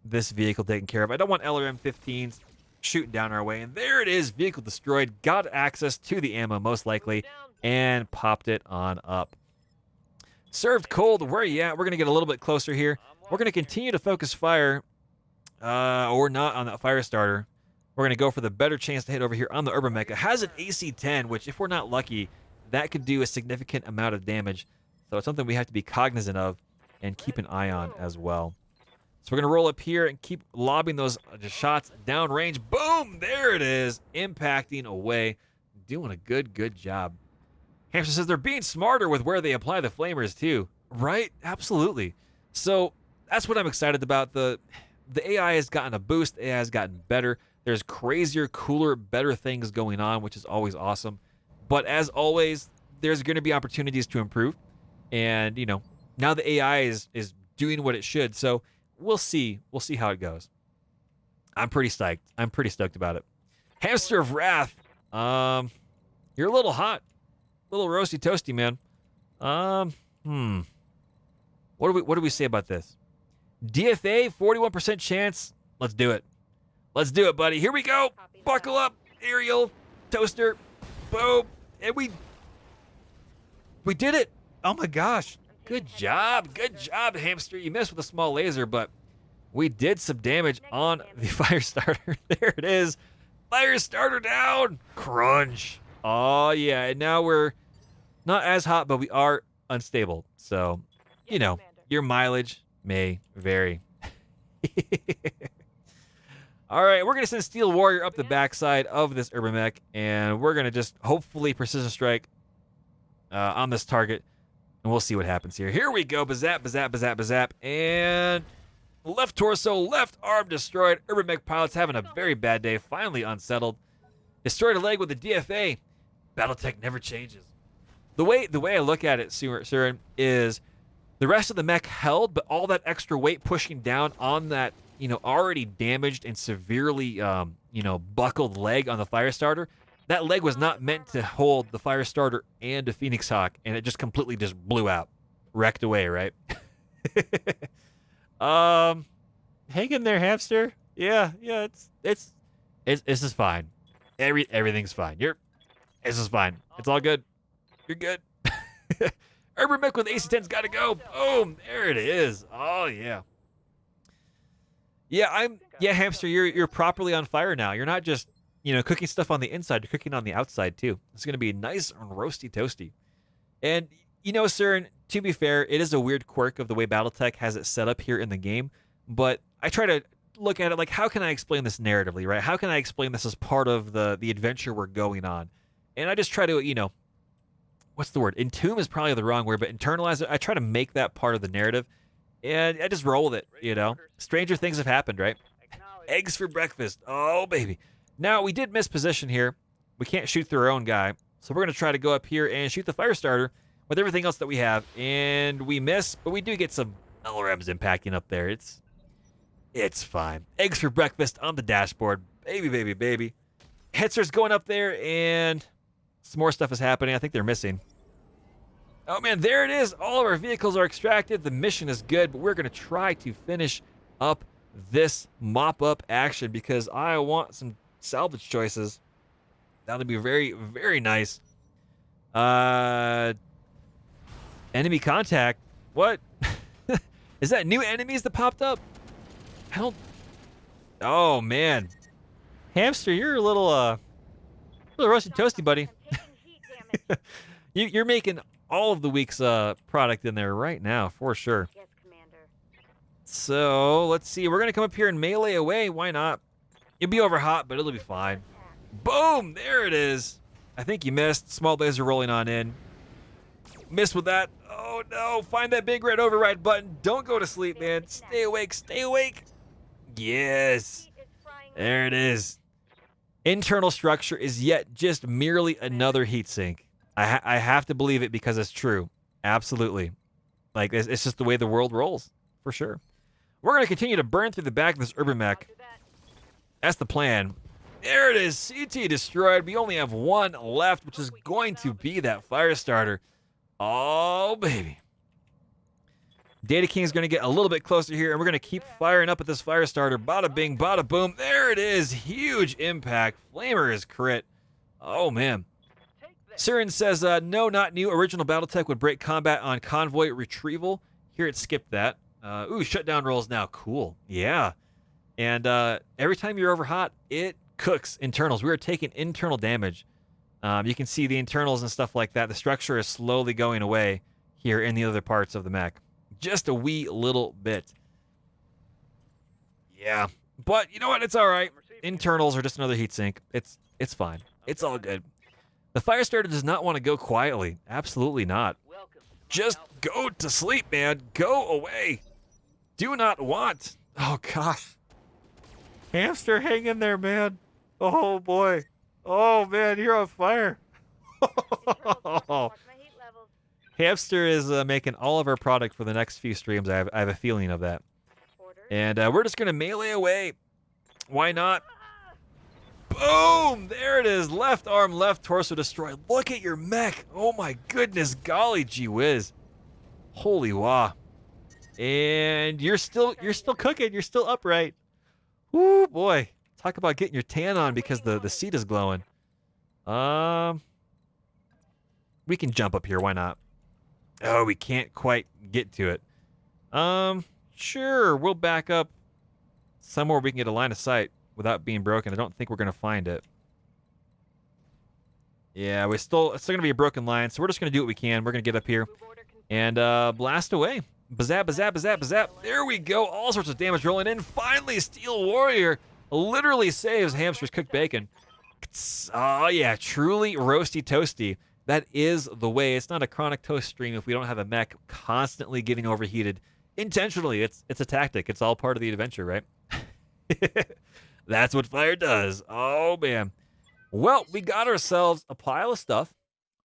this vehicle taken care of. I don't want LRM-15s shooting down our way. And there it is. Vehicle destroyed. Got access to the ammo, most likely, and popped it on up. Served cold. Where are you at? We're going to get a little bit closer here. We're going to continue to focus fire, or not, on that fire starter. We're going to go for the better chance to hit over here on the Urban Mecha. Has an AC-10, which, if we're not lucky, that could do a significant amount of damage. So it's something we have to be cognizant of and keep an eye on as well. So we're going to roll up here and keep lobbing those shots downrange. Boom! There it is. Impacting away. Doing a good job. Hamster says they're being smarter with where they apply the flamers too. Right? Absolutely. So that's what I'm excited about. The AI has gotten a boost. The AI has gotten better. There's crazier, cooler, better things going on, which is always awesome. But as always, there's going to be opportunities to improve. And, now the AI is doing what it should. So we'll see. We'll see how it goes. I'm pretty psyched. I'm pretty stoked about it. Hamster of Wrath. You're a little hot. A little roasty toasty, man. What do we say about this? DFA, 41% chance. Let's do it. Let's do it, buddy. Here we go. Buckle up, aerial toaster. Boom. And we did it. Oh my gosh. Good job. Good job, Hamster. You missed with a small laser, but we did some damage on the fire starter. There it is. Fire starter down. Crunch. Oh, yeah. And now we're not as hot, but we are unstable. So, you know, your mileage may vary. All right, we're going to send Steel Warrior up the backside of this Urban Mech, and we're going to just hopefully precision strike on this target, and we'll see what happens here. Here we go. Bazap, bazap, bazap, bazap, and left torso, left arm destroyed. Urban Mech pilot's having a very bad day, finally unsettled. Destroyed a leg with the DFA. BattleTech never changes. The way I look at it, Surin, is the rest of the mech held, but all that extra weight pushing down on that, you know, already damaged and severely, you know, buckled leg on the fire starter. That leg was not meant to hold the fire starter and a Phoenix Hawk, and it just completely just blew out, wrecked away, right? Hang in there, Hamster. Yeah, this is fine. Everything's fine. This is fine. It's all good. You're good. Urban Mech with AC-10's got to go. Boom. There it is. Oh, yeah. Yeah, Hamster, you're properly on fire now. You're not just, you know, cooking stuff on the inside. You're cooking on the outside, too. It's going to be nice and roasty toasty. And, you know, sir, to be fair, it is a weird quirk of the way BattleTech has it set up here in the game. But I try to look at it like, how can I explain this narratively, right? How can I explain this as part of the adventure we're going on? And I just try to, you know, what's the word? Entomb is probably the wrong word, but internalize it. I try to make that part of the narrative, and I just roll with it, you know? Stranger things have happened, right? Eggs for breakfast. Oh, baby. Now, we did miss position here. We can't shoot through our own guy, so we're going to try to go up here and shoot the fire starter with everything else that we have, and we miss, but we do get some LRMs impacting up there. It's fine. Eggs for breakfast on the dashboard. Baby, baby, baby. Hetzer's going up there, and some more stuff is happening. I think they're missing. Oh, man, there it is. All of our vehicles are extracted. The mission is good, but we're going to try to finish up this mop-up action because I want some salvage choices. That would be very, very nice. Enemy contact. What? Is that new enemies that popped up? I don't... Oh, man. Hamster, you're a little roasty toasty, buddy. You're making all of the week's product in there right now, for sure. Yes, Commander. So, let's see. We're going to come up here and melee away. Why not? You'll be over hot, but it'll be fine. Boom! There it is. I think you missed. Small laser rolling on in. Missed with that. Oh, no. Find that big red override button. Don't go to sleep, man. Stay awake. Stay awake. Yes. There it is. Internal structure is yet just merely another heat sink. I have to believe it because it's true. Absolutely. Like, it's just the way the world rolls, for sure. We're going to continue to burn through the back of this Urban Mech. That's the plan. There it is. CT destroyed. We only have one left, which is going to be that fire starter. Oh, baby. Data King is going to get a little bit closer here, and we're going to keep firing up at this fire starter. Bada bing, bada boom. There it is. Huge impact. Flamer is crit. Oh, man. Siren says, no, not new. Original BattleTech would break combat on convoy retrieval. Here it skipped that. Ooh, shutdown rolls now. Cool. Yeah. And every time you're over hot, it cooks internals. We are taking internal damage. You can see the internals and stuff like that. The structure is slowly going away here in the other parts of the mech. Just a wee little bit. Yeah. But you know what? It's all right. Internals are just another heat sink. It's fine. It's all good. The fire starter does not want to go quietly. Absolutely not. Just go to sleep, man. Go away. Do not want. Oh, gosh. Hamster, hang in there, man. Oh, boy. Oh, man, you're on fire. Hamster is making all of our product for the next few streams. I have a feeling of that. And we're just going to melee away. Why not? Boom! There it is. Left arm, left torso destroyed. Look at your mech. Oh my goodness, golly gee whiz. Holy wah. And you're still cooking. You're still upright. Woo boy. Talk about getting your tan on because the seat is glowing. We can jump up here, why not? Oh, we can't quite get to it. Sure, we'll back up somewhere we can get a line of sight without being broken. I don't think we're gonna find it. Yeah, it's still gonna be a broken line, so we're just gonna do what we can. We're gonna get up here and blast away. Bazap, bazap, bazap, bazap. There we go. All sorts of damage rolling in. Finally, Steel Warrior literally saves Hamster's cooked bacon. Oh yeah, truly roasty toasty. That is the way. It's not a Chronic Toast stream if we don't have a mech constantly getting overheated intentionally. It's a tactic. It's all part of the adventure, right? That's what fire does. Oh man. Well, we got ourselves a pile of stuff.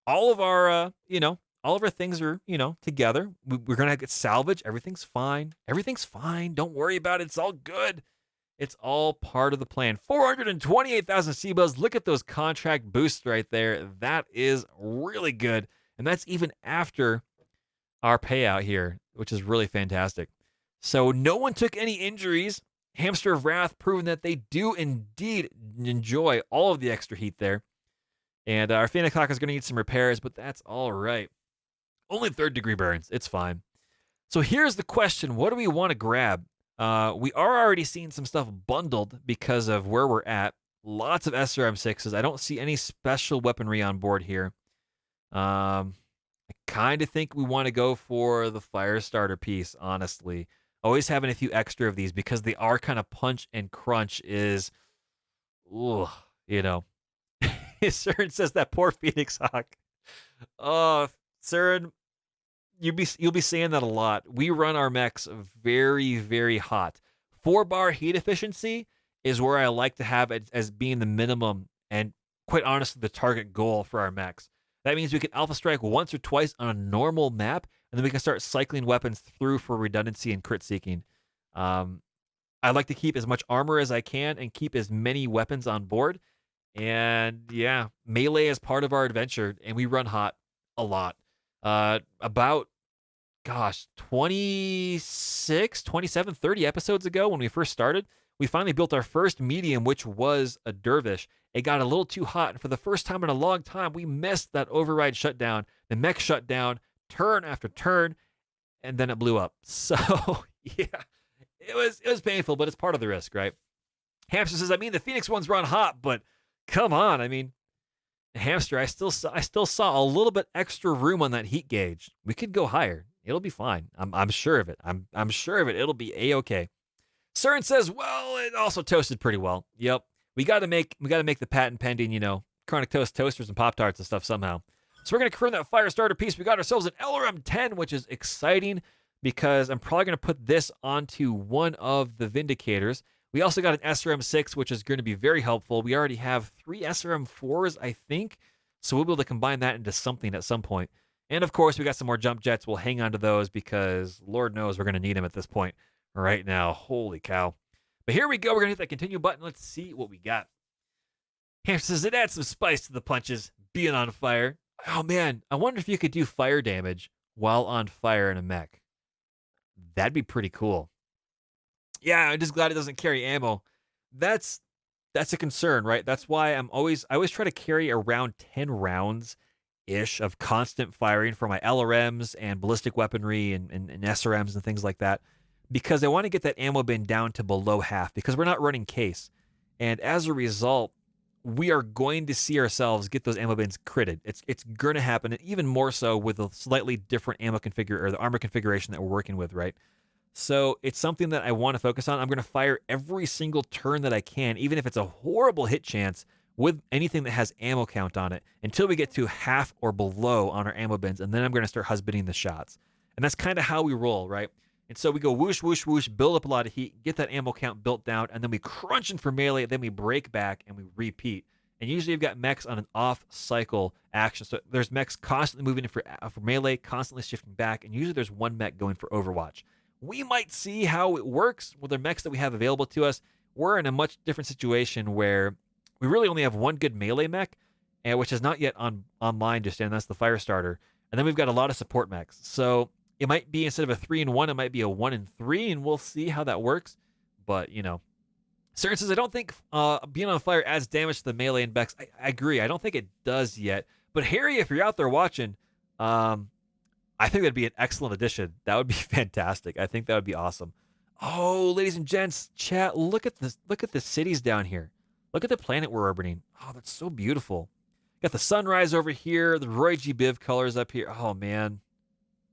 All of our all of our things are, together. We're gonna get salvage. Everything's fine. Everything's fine. Don't worry about it. It's all good. It's all part of the plan. 428,000 C-Buzz. Look at those contract boosts right there. That is really good. And that's even after our payout here, which is really fantastic. So no one took any injuries. Hamster of Wrath proving that they do indeed enjoy all of the extra heat there. And our Phoenix Hawk is going to need some repairs, but that's all right. Only 3rd degree burns. It's fine. So here's the question. What do we want to grab? We are already seeing some stuff bundled because of where we're at. Lots of SRM6s. I don't see any special weaponry on board here. I kind of think we want to go for the fire starter piece, honestly. Always having a few extra of these because they are kind of punch and crunch is, Saren says that poor Phoenix Hawk. Oh, Saren, you'll be saying that a lot. We run our mechs very, very hot. 4-bar heat efficiency is where I like to have it as being the minimum and, quite honestly, the target goal for our mechs. That means we can alpha strike once or twice on a normal map, and then we can start cycling weapons through for redundancy and crit seeking. I like to keep as much armor as I can and keep as many weapons on board. And yeah, melee is part of our adventure, and we run hot a lot. About 26, 27, 30 episodes ago when we first started, we finally built our first medium, which was a dervish. It got a little too hot, and for the first time in a long time, we missed that override shutdown. The mech shut down, turn after turn, and then it blew up. So, yeah, it was painful, but it's part of the risk, right? Hamster says, the Phoenix ones run hot, but come on, Hamster, I still saw a little bit extra room on that heat gauge. We could go higher. It'll be fine. I'm sure of it. I'm sure of it. It'll be a-okay. Cern says, well, it also toasted pretty well. Yep. We got to make the patent pending, Chronic Toast toasters and Pop-Tarts and stuff somehow. So we're going to confirm that fire starter piece. We got ourselves an LRM-10, which is exciting because I'm probably going to put this onto one of the Vindicators. We also got an SRM6, which is going to be very helpful. We already have 3 SRM4s, I think, so we'll be able to combine that into something at some point. And, of course, we got some more jump jets. We'll hang on to those because Lord knows we're going to need them at this point right now. Holy cow. But here we go. We're going to hit that continue button. Let's see what we got. Hamster says it adds some spice to the punches, being on fire. Oh, man, I wonder if you could do fire damage while on fire in a mech. That'd be pretty cool. Yeah, I'm just glad it doesn't carry ammo. That's a concern, right? That's why I always try to carry around 10 rounds-ish of constant firing for my LRMs and ballistic weaponry and SRMs and things like that, because I want to get that ammo bin down to below half because we're not running case. And as a result, we are going to see ourselves get those ammo bins critted. It's going to happen, and even more so with a slightly different ammo configure or the armor configuration that we're working with, right? So it's something that I want to focus on. I'm going to fire every single turn that I can, even if it's a horrible hit chance with anything that has ammo count on it, until we get to half or below on our ammo bins, and then I'm going to start husbanding the shots. And that's kind of how we roll, right? And so we go whoosh, whoosh, whoosh, build up a lot of heat, get that ammo count built down, and then we crunch in for melee, then we break back, and we repeat. And usually you've got mechs on an off-cycle action. So there's mechs constantly moving in for melee, constantly shifting back, and usually there's one mech going for Overwatch. We might see how it works with the mechs that we have available to us. We're in a much different situation where We really only have one good melee mech, and which is not yet online just yet, and that's the Firestarter. And then we've got a lot of support mechs. So it might be, instead of a 3-in-1, it might be a 1-in-3, and we'll see how that works. But, Certain says, I don't think being on fire adds damage to the melee and Bex. I agree. I don't think it does yet. But Harry, if you're out there watching, I think that'd be an excellent addition. That would be fantastic. I think that would be awesome. Oh, ladies and gents, chat, look at this. Look at the cities down here. Look at the planet we're orbiting. Oh, that's so beautiful. Got the sunrise over here, the Roy G. Biv colors up here. Oh, man.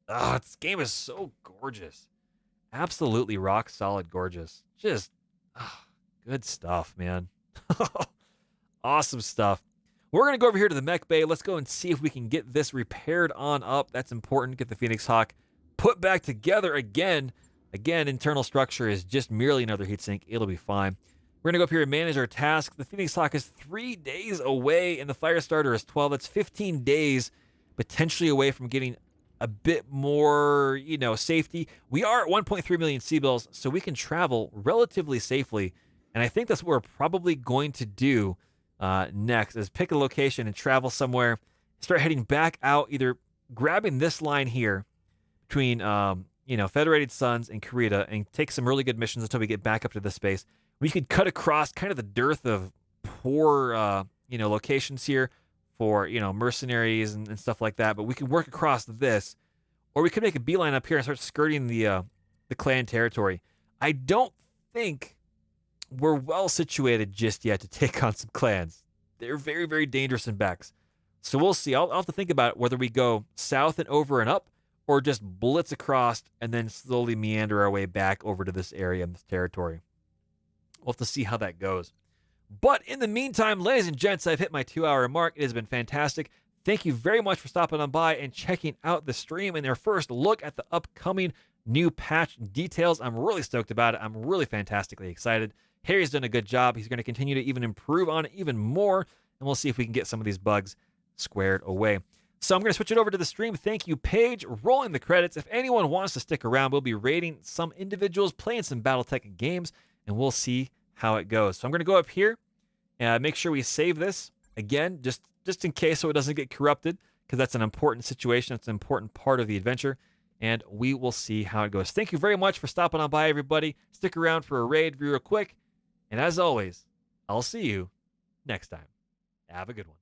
Oh, this game is so gorgeous. Absolutely rock solid gorgeous. Just good stuff, man. Awesome stuff. We're going to go over here to the mech bay. Let's go and see if we can get this repaired on up. That's important. Get the Phoenix Hawk put back together again. Again, internal structure is just merely another heatsink. It'll be fine. We're going to go up here and manage our task. The Phoenix Hawk is 3 days away, and the Firestarter is 12. That's 15 days potentially away from getting a bit more, safety. We are at 1.3 million C-bills, so we can travel relatively safely. And I think that's what we're probably going to do next, is pick a location and travel somewhere, start heading back out, either grabbing this line here between, Federated Suns and Kurita, and take some really good missions until we get back up to this space. We could cut across kind of the dearth of poor, locations here for, mercenaries and stuff like that. But we could work across this, or we could make a beeline up here and start skirting the clan territory. I don't think we're well situated just yet to take on some clans. They're very, very dangerous in Bex. So we'll see. I'll have to think about whether we go south and over and up, or just blitz across and then slowly meander our way back over to this area and this territory. We'll have to see how that goes. But in the meantime, ladies and gents, I've hit my 2-hour mark. It has been fantastic. Thank you very much for stopping on by and checking out the stream and their first look at the upcoming new patch details. I'm really stoked about it. I'm really fantastically excited. Harry's done a good job. He's going to continue to even improve on it even more, and we'll see if we can get some of these bugs squared away. So I'm going to switch it over to the stream. Thank you, Paige. Rolling the credits. If anyone wants to stick around, we'll be rating some individuals, playing some BattleTech games, and we'll see how it goes. So I'm going to go up here and make sure we save this again, just in case, so it doesn't get corrupted, because that's an important situation. It's an important part of the adventure, and we will see how it goes. Thank you very much for stopping on by, everybody. Stick around for a raid real quick, and as always, I'll see you next time. Have a good one.